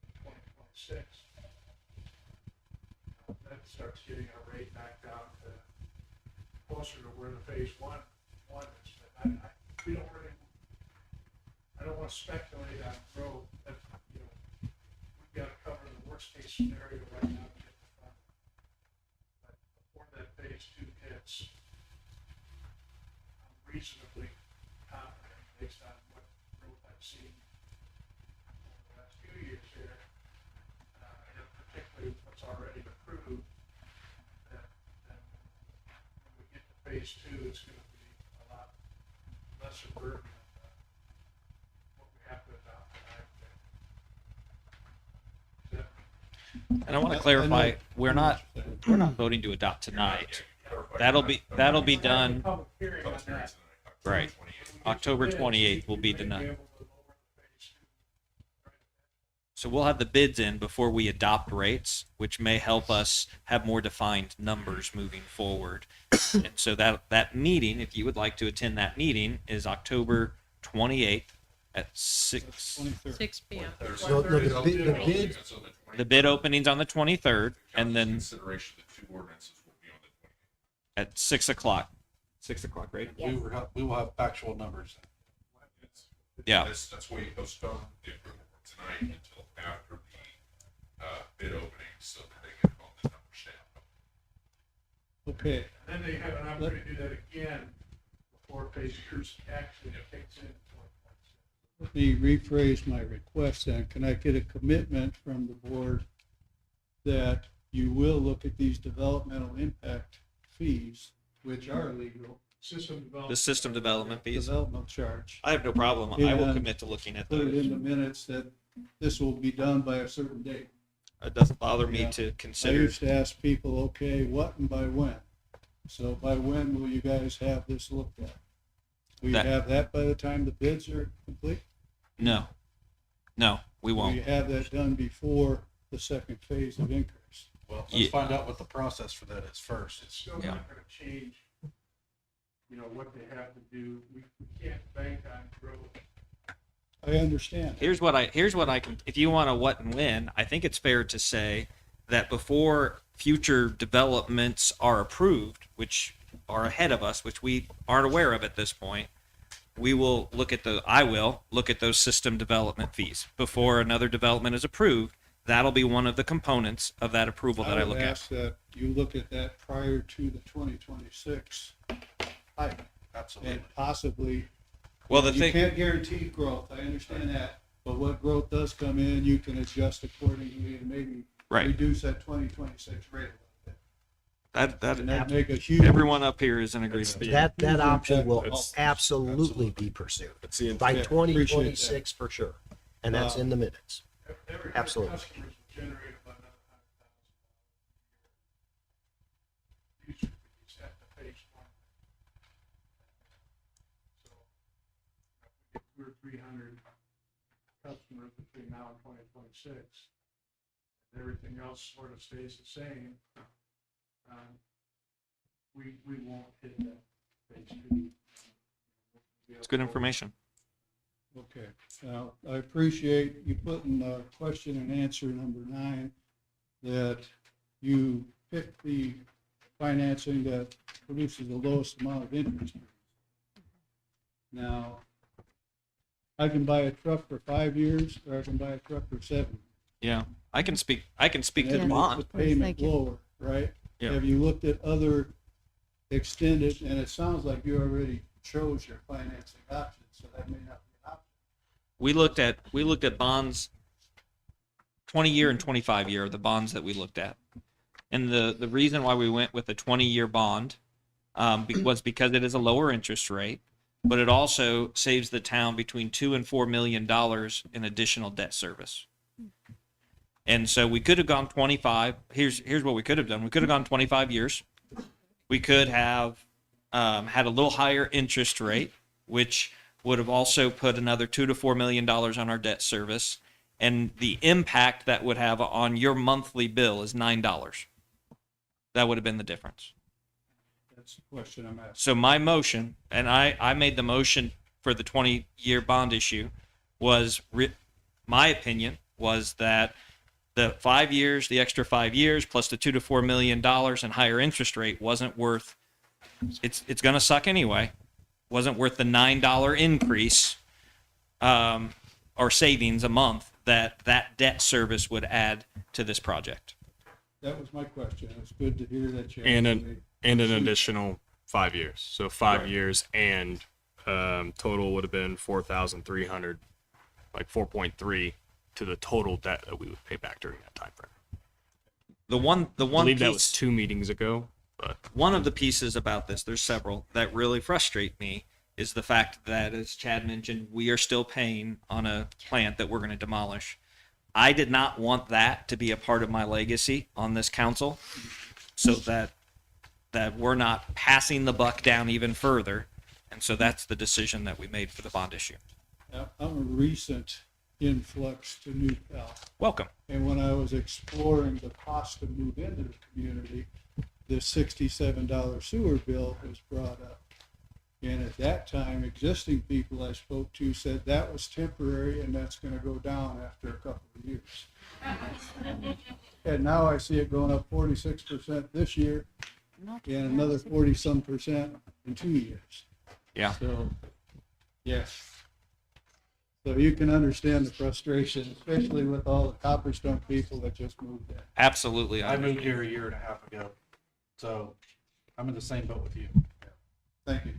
Speaker 9: and 2026, that starts getting our rate back down to closer to where the phase one is. But we don't really, I don't want to speculate on growth. That, you know, we've got to cover the worst case scenario right now to get the fund. But before that phase two hits, I'm reasonably confident based on what growth I've seen over the last few years here, and particularly what's already approved, that when we get to phase two, it's going to be a lot lesser burden than what we have to adopt tonight.
Speaker 6: And I want to clarify, we're not voting to adopt tonight. That'll be done.
Speaker 9: Public hearing on that.
Speaker 6: Right. October 28th will be the night. So we'll have the bids in before we adopt rates, which may help us have more defined numbers moving forward. And so that meeting, if you would like to attend that meeting, is October 28th at 6.
Speaker 3: 6 p.m.
Speaker 4: No, the bid,
Speaker 6: The bid opening's on the 23rd, and then
Speaker 2: Consideration of the two ordinances will be on the 28th.
Speaker 6: at 6 o'clock. 6 o'clock, right?
Speaker 7: We will have actual numbers.
Speaker 6: Yeah.
Speaker 2: That's why you postpone the approval for tonight until after the bid opening, so that they can call the numbers down.
Speaker 15: Okay,
Speaker 9: And then they have an opportunity to do that again before phase two actually kicks in.
Speaker 15: let me rephrase my request then. Can I get a commitment from the board that you will look at these developmental impact fees, which are legal,
Speaker 6: The system development fees.
Speaker 15: development charge?
Speaker 6: I have no problem. I will
Speaker 15: And
Speaker 6: commit to looking at
Speaker 15: Put it in
Speaker 6: those.
Speaker 15: the minutes that this will be done by a certain date.
Speaker 6: It doesn't bother me
Speaker 15: Yeah.
Speaker 6: to
Speaker 15: I
Speaker 6: consider.
Speaker 15: used to ask people, okay, what and by when? So by when will you guys have this looked at? Will you
Speaker 6: That-
Speaker 15: have that by the time the bids are complete?
Speaker 6: No, we
Speaker 15: Will you
Speaker 6: won't.
Speaker 15: have that done before the second phase of increase?
Speaker 7: Well, let's
Speaker 6: Yeah.
Speaker 7: find out what the process for that is first.
Speaker 9: It's still
Speaker 6: Yeah.
Speaker 9: not gonna change, you know, what they have to do. We can't bank on growth.
Speaker 15: I understand.
Speaker 6: Here's what I can. If you want a what and when, I think it's fair to say that before future developments are approved, which are ahead of us, which we aren't aware of at this point, I will look at those system development fees before another development is approved. That'll be one of the components of that approval that I
Speaker 15: would
Speaker 6: look
Speaker 15: ask
Speaker 6: at.
Speaker 15: that you look at that prior to the 2026 hike,
Speaker 7: Absolutely.
Speaker 15: and possibly,
Speaker 6: Well, the
Speaker 15: you
Speaker 6: thing,
Speaker 15: can't guarantee growth, I understand that, but what growth does come in, you can adjust accordingly and maybe
Speaker 6: right?
Speaker 15: reduce that 2026 rate a little bit. And
Speaker 6: That
Speaker 15: that'd make a huge.
Speaker 6: everyone up here is in agreement.
Speaker 4: that option will
Speaker 15: That's-
Speaker 4: absolutely be pursued
Speaker 11: That's the
Speaker 4: by
Speaker 15: Yeah,
Speaker 4: 2026 for sure. And that's in the minutes.
Speaker 9: Every
Speaker 4: Absolutely.
Speaker 9: customers will generate about another $100,000. Usually we just have to phase one. So, if we get 200 or 300 customers between now and 2026, and everything else sort of stays the same, we won't hit that phase two.
Speaker 6: It's good information.
Speaker 15: Okay, now, I appreciate you putting question and answer number 9, that you picked the financing that produces the lowest amount of interest. Now, I can buy a truck for 5 years, or I can buy a truck for 7.
Speaker 6: Yeah, I can speak to
Speaker 15: And
Speaker 6: the
Speaker 15: that makes
Speaker 6: bond.
Speaker 15: the payment
Speaker 1: Thank you.
Speaker 15: lower, right?
Speaker 6: Yeah.
Speaker 15: Have you looked at other extended, and it sounds like you already chose your financing option, so that may not be an option.
Speaker 6: We looked at bonds 20-year and 25-year are the bonds that we looked at. And the reason why we went with a 20-year bond was because it is a lower interest rate, but it also saves the town between $2 and $4 million in additional debt service. And so we could have gone 25. Here's what we could have done. We could have gone 25 years. We could have had a little higher interest rate, which would have also put another $2 to $4 million on our debt service. And the impact that would have on your monthly bill is $9. That would have been the difference.
Speaker 9: That's the question I'm asking.
Speaker 6: So my motion, and I made the motion for the 20-year bond issue, was my opinion was that the 5 years, the extra 5 years, plus the $2 to $4 million and higher interest rate wasn't worth. It's going to suck anyway. Wasn't worth the $9 increase or savings a month that debt service would add to this project.
Speaker 9: That was my question. It's good to hear that you.
Speaker 11: And an additional 5 years. So 5 years and total would have been 4,300, like 4.3 to the total debt that we would pay back during that time frame.
Speaker 6: The one
Speaker 11: I believe
Speaker 6: piece,
Speaker 11: that was 2 meetings ago. But
Speaker 6: one of the pieces about this, there's several that really frustrate me, is the fact that, as Chad mentioned, we are still paying on a plant that we're going to demolish. I did not want that to be a part of my legacy on this council, so that we're not passing the buck down even further. And so that's the decision that we made for the bond issue.
Speaker 9: I'm a recent influx to New Pal.
Speaker 6: Welcome.
Speaker 9: And when I was exploring the cost to move into the community, the $67 sewer bill was brought up. And at that time, existing people I spoke to said that was temporary and that's going to go down after a couple of years. And now I see it going up 46% this year and another 40-some% in 2 years.
Speaker 6: Yeah.
Speaker 9: So, yes. So you can understand the frustration, especially with all the Copperstone people that just moved in.
Speaker 6: Absolutely.
Speaker 7: I moved here a year and a half ago, so I'm in the same boat with you.
Speaker 9: Thank you.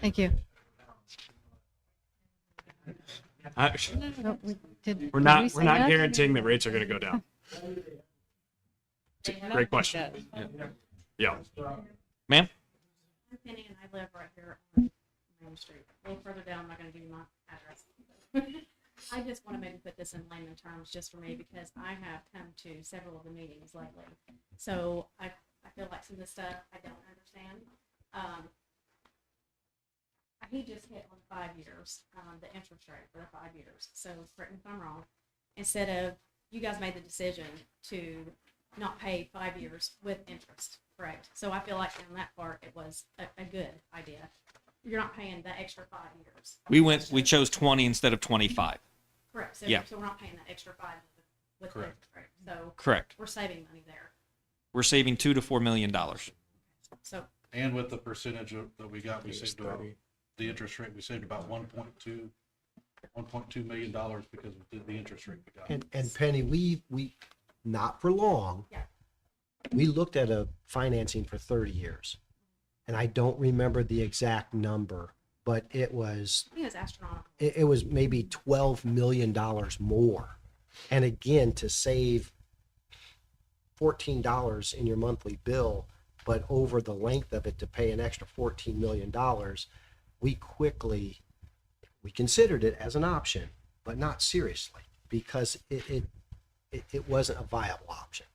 Speaker 1: Thank you.
Speaker 11: I,
Speaker 1: No, did
Speaker 11: we're
Speaker 1: we
Speaker 11: not
Speaker 1: say that?
Speaker 11: guaranteeing the rates are going to go down. Great question. Yeah.
Speaker 6: Ma'am?
Speaker 10: I'm Penny and I live right here on Main Street. A little further down, I'm not going to give you my address. I just want to maybe put this in layman terms just for me because I have come to several of the meetings lately. So I feel like some of the stuff I don't understand. He just hit on 5 years, the interest rate for the 5 years. So correct me if I'm wrong. Instead of, you guys made the decision to not pay 5 years with interest, correct? So I feel like on that part, it was a good idea. You're not paying the extra 5 years.
Speaker 6: We chose 20 instead of 25.
Speaker 10: Correct. So,
Speaker 6: Yeah.
Speaker 10: so we're not paying that extra 5 with the
Speaker 7: Correct.
Speaker 10: interest rate. So
Speaker 6: Correct.
Speaker 10: we're saving money there.
Speaker 6: We're saving $2 to $4 million.
Speaker 10: So
Speaker 7: And with the percentage that we got, we saved about, the interest rate, we saved about $1.2 million because of the interest rate we got.
Speaker 4: And Penny, we not for long,
Speaker 10: Yeah.
Speaker 4: we looked at a financing for 30 years. And I don't remember the exact number, but it was,
Speaker 10: I think it's astronomical.
Speaker 4: it was maybe $12 million more. And again, to save $14 in your monthly bill, but over the length of it to pay an extra $14 million, we considered it as an option, but not seriously, because it wasn't a viable option.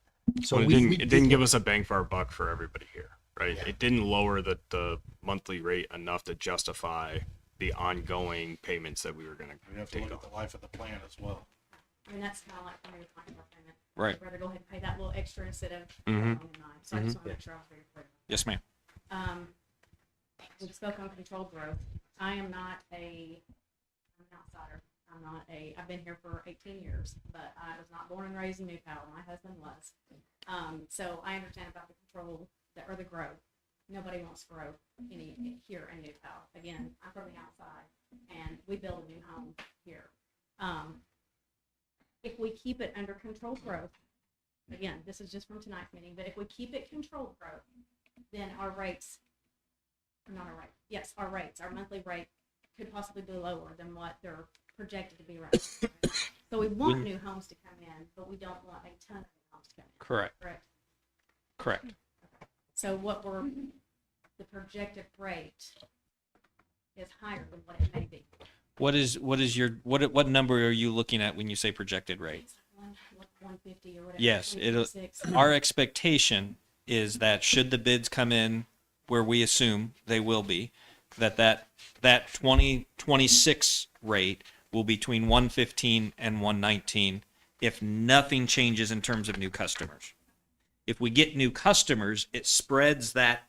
Speaker 4: So
Speaker 11: Well,
Speaker 4: we
Speaker 11: it didn't give us a bang for our buck for everybody here, right?
Speaker 4: Yeah.
Speaker 11: It didn't lower the monthly rate enough to justify the ongoing payments that we were going
Speaker 7: We have
Speaker 11: to
Speaker 7: to
Speaker 11: take
Speaker 7: look
Speaker 11: on.
Speaker 7: at the life of the plan as well.
Speaker 10: I mean, that's kind of like for me with my payment.
Speaker 6: Right.
Speaker 10: I'd rather go ahead and pay that little extra instead of
Speaker 11: Mhm.
Speaker 10: $29. So I just want to make sure I was very clear.
Speaker 6: Yes, ma'am.
Speaker 10: We spoke on controlled growth. I am not I'm an outsider. I've been here for 18 years, but I was not born and raised in New Pal. My husband was. So I understand about the control or the growth. Nobody wants growth here in New Pal. Again, I'm from the outside and we build a new home here. If we keep it under controlled growth, again, this is just from tonight's meeting, but if we keep it controlled growth, then our rates, our monthly rate could possibly be lower than what they're projected to be right now.
Speaker 12: So we want
Speaker 6: When-
Speaker 12: new homes to come in, but we don't want a ton of new homes to come in.
Speaker 6: Correct.
Speaker 12: Correct.
Speaker 6: Correct.
Speaker 12: So the projected rate is higher than what it may be.
Speaker 6: What number are you looking at when you say projected rate?
Speaker 12: It's like 150 or whatever.
Speaker 6: Yes,
Speaker 12: 156.
Speaker 6: our expectation is that should the bids come in where we assume they will be, that 2026 rate will be between 115 and 119 if nothing changes in terms of new customers. If we get new customers, it spreads that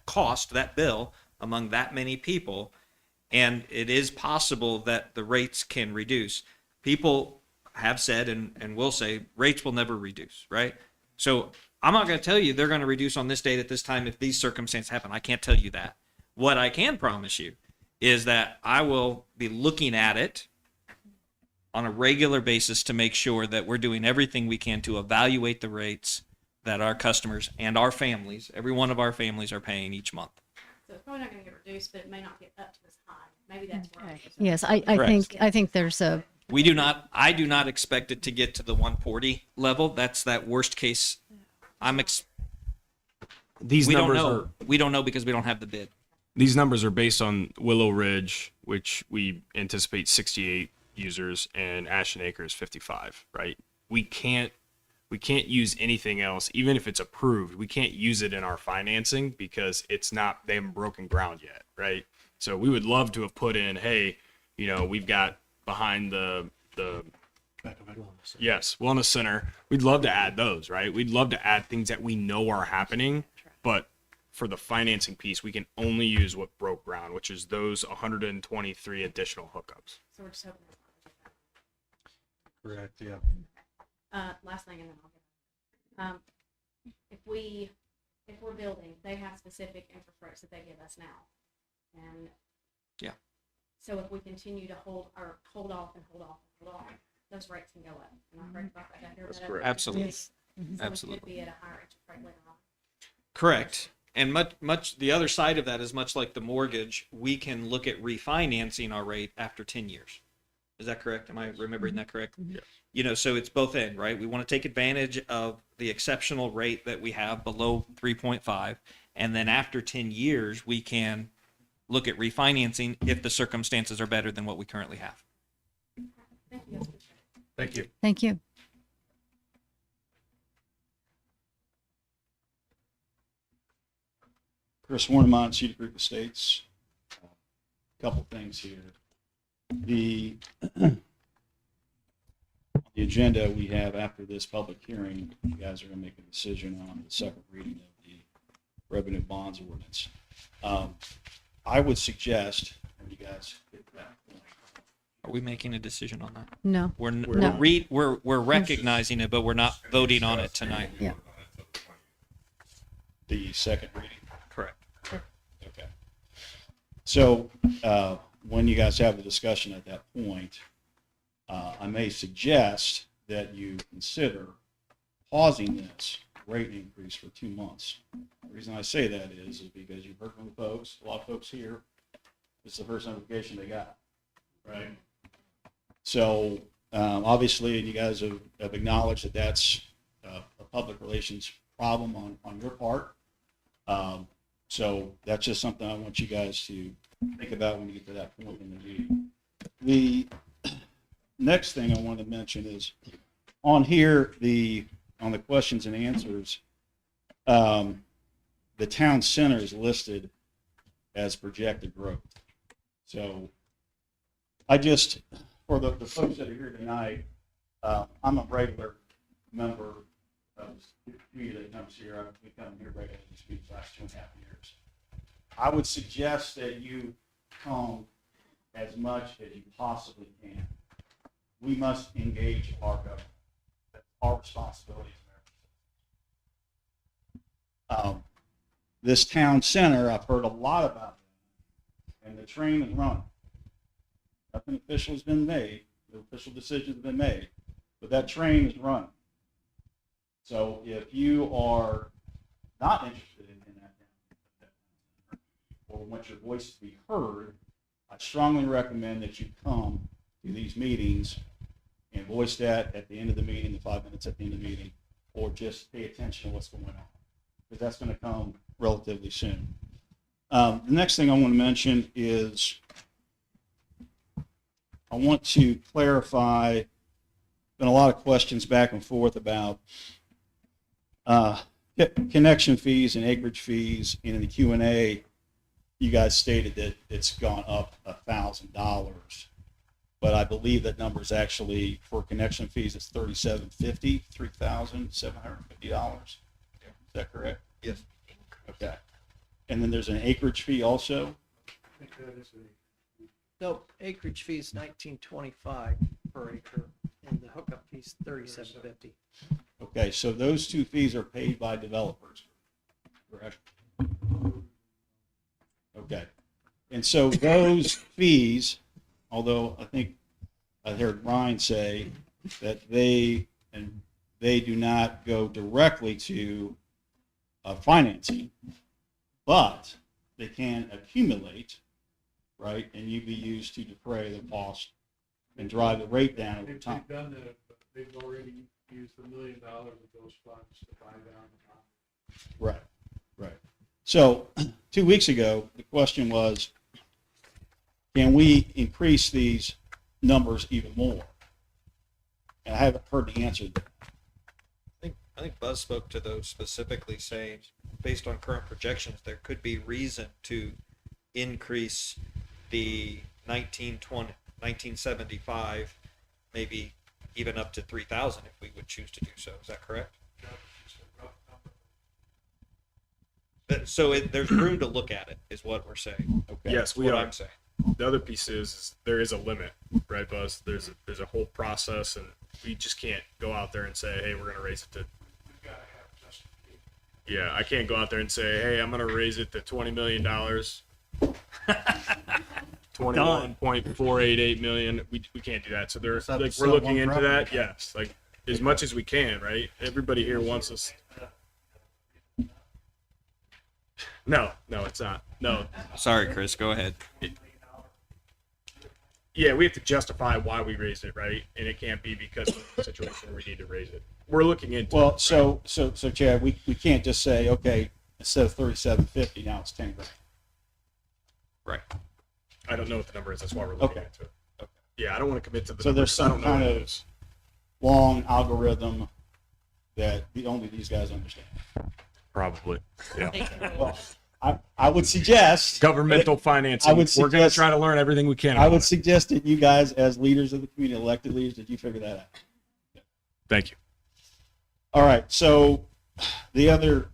Speaker 6: cost, that bill, among that many people, and it is possible that the rates can reduce. People have said and will say rates will never reduce, right? So I'm not going to tell you they're going to reduce on this date at this time if these circumstances happen. I can't tell you that. What I can promise you is that I will be looking at it on a regular basis to make sure that we're doing everything we can to evaluate the rates that our customers and our families, every one of our families, are paying each month.
Speaker 12: So it's probably not going to get reduced, but it may not get up to this high. Maybe that's where
Speaker 1: Okay. Yes, I think there's a,
Speaker 6: I do not expect it to get to the 140 level. That's that worst case.
Speaker 11: These
Speaker 6: we don't
Speaker 11: numbers
Speaker 6: know.
Speaker 11: are
Speaker 6: We don't know because we don't have the bid.
Speaker 11: these numbers are based on Willow Ridge, which we anticipate 68 users, and Ashton Acres 55. Right? We can't use anything else, even if it's approved. We can't use it in our financing because they haven't broken ground yet, right? So we would love to have put in, hey, we've got behind the wellness center. We'd love to add those, right? We'd love to add things that we know are happening, but for the financing piece, we can only use what broke ground, which is those 123 additional hookups.
Speaker 12: So we're just hoping.
Speaker 7: Correct, yeah.
Speaker 12: Last thing, and then I'll get. If we're building, they have specific interest rates that they give us now, and
Speaker 6: Yeah.
Speaker 12: so if we continue to hold off, those rates can go up. Am I correct about that?
Speaker 7: That's
Speaker 12: That
Speaker 7: correct.
Speaker 6: Absolutely.
Speaker 12: So
Speaker 6: Absolutely.
Speaker 12: it could be at a higher interest rate later on.
Speaker 6: Correct. And much the other side of that is much like the mortgage, we can look at refinancing our rate after 10 years. Is that correct? Am I remembering that correct?
Speaker 11: Yeah.
Speaker 6: So it's both end, right? We want to take advantage of the exceptional rate that we have below 3.5. And then after 10 years, we can look at refinancing if the circumstances are better than what we currently have.
Speaker 12: Thank you. Guys.
Speaker 7: Thank you.
Speaker 1: thank you.
Speaker 7: Chris Warnemont, Cedar Creek Estates. Couple things here. On the agenda we have after this public hearing, you guys are going to make a decision on the second reading of the revenue bonds ordinance. I would suggest, when you guys get to that point,
Speaker 6: Are we making a decision on that?
Speaker 1: No,
Speaker 6: We're recognizing it, but we're not voting on it tonight.
Speaker 1: yeah.
Speaker 7: the second reading.
Speaker 6: Correct.
Speaker 7: Okay. So when you guys have the discussion at that point, I may suggest that you consider pausing this rate increase for 2 months. The reason I say that is because you've heard from the folks, a lot of folks here, it's the first notification they got, right? So obviously, you guys have acknowledged that that's a public relations problem on your part. So that's just something I want you guys to think about when you get to that point in the meeting. The next thing I want to mention is on here, on the questions and answers, the town center is listed as projected growth. So I just, for the folks that are here tonight, I'm a regular member of the community that comes here. I've been coming here regularly to speak the last 2.5 years. I would suggest that you come as much as you possibly can. We must engage our government. That's our responsibility as members. This town center, I've heard a lot about it, and the train is running. Nothing official has been made. No official decisions have been made, but that train is running. So if you are not interested in that, or want your voice to be heard, I strongly recommend that you come to these meetings and voice that at the end of the meeting, the 5 minutes at the end of the meeting, or just pay attention to what's going on, because that's going to come relatively soon. The next thing I want to mention is I want to clarify, been a lot of questions back and forth about connection fees and acreage fees. And in the Q&A, you guys stated that it's gone up $1,000, but I believe that number is actually, for connection fees, it's $3,750, $3,750. Is that correct?
Speaker 2: Yes.
Speaker 7: Okay. And then there's an acreage fee also?
Speaker 9: I think that is
Speaker 8: No, acreage fee is $19.25 per acre, and the hookup fee is $37.50.
Speaker 7: Okay, so those two fees are paid by developers, correct? Okay. And so those fees, although I think I heard Ryan say that they do not go directly to financing, but they can accumulate, right? And you be used to defray the cost and drive the rate down over time.
Speaker 9: They've done that, but they've already used $1 million of those funds to buy down the bond.
Speaker 7: Right, right. So 2 weeks ago, the question was, can we increase these numbers even more? And I haven't heard the answer.
Speaker 6: I think Buzz spoke to those specifically, saying based on current projections, there could be reason to increase the 1975, maybe even up to 3,000 if we would choose to do so. Is that correct? So there's room to look at it, is what we're saying.
Speaker 7: Okay.
Speaker 11: Yes, we
Speaker 6: What
Speaker 11: are.
Speaker 6: I'm saying.
Speaker 11: The other piece is there is a limit, right, Buzz? There's a whole process, and we just can't go out there and say, hey, we're going to raise it to.
Speaker 9: We've got to have justification.
Speaker 11: Yeah, I can't go out there and say, hey, I'm going to raise it to $20 million. 21.488 million. We can't do that. So there's
Speaker 7: that
Speaker 11: like
Speaker 7: the
Speaker 11: we're looking
Speaker 7: one
Speaker 11: into
Speaker 7: property?
Speaker 11: that. Yes, like as much as we can, right? Everybody here wants us. No, it's not. No.
Speaker 6: Sorry, Chris. Go ahead.
Speaker 11: Yeah, we have to justify why we raised it, right? And it can't be because of the situation where we need to raise it. We're looking into
Speaker 7: Well,
Speaker 11: it.
Speaker 7: so Chad, we can't just say, okay, instead of $3,750, now it's $10,000.
Speaker 6: Right.
Speaker 11: I don't know what the number is. That's why we're looking
Speaker 7: Okay.
Speaker 11: into it. Yeah, I don't want to commit to the
Speaker 7: So
Speaker 11: number
Speaker 7: there's
Speaker 11: 'cause I don't
Speaker 7: some
Speaker 11: know
Speaker 7: kind
Speaker 11: what it
Speaker 7: of
Speaker 11: is.
Speaker 7: long algorithm that only these guys understand.
Speaker 11: Probably. Yeah.
Speaker 7: Well, I would suggest
Speaker 11: Governmental financing.
Speaker 7: would
Speaker 11: We're going to
Speaker 7: suggest-
Speaker 11: try to learn everything we can.
Speaker 7: I
Speaker 11: about
Speaker 7: would
Speaker 11: it.
Speaker 7: suggest that you guys, as leaders of the community, elected leaders, that you figure that out.
Speaker 11: Thank you.
Speaker 7: All right. So another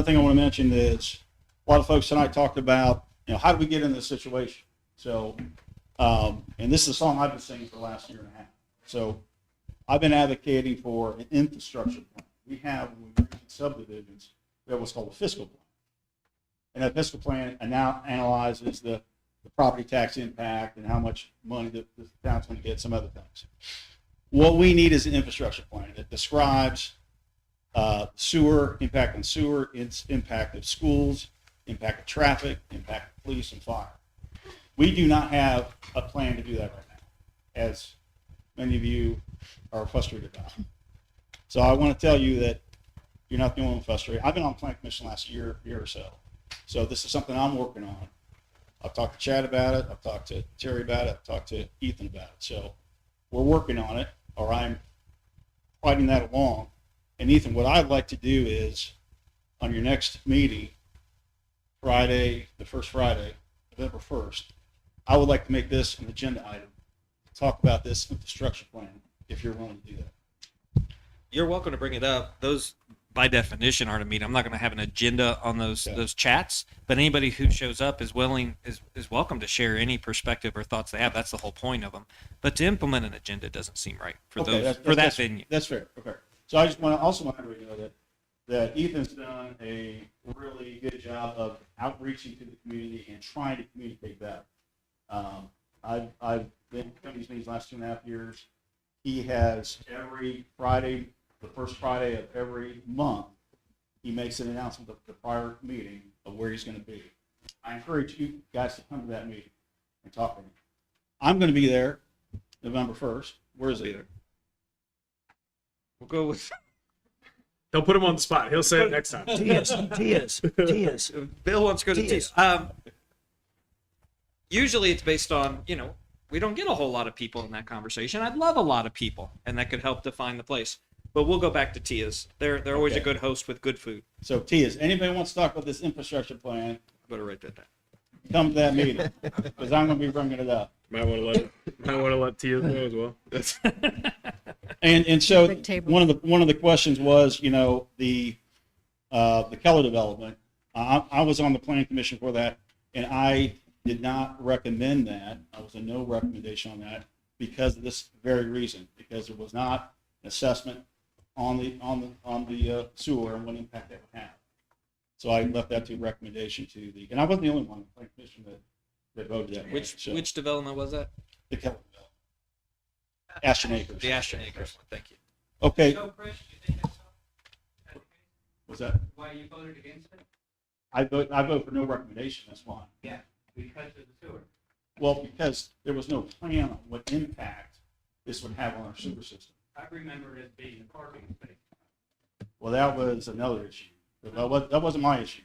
Speaker 7: thing I want to mention is a lot of folks tonight talked about, how do we get in this situation? So, and this is a song I've been singing for the last year and a half. So I've been advocating for an infrastructure plan. We have, when we reach subdivisions, we have what's called a fiscal plan. And that fiscal plan now analyzes the property tax impact and how much money the town's going to get, some other things. What we need is an infrastructure plan that describes sewer, impact on sewer, its impact of schools, impact of traffic, impact of police and fire. We do not have a plan to do that right now, as many of you are frustrated about. So I want to tell you that you're not the only one frustrated. I've been on plan commission last year or so. So this is something I'm working on. I've talked to Chad about it. I've talked to Terry about it. I've talked to Ethan about it. So we're working on it, or I'm fighting that along. And Ethan, what I'd like to do is, on your next meeting, Friday, the first Friday, November 1st, I would like to make this an agenda item. Talk about this infrastructure plan, if you're willing to do that.
Speaker 6: You're welcome to bring it up. Those, by definition, are to meet. I'm not going to have an agenda on those chats, but anybody who shows up is welcome to share any perspective or thoughts they have. That's the whole point of them. But to implement an agenda doesn't seem right for that venue.
Speaker 7: That's fair. Okay. So I just want to everybody to know that Ethan's done a really good job of outreaching to the community and trying to communicate better. I've been coming to these meetings the last 2.5 years. He has every Friday, the first Friday of every month, he makes an announcement of the prior meeting of where he's going to be. I encourage you guys to come to that meeting and talk to me. I'm going to be there November 1st. Where is it?
Speaker 6: We'll go with
Speaker 11: Don't put him on the spot. He'll say it next time.
Speaker 4: Tias.
Speaker 6: Bill wants to go to
Speaker 4: Tias.
Speaker 6: Tias. Usually it's based on, we don't get a whole lot of people in that conversation. I'd love a lot of people, and that could help define the place. But we'll go back to Tias. They're always a
Speaker 18: Okay.
Speaker 6: good host with good food.
Speaker 18: So Tias, anybody wants to talk about this infrastructure plan,
Speaker 6: Better write that down.
Speaker 18: come to that meeting, because I'm gonna be bringing it up.
Speaker 11: Might want to let Tia know as well.
Speaker 18: And so
Speaker 1: Big table.
Speaker 18: one of the questions was, the Keller development. I was on the planning commission for that, and I did not recommend that. I was a no recommendation on that because of this very reason, because there was not an assessment on the sewer and what impact that would have. So I left that to recommendation to and I wasn't the only one on the planning commission that voted that way. So,
Speaker 6: Which development was that?
Speaker 18: the Keller development. Ashton Acres.
Speaker 6: The Ashton Acres one. Thank you.
Speaker 18: Okay.
Speaker 9: So, Chris, you think that's so?
Speaker 18: What's that?
Speaker 9: Why you voted against it?
Speaker 18: I vote for no recommendation. That's why.
Speaker 9: Yeah, because of the sewer.
Speaker 18: Well, because there was no plan on what impact this would have on our sewer system.
Speaker 9: I remember it as being a parking space.
Speaker 18: Well, that was another issue. That wasn't my issue.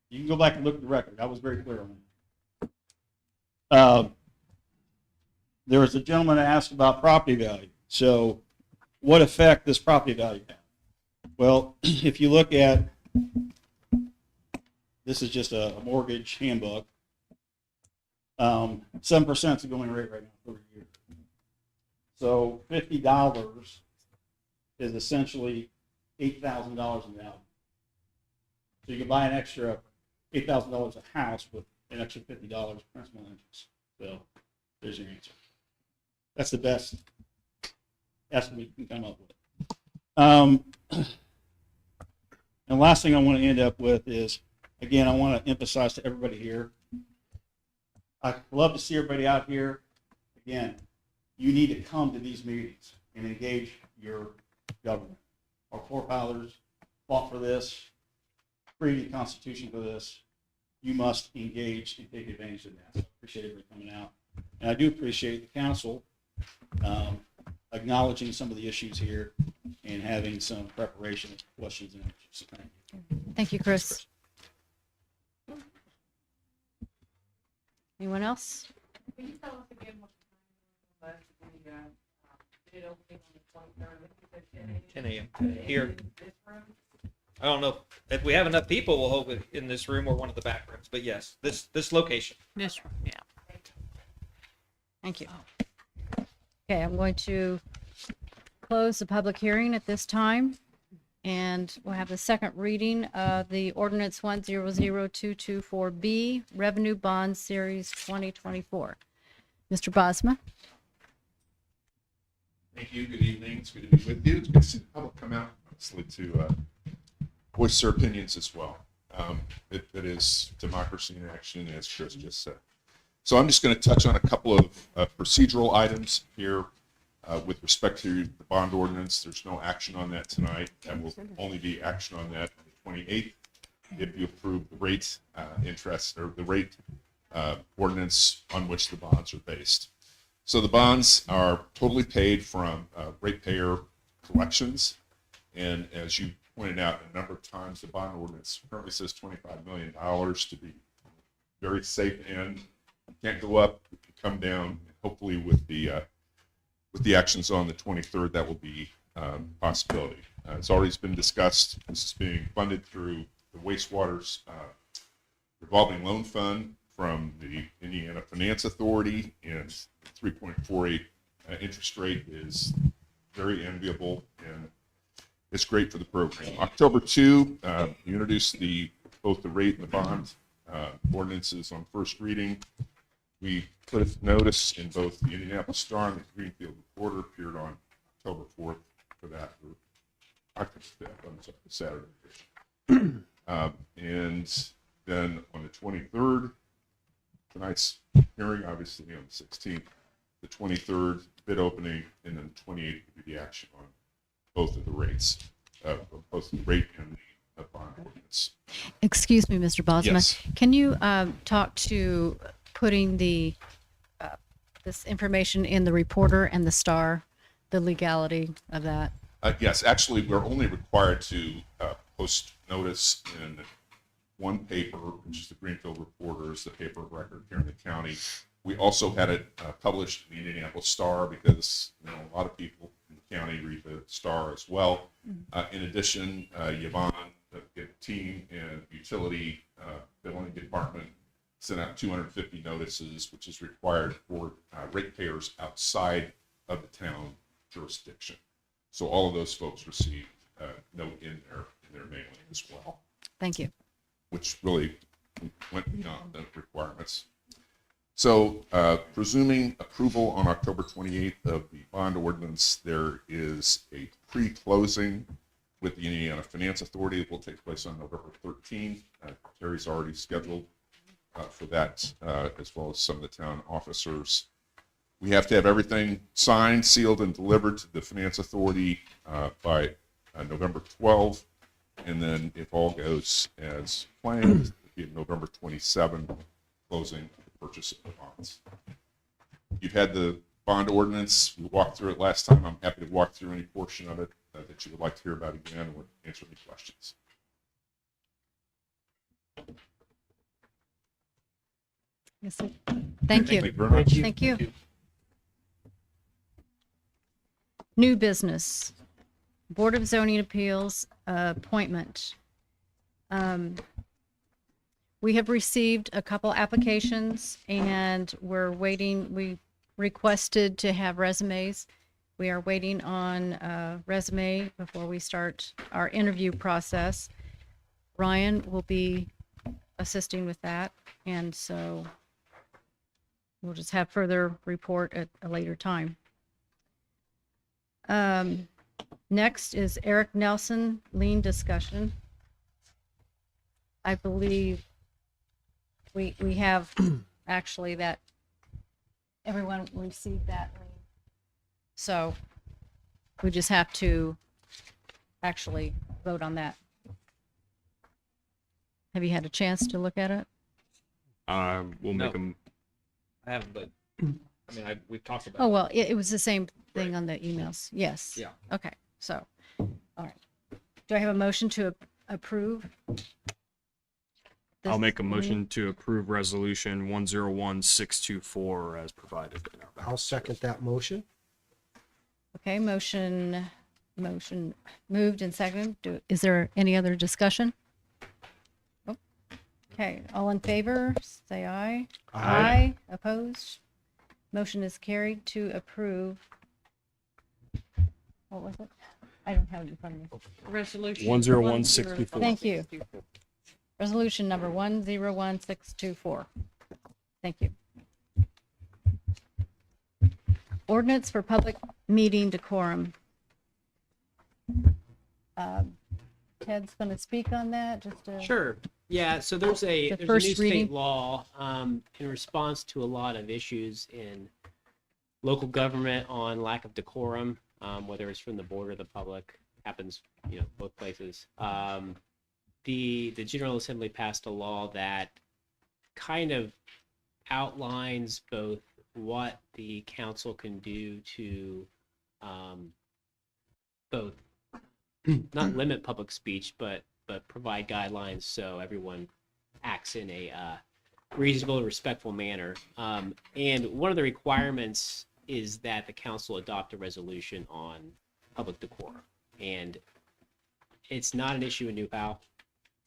Speaker 18: You can go back and look at the record. I was very clear on that. There was a gentleman that asked about property value. So what effect does property value have? Well, if you look at, this is just a mortgage handbook. 7% is the going rate right now for a year. So $50 is essentially $8,000 in value. So you can buy an extra $8,000 a house with an extra $50 principal and interest. So there's your answer. That's the best estimate you can come up with. And last thing I want to end up with is, again, I want to emphasize to everybody here, I'd love to see everybody out here. Again, you need to come to these meetings and engage your government. Our forefathers fought for this, created the Constitution for this. You must engage and take advantage of that. So I appreciate everybody coming out. And I do appreciate the council acknowledging some of the issues here and having some preparation of questions and answers. So thank you.
Speaker 1: Thank you, Chris. Anyone else?
Speaker 16: Can you tell us again what the bid opening on the 23rd? What you said,
Speaker 6: 10 a.m. Here.
Speaker 16: In this room?
Speaker 6: I don't know if we have enough people. We'll hold it in this room or one of the back rooms. But yes, this location.
Speaker 3: This room, yeah.
Speaker 1: Thank you. Okay, I'm going to close the public hearing at this time. And we'll have the second reading of the ordinance 100224B, Revenue Bond Series 2024. Mr. Bosma?
Speaker 2: Thank you. Good evening. It's good to be with you. It's good to see the public come out, obviously, to voice their opinions as well. It is democracy in action, as Chris just said. So I'm just going to touch on a couple of procedural items here with respect to the bond ordinance. There's no action on that tonight. That will only be action on that on the 28th if you approve the rate interest or the rate ordinance on which the bonds are based. So the bonds are totally paid from ratepayer collections. And as you pointed out a number of times, the bond ordinance currently says $25 million to be very safe and can't go up, it can come down. Hopefully with the actions on the 23rd, that will be a possibility. It's already been discussed. This is being funded through the wastewater's revolving loan fund from the Indiana Finance Authority, and 3.48 interest rate is very enviable, and it's great for the program. October 2, you introduced both the rate and the bond ordinances on first reading. We put a notice in both the Indianapolis Star and the Greenfield Reporter, appeared on October 4th for that, or October 5th, I'm sorry, Saturday. And then on the 23rd, tonight's hearing, obviously on the 16th, the 23rd bid opening, and then the 28th would be the action on both of the rates, both the rate and the bond ordinance.
Speaker 1: Excuse me, Mr. Bosma.
Speaker 2: Yes.
Speaker 1: Can you talk to putting the this information in the Reporter and the Star the legality of that.
Speaker 2: Yes, actually, we're only required to post notice in one paper, which is the Greenfield Reporters, the paper of record here in the county. We also had it published in the Indianapolis Star because a lot of people in the county read the Star as well. In addition, Yvonne, the team and utility billing department sent out 250 notices, which is required for ratepayers outside of the town jurisdiction. So all of those folks received a note in their mailing as well.
Speaker 1: Thank you.
Speaker 2: Which really went beyond the requirements. So presuming approval on October 28th of the bond ordinance, there is a pre-closing with the Indiana Finance Authority. It will take place on November 13th. Terry's already scheduled for that, as well as some of the town officers. We have to have everything signed, sealed, and delivered to the Finance Authority by November 12th. And then if all goes as planned, it'll be November 27th, closing the purchase of the bonds. You've had the bond ordinance. We walked through it last time. I'm happy to walk through any portion of it that you would like to hear about again or answer any questions.
Speaker 1: Yes, sir. Thank you.
Speaker 2: Thank you very much.
Speaker 1: Thank you. New business. Board of Zoning Appeals appointment. We have received a couple applications and we're waiting. We requested to have resumes. We are waiting on a resume before we start our interview process. Ryan will be assisting with that, and so we'll just have further report at a later time. Next is Eric Nelson lien discussion. I believe we have actually that everyone received that lien. So we just have to actually vote on that. Have you had a chance to look at it?
Speaker 11: We'll make them.
Speaker 6: I haven't, but I mean, we've talked about.
Speaker 1: Oh, well, it was the same thing on the emails. Yes.
Speaker 6: Yeah.
Speaker 1: Okay. So, all right. Do I have a motion to approve?
Speaker 11: I'll make a motion to approve resolution 101624 as provided in our
Speaker 4: I'll second that motion.
Speaker 1: Okay, motion moved and seconded. Is there any other discussion? Oh, okay, all in favor, say aye.
Speaker 4: Aye.
Speaker 1: Opposed? Motion is carried to approve. What was it? I don't have it in front of me.
Speaker 3: Resolution.
Speaker 11: 10164.
Speaker 1: Thank you. Resolution number 101624. Thank you. Ordinance for public meeting decorum. Ted's going to speak on that.
Speaker 19: Sure. Yeah. So there's a new
Speaker 1: first reading.
Speaker 19: state law in response to a lot of issues in local government on lack of decorum, whether it's from the board or the public. Happens, both places. The General Assembly passed a law that kind of outlines both what the council can do to both not limit public speech, but provide guidelines so everyone acts in a reasonable and respectful manner. And one of the requirements is that the council adopt a resolution on public decorum. And it's not an issue in New Powell.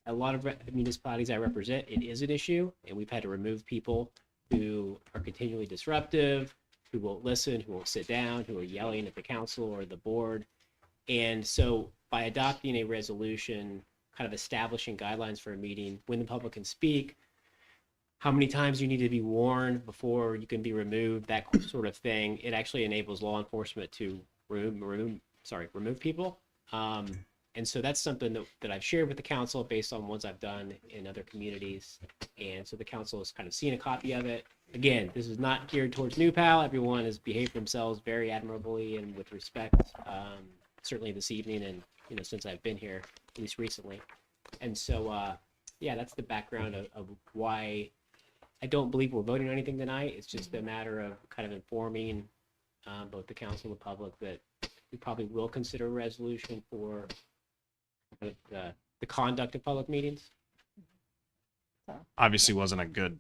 Speaker 19: A lot of municipalities I represent, it is an issue, and we've had to remove people who are continually disruptive, who won't listen, who won't sit down, who are yelling at the council or the board. And so by adopting a resolution, kind of establishing guidelines for a meeting, when the public can speak, how many times you need to be warned before you can be removed, that sort of thing, it actually enables law enforcement to remove people. And so that's something that I've shared with the council based on ones I've done in other communities. And so the council has kind of seen a copy of it. Again, this is not geared towards New Pal. Everyone has behaved themselves very admirably and with respect, certainly this evening and, since I've been here, at least recently. And so, that's the background of why I don't believe we're voting on anything tonight. It's just a matter of kind of informing both the council and the public that we probably will consider a resolution for the conduct of public meetings.
Speaker 11: Obviously wasn't a good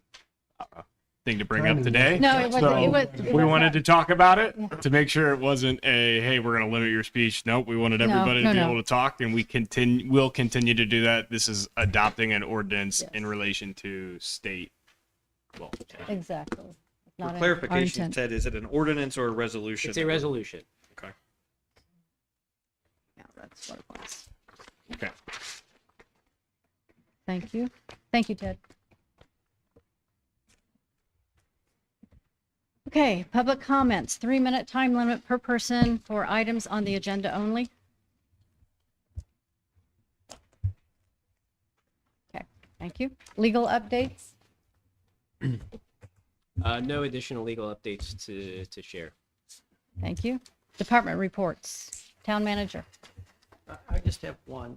Speaker 11: thing to bring up
Speaker 4: Timing
Speaker 11: today.
Speaker 1: No, it wasn't.
Speaker 11: So
Speaker 1: It
Speaker 11: we
Speaker 1: was
Speaker 11: wanted
Speaker 1: not.
Speaker 11: to talk about it
Speaker 1: Yeah.
Speaker 11: to make sure it wasn't a, hey, we're going to limit your speech. Nope. We wanted
Speaker 1: No,
Speaker 11: everybody to
Speaker 1: no,
Speaker 11: be
Speaker 1: no.
Speaker 11: able to talk, and will continue to do that. This is adopting an ordinance
Speaker 1: Yes.
Speaker 11: in relation to state law.
Speaker 1: Exactly. It's
Speaker 6: For
Speaker 1: not our
Speaker 6: clarification,
Speaker 1: intent.
Speaker 6: Ted, is it an ordinance or a resolution?
Speaker 19: It's a resolution.
Speaker 6: Okay.
Speaker 1: Yeah, that's what it was.
Speaker 11: Okay.
Speaker 1: Thank you. Thank you, Ted. Okay, public comments, 3-minute time limit per person for items on the agenda only. Okay, thank you. Legal updates?
Speaker 19: No additional legal updates to share.
Speaker 1: Thank you. Department reports. Town manager.
Speaker 8: I just have one.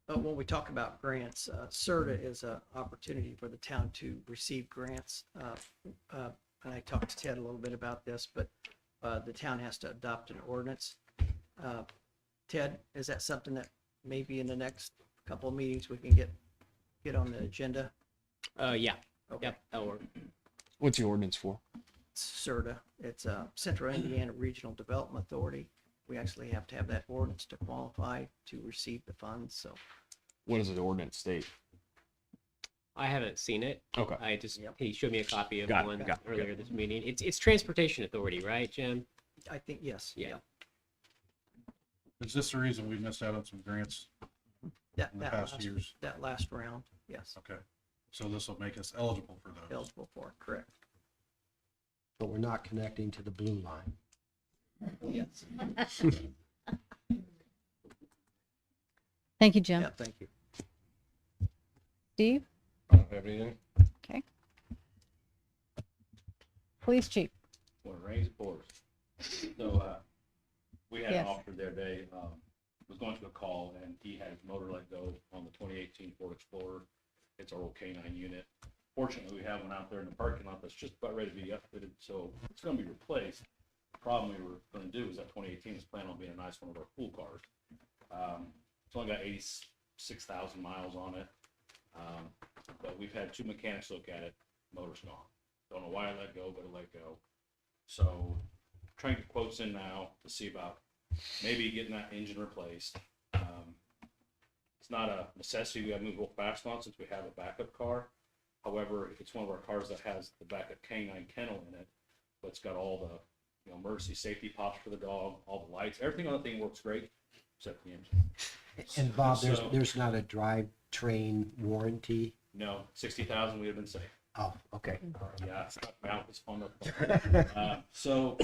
Speaker 8: When we talk about grants, CERTA is an opportunity for the town to receive grants. And I talked to Ted a little bit about this, but the town has to adopt an ordinance. Ted, is that something that maybe in the next couple of meetings we can get on the agenda?
Speaker 19: Yeah.
Speaker 8: Okay.
Speaker 19: Yep, that'll work.
Speaker 11: What's the ordinance for?
Speaker 8: CERTA, it's Central Indiana Regional Development Authority. We actually have to have that ordinance to qualify to receive the funds, so.
Speaker 11: What does the ordinance state?
Speaker 19: I haven't seen it.
Speaker 11: Okay.
Speaker 19: I just he showed me a copy of
Speaker 11: Got it,
Speaker 19: one
Speaker 11: got it,
Speaker 19: earlier
Speaker 11: got
Speaker 19: this meeting. It's Transportation Authority, right, Jim?
Speaker 8: I think, yes.
Speaker 19: Yeah.
Speaker 7: Is this the reason we missed out on some grants
Speaker 8: That,
Speaker 7: in the
Speaker 8: that
Speaker 7: past
Speaker 8: last,
Speaker 7: years?
Speaker 8: that last round, yes,
Speaker 7: Okay, so this will make us eligible for those.
Speaker 8: eligible for, correct.
Speaker 4: But we're not connecting to the blue line.
Speaker 8: Yes.
Speaker 1: Thank you, Jim.
Speaker 8: Yeah, thank you.
Speaker 1: Steve?
Speaker 2: I don't have anything.
Speaker 1: Okay. Police chief.
Speaker 20: When it rains, it pours. So, we had
Speaker 1: Yes.
Speaker 20: an officer the other day, was going to a call and he had his motor let go on the 2018 Ford Explorer. It's our old K9 unit. Fortunately, we have one out there in the parking lot that's just about ready to be upfitted, so it's gonna be replaced. The problem we were gonna do is that 2018 is planning on being a nice one of our pool cars. It's only got 86,000 miles on it. But we've had 2 mechanics look at it, motor's gone. Don't know why I let go, but I let go. So trying to get quotes in now to see about maybe getting that engine replaced. It's not a necessity we gotta move real fast on since we have a backup car. However, if it's one of our cars that has the backup K9 kennel in it, but it's got all the emergency safety pops for the dog, all the lights, everything on the thing works great except the engine.
Speaker 4: And Bob,
Speaker 20: So-
Speaker 4: there's not a drivetrain warranty?
Speaker 20: No, 60,000 we have been safe.
Speaker 4: Oh, okay.
Speaker 20: Yeah, it's not mount is fun. So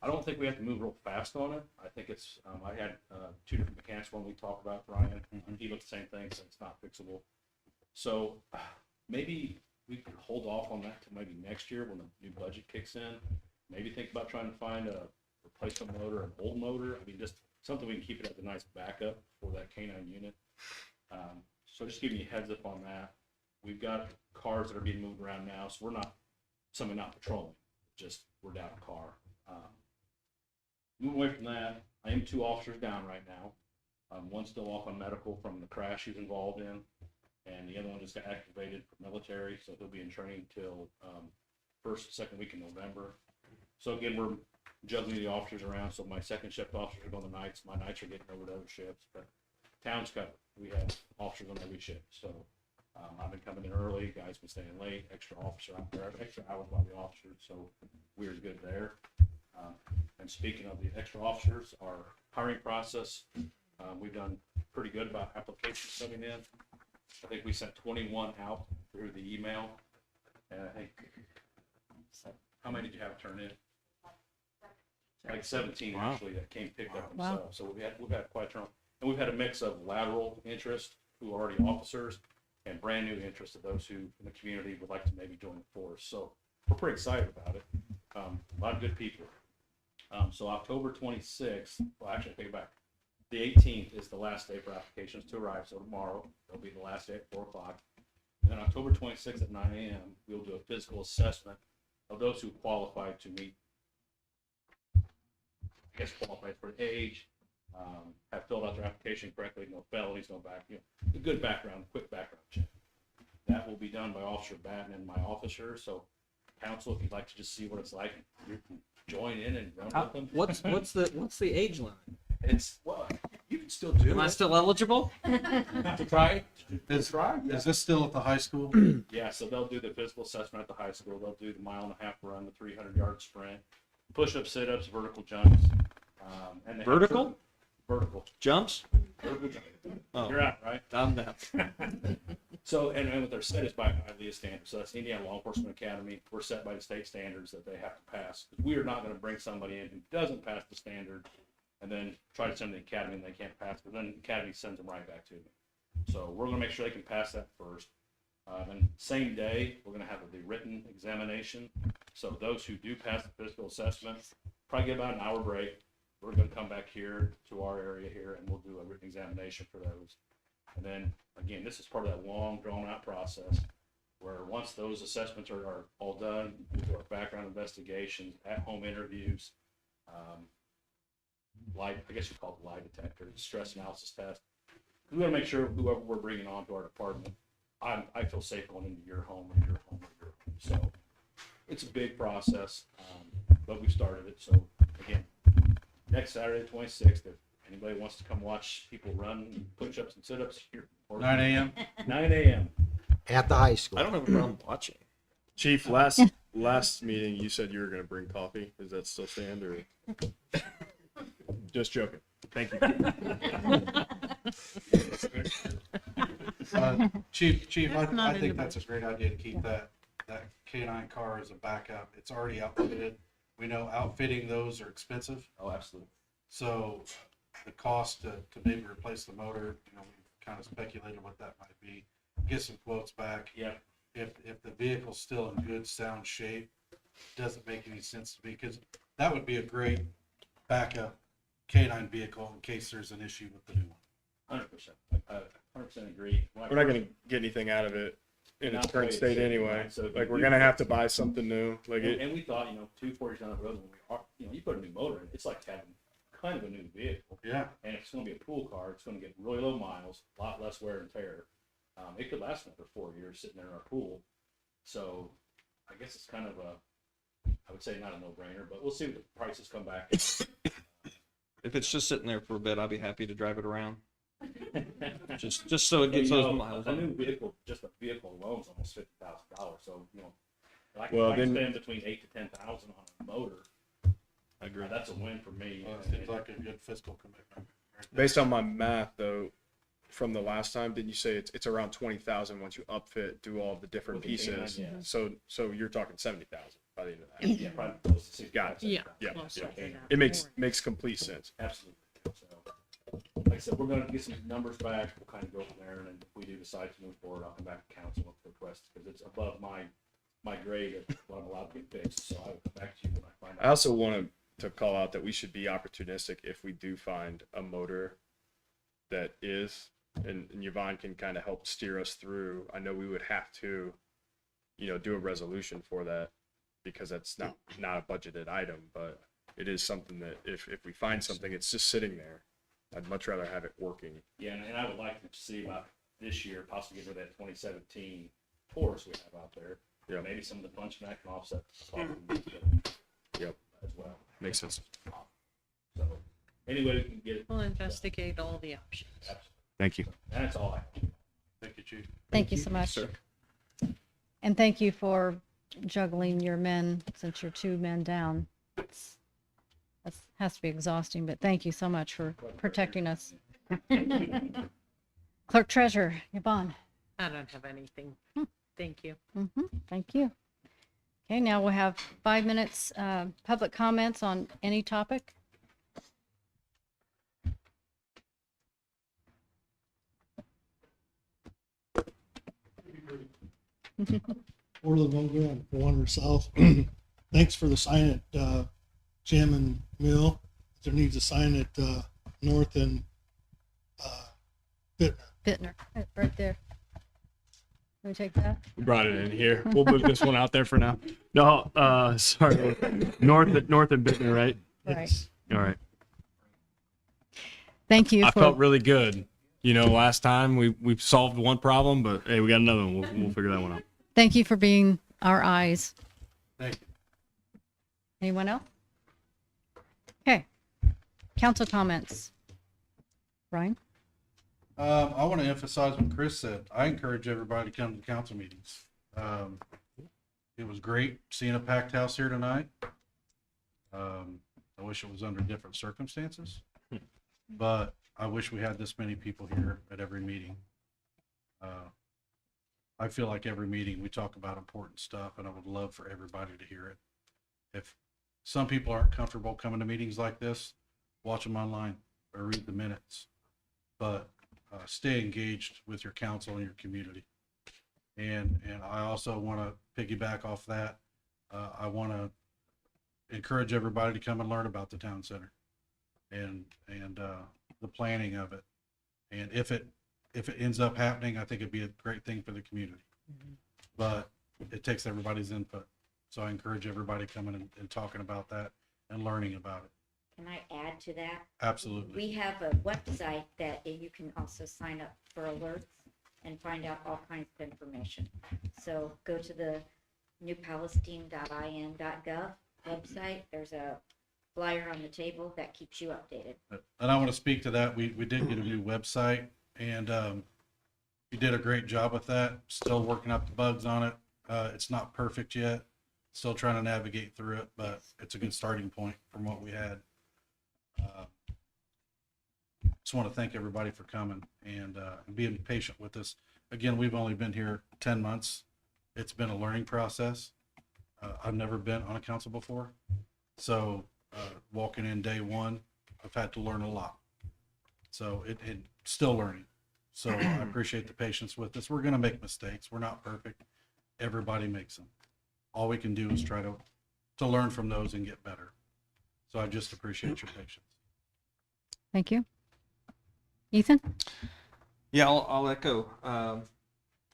Speaker 20: I don't think we have to move real fast on it. I think it's, I had 2 different mechanics when we talked about Brian. He looked the same thing, so it's not fixable. So maybe we could hold off on that till maybe next year when the new budget kicks in. Maybe think about trying to find a replacement motor, an old motor. I mean, just something we can keep it as a nice backup for that K9 unit. So just giving you a heads up on that. We've got cars that are being moved around now, so we're not patrolling, just we're down a car. Moving away from that, I am 2 officers down right now. One's still off on medical from the crash he was involved in, and the other one just got activated for military, so he'll be in training till second week in November. So again, we're juggling the officers around, so my second shift officers are going to nights, my nights are getting over to other shifts, but town's covered. We have officers on every shift, so I've been coming in early, guys been staying late, extra officer out there, extra hours by the officers, so we're good there. And speaking of the extra officers, our hiring process, we've done pretty good about applications coming in. I think we sent 21 out through the email, and I think, how many did you have turn in? Like 17
Speaker 11: Wow.
Speaker 20: actually that came picked up
Speaker 1: Wow.
Speaker 20: themselves. So we've had quite a turn, and we've had a mix of lateral interest who are already officers and brand new interest of those who in the community would like to maybe join the force. So we're pretty excited about it. A lot of good people. So October 26th, well, actually, I take it back. The 18th is the last day for applications to arrive. So tomorrow, it'll be the last day at 4 o'clock. And then October 26th at 9 a.m., we'll do a physical assessment of those who qualify to meet I guess, qualified for age, have filled out their application correctly, no felonies, no a good background, quick background check. That will be done by Officer Batten and my officer. So, council, if you'd like to just see what it's like, you can join in and run with them.
Speaker 6: What's the age line?
Speaker 20: It's you can still do
Speaker 6: Am I
Speaker 20: it.
Speaker 6: still eligible?
Speaker 20: To try?
Speaker 7: Is this still at the high school?
Speaker 20: Yeah, so they'll do the physical assessment at the high school. They'll do the 1.5 mile run, the 300-yard sprint, push-ups, sit-ups, vertical jumps. And they have
Speaker 6: Vertical?
Speaker 20: Vertical.
Speaker 6: Jumps?
Speaker 20: Vertical jump.
Speaker 6: Oh.
Speaker 20: You're out, right?
Speaker 6: I'm down.
Speaker 20: So, and what they're set is by ILEA standards. So that's Indiana Law Enforcement Academy. We're set by the state standards that they have to pass. We are not going to bring somebody in who doesn't pass the standard and then try to send them to the academy and they can't pass, but then the academy sends them right back to me. So we're going to make sure they can pass that first. And same day, we're going to have the written examination. So those who do pass the physical assessment, probably get about an hour break. We're going to come back here to our area here and we'll do a written examination for those. And then, again, this is part of that long, drawn-out process where once those assessments are all done, we do our background investigations, at-home interviews, I guess you call it lie detector, stress analysis test. We want to make sure whoever we're bringing on to our department, I feel safe going into your home or your home or your home. So it's a big process, but we started it. So, again, next Saturday, 26th, if anybody wants to come watch people run push-ups and sit-ups here.
Speaker 7: 9 a.m.?
Speaker 20: 9 a.m.
Speaker 4: At the high school.
Speaker 6: I don't have a problem watching.
Speaker 11: Chief, last meeting you said you were going to bring coffee. Does that still stand or? Just joking. Thank you.
Speaker 7: Chief, I think that's a great idea to keep that K9 car as a backup. It's already outfitted. We know outfitting those are expensive.
Speaker 20: Oh, absolutely.
Speaker 7: So the cost to maybe replace the motor, we've kind of speculated what that might be. Get some quotes back.
Speaker 20: Yeah.
Speaker 7: If the vehicle's still in good, sound shape, doesn't make any sense to me, because that would be a great backup K9 vehicle in case there's an issue with the new one.
Speaker 20: 100%. I 100% agree.
Speaker 11: We're not going to get anything out of it in its
Speaker 20: Not
Speaker 11: current
Speaker 20: the way
Speaker 11: state
Speaker 20: it's sitting,
Speaker 11: anyway.
Speaker 20: right? So
Speaker 11: Like
Speaker 20: we
Speaker 11: we're going to
Speaker 20: do-
Speaker 11: have to buy something new.
Speaker 20: And we thought, 240 down the road, when we are, you put a new motor in, it's like having kind of a new vehicle.
Speaker 7: Yeah.
Speaker 20: And it's going to be a pool car. It's going to get really low miles, a lot less wear and tear. It could last another 4 years sitting there in our pool. So I guess it's kind of I would say not a no-brainer, but we'll see what the prices come back.
Speaker 6: If it's just sitting there for a bit, I'll be happy to drive it around. just so it gets those miles.
Speaker 20: A new vehicle, just a vehicle alone is almost $50,000. So I
Speaker 11: Well,
Speaker 20: can
Speaker 11: then-
Speaker 20: spend between $8,000 to $10,000 on a motor.
Speaker 6: I agree.
Speaker 20: That's a win for me.
Speaker 7: Well, it seems like a good fiscal commitment.
Speaker 11: Based on my math, though, from the last time, didn't you say it's around 20,000 once you upfit, do all the different
Speaker 20: With the
Speaker 11: pieces?
Speaker 20: K9, yeah.
Speaker 11: So you're talking 70,000 by the end of that.
Speaker 20: Yeah, probably close to 65,
Speaker 11: Got it.
Speaker 20: Yeah,
Speaker 11: Yeah.
Speaker 20: close
Speaker 11: Yeah.
Speaker 20: to that.
Speaker 11: It makes complete sense.
Speaker 20: Absolutely. So, like I said, we're going to get some numbers back. We'll kind of go from there, and then if we do decide to move forward, I'll come back to council with the request because it's above my grade of what I'm allowed to get fixed. So I will come back to you when I find out.
Speaker 11: I also want to call out that we should be opportunistic if we do find a motor that is, and Yvonne can kind of help steer us through. I know we would have to, do a resolution for that because that's not a budgeted item, but it is something that if we find something, it's just sitting there. I'd much rather have it working.
Speaker 20: Yeah, and I would like to see about this year, possibly get rid of that 2017 Taurus we have out there.
Speaker 11: Yeah.
Speaker 20: Maybe some of the punch back can offset the problem
Speaker 11: Yep.
Speaker 20: as well.
Speaker 11: Makes sense.
Speaker 20: So anyway, we can get it.
Speaker 3: We'll investigate all the options.
Speaker 20: Absolutely.
Speaker 11: Thank you.
Speaker 20: And that's all I have.
Speaker 7: Thank you, Chief.
Speaker 1: Thank you so much. And thank you for juggling your men since you're 2 men down. That has to be exhausting, but thank you so much for protecting us. Clerk Treasurer, Yvonne.
Speaker 3: I don't have anything. Thank you.
Speaker 1: Thank you. Okay, now we'll have 5 minutes public comments on any topic.
Speaker 21: Orland Vogler on 400 South. Thanks for the sign at Jam and Mill. There needs a sign at North and Bittner.
Speaker 1: Bittner, right there. Can we take that?
Speaker 11: We brought it in here. We'll move this one out there for now. No, sorry. North and Bittner, right?
Speaker 1: Right.
Speaker 11: All right.
Speaker 1: Thank you
Speaker 11: I
Speaker 1: for,
Speaker 11: felt really good. You know, last time we solved one problem, but hey, we got another one. We'll figure that one out.
Speaker 1: thank you for being our eyes.
Speaker 7: Thank you.
Speaker 1: Anyone else? Okay. Council comments. Brian?
Speaker 7: I want to emphasize what Chris said. I encourage everybody to come to council meetings. It was great seeing a packed house here tonight. I wish it was under different circumstances, but I wish we had this many people here at every meeting. I feel like every meeting we talk about important stuff, and I would love for everybody to hear it. If some people aren't comfortable coming to meetings like this, watch them online or read the minutes. But stay engaged with your council and your community. And I also want to piggyback off that. I want to encourage everybody to come and learn about the town center and the planning of it. And if it ends up happening, I think it'd be a great thing for the community. But it takes everybody's input. So I encourage everybody coming and talking about that and learning about it.
Speaker 13: Can I add to that?
Speaker 7: Absolutely.
Speaker 13: We have a website that you can also sign up for alerts and find out all kinds of information. So go to the newpalestine.in.gov website. There's a flyer on the table that keeps you updated.
Speaker 7: And I want to speak to that. We did get a new website, and you did a great job with that. Still working out the bugs on it. It's not perfect yet. Still trying to navigate through it, but it's a good starting point from what we had. Just want to thank everybody for coming and being patient with us. Again, we've only been here 10 months. It's been a learning process. I've never been on a council before. So walking in day one, I've had to learn a lot. So it still learning. So I appreciate the patience with us. We're going to make mistakes. We're not perfect. Everybody makes them. All we can do is try to learn from those and get better. So I just appreciate your patience.
Speaker 1: Thank you. Ethan?
Speaker 6: Yeah, I'll echo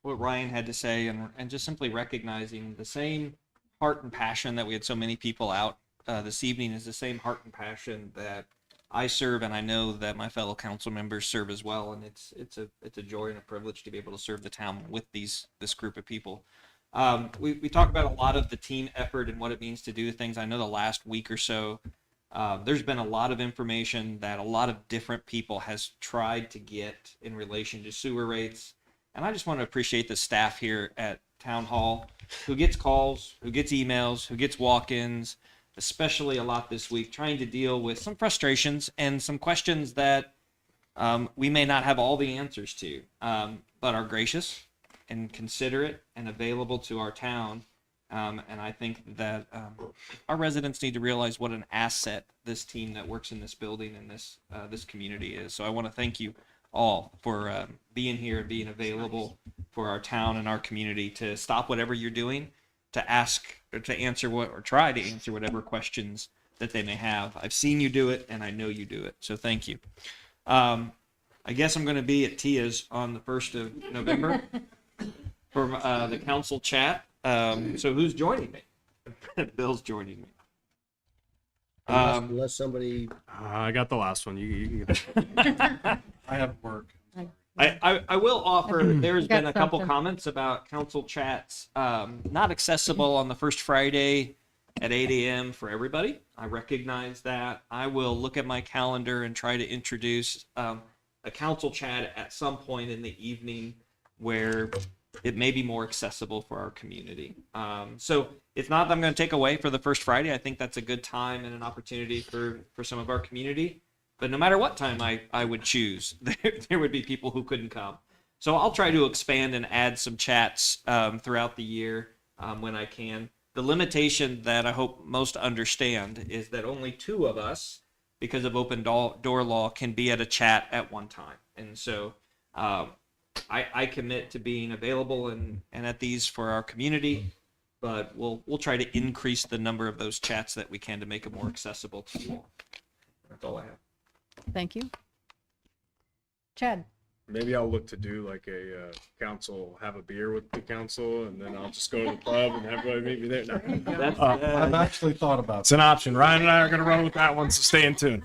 Speaker 6: what Ryan had to say, and just simply recognizing the same heart and passion that we had so many people out this evening is the same heart and passion that I serve, and I know that my fellow council members serve as well. And it's a joy and a privilege to be able to serve the town with this group of people. We talk about a lot of the team effort and what it means to do things. I know the last week or so, there's been a lot of information that a lot of different people has tried to get in relation to sewer rates. And I just want to appreciate the staff here at Town Hall who gets calls, who gets emails, who gets walk-ins, especially a lot this week, trying to deal with some frustrations and some questions that we may not have all the answers to, but are gracious and considerate and available to our town. And I think that our residents need to realize what an asset this team that works in this building and this community is. So I want to thank you all for being here and being available for our town and our community to stop whatever you're doing to ask or to answer or try to answer whatever questions that they may have. I've seen you do it, and I know you do it. So thank you. I guess I'm going to be at Tia's on the 1st of November for the council chat. So who's joining me? Bill's joining me.
Speaker 4: Unless somebody.
Speaker 11: I got the last one. You can get it.
Speaker 7: I have work.
Speaker 6: I will offer, there's
Speaker 1: Got
Speaker 6: been a couple
Speaker 1: something.
Speaker 6: comments about council chats not accessible on the first Friday at 8 a.m. for everybody. I recognize that. I will look at my calendar and try to introduce a council chat at some point in the evening where it may be more accessible for our community. So it's not that I'm going to take away for the first Friday. I think that's a good time and an opportunity for some of our community. But no matter what time I would choose, there would be people who couldn't come. So I'll try to expand and add some chats throughout the year when I can. The limitation that I hope most understand is that only 2 of us, because of open door law, can be at a chat at one time. And so I commit to being available and at these for our community, but we'll try to increase the number of those chats that we can to make it more accessible to you all. That's all I have.
Speaker 1: Thank you. Chad?
Speaker 11: Maybe I'll look to do like a council, have a beer with the council, and then I'll just go to the pub and everybody meet me there. No.
Speaker 7: I've actually thought about
Speaker 11: It's an option. Ryan and I are going to run with that one, so stay in tune.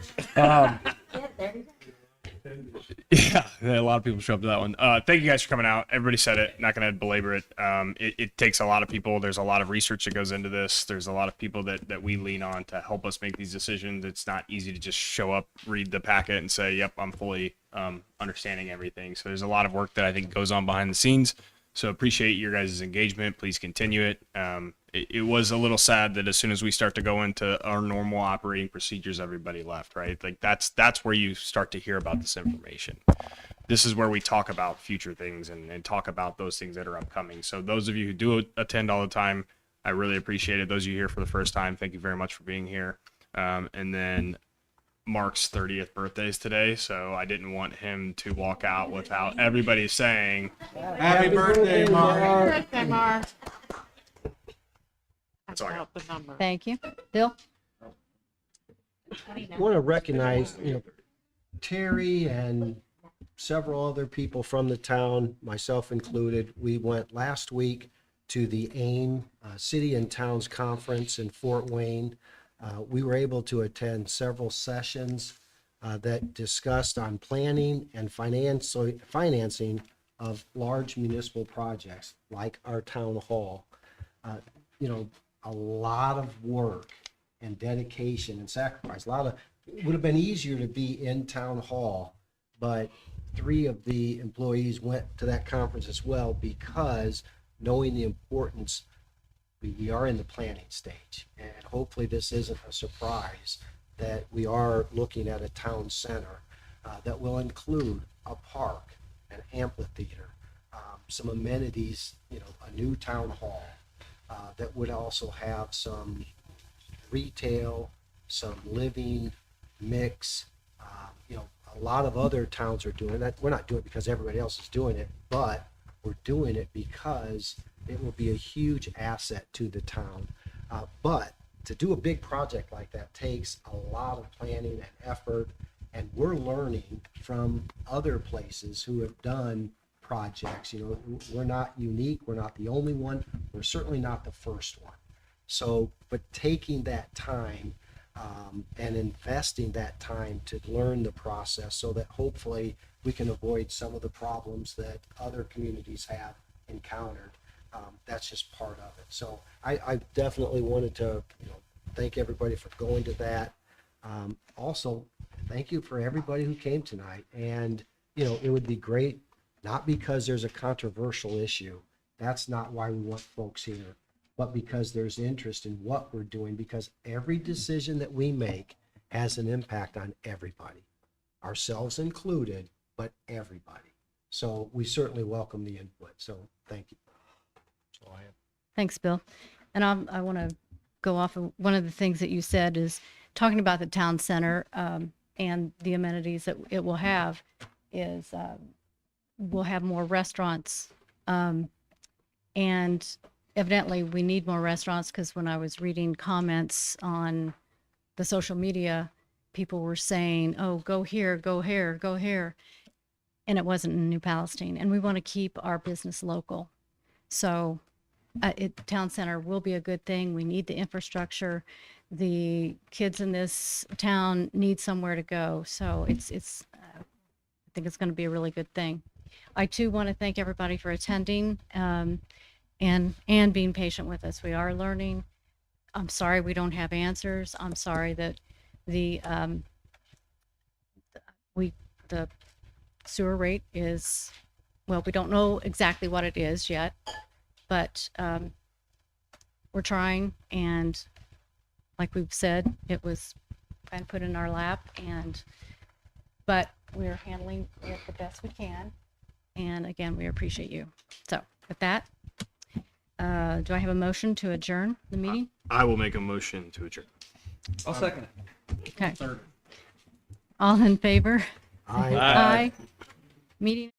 Speaker 11: Yeah, a lot of people show up to that one. Thank you guys for coming out. Everybody said it. Not going to belabor it. It takes a lot of people. There's a lot of research that goes into this. There's a lot of people that we lean on to help us make these decisions. It's not easy to just show up, read the packet, and say, yep, I'm fully understanding everything. So there's a lot of work that I think goes on behind the scenes. So appreciate your guys' engagement. Please continue it. It was a little sad that as soon as we start to go into our normal operating procedures, everybody left, right? Like that's where you start to hear about this information. This is where we talk about future things and talk about those things that are upcoming. So those of you who do attend all the time, I really appreciate it. Those of you here for the first time, thank you very much for being here. And then Mark's 30th birthday is today, so I didn't want him to walk out without everybody saying,
Speaker 7: Happy birthday, Mark.
Speaker 3: Birthday, Mark.
Speaker 11: That's all I got.
Speaker 3: The number.
Speaker 1: Thank you. Bill?
Speaker 4: I want to recognize, Terry and several other people from the town, myself included. We went last week to the AIM City and Towns Conference in Fort Wayne. We were able to attend several sessions that discussed on planning and financing of large municipal projects like our town hall. A lot of work and dedication and sacrifice. It would have been easier to be in town hall, but 3 of the employees went to that conference as well because knowing the importance, we are in the planning stage, and hopefully this isn't a surprise that we are looking at a town center that will include a park, an amphitheater, some amenities, a new town hall that would also have some retail, some living mix. A lot of other towns are doing that. We're not doing it because everybody else is doing it, but we're doing it because it will be a huge asset to the town. But to do a big project like that takes a lot of planning and effort, and we're learning from other places who have done projects. We're not unique. We're not the only one. We're certainly not the first one. So, but taking that time and investing that time to learn the process so that hopefully we can avoid some of the problems that other communities have encountered. That's just part of it. So I definitely wanted to thank everybody for going to that. Also, thank you for everybody who came tonight. And it would be great, not because there's a controversial issue. That's not why we want folks here, but because there's interest in what we're doing, because every decision that we make has an impact on everybody, ourselves included, but everybody. So we certainly welcome the input. So thank you. That's all I have.
Speaker 1: Thanks, Bill. And I want to go off of one of the things that you said is talking about the town center and the amenities that it will have is we'll have more restaurants. And evidently we need more restaurants because when I was reading comments on the social media, people were saying, oh, go here, go here, go here. And it wasn't in New Palestine. And we want to keep our business local. So town center will be a good thing. We need the infrastructure. The kids in this town need somewhere to go. So I think it's going to be a really good thing. I too want to thank everybody for attending and being patient with us. We are learning. I'm sorry we don't have answers. I'm sorry that the sewer rate is, well, we don't know exactly what it is yet, but we're trying, and like we've said, it was kind of put in our lap, but we're handling it the best we can. And again, we appreciate you. So with that, do I have a motion to adjourn the meeting?
Speaker 11: I will make a motion to adjourn.
Speaker 8: I'll second it.
Speaker 1: Okay. All in favor?
Speaker 4: Aye.
Speaker 1: Aye. Meeting.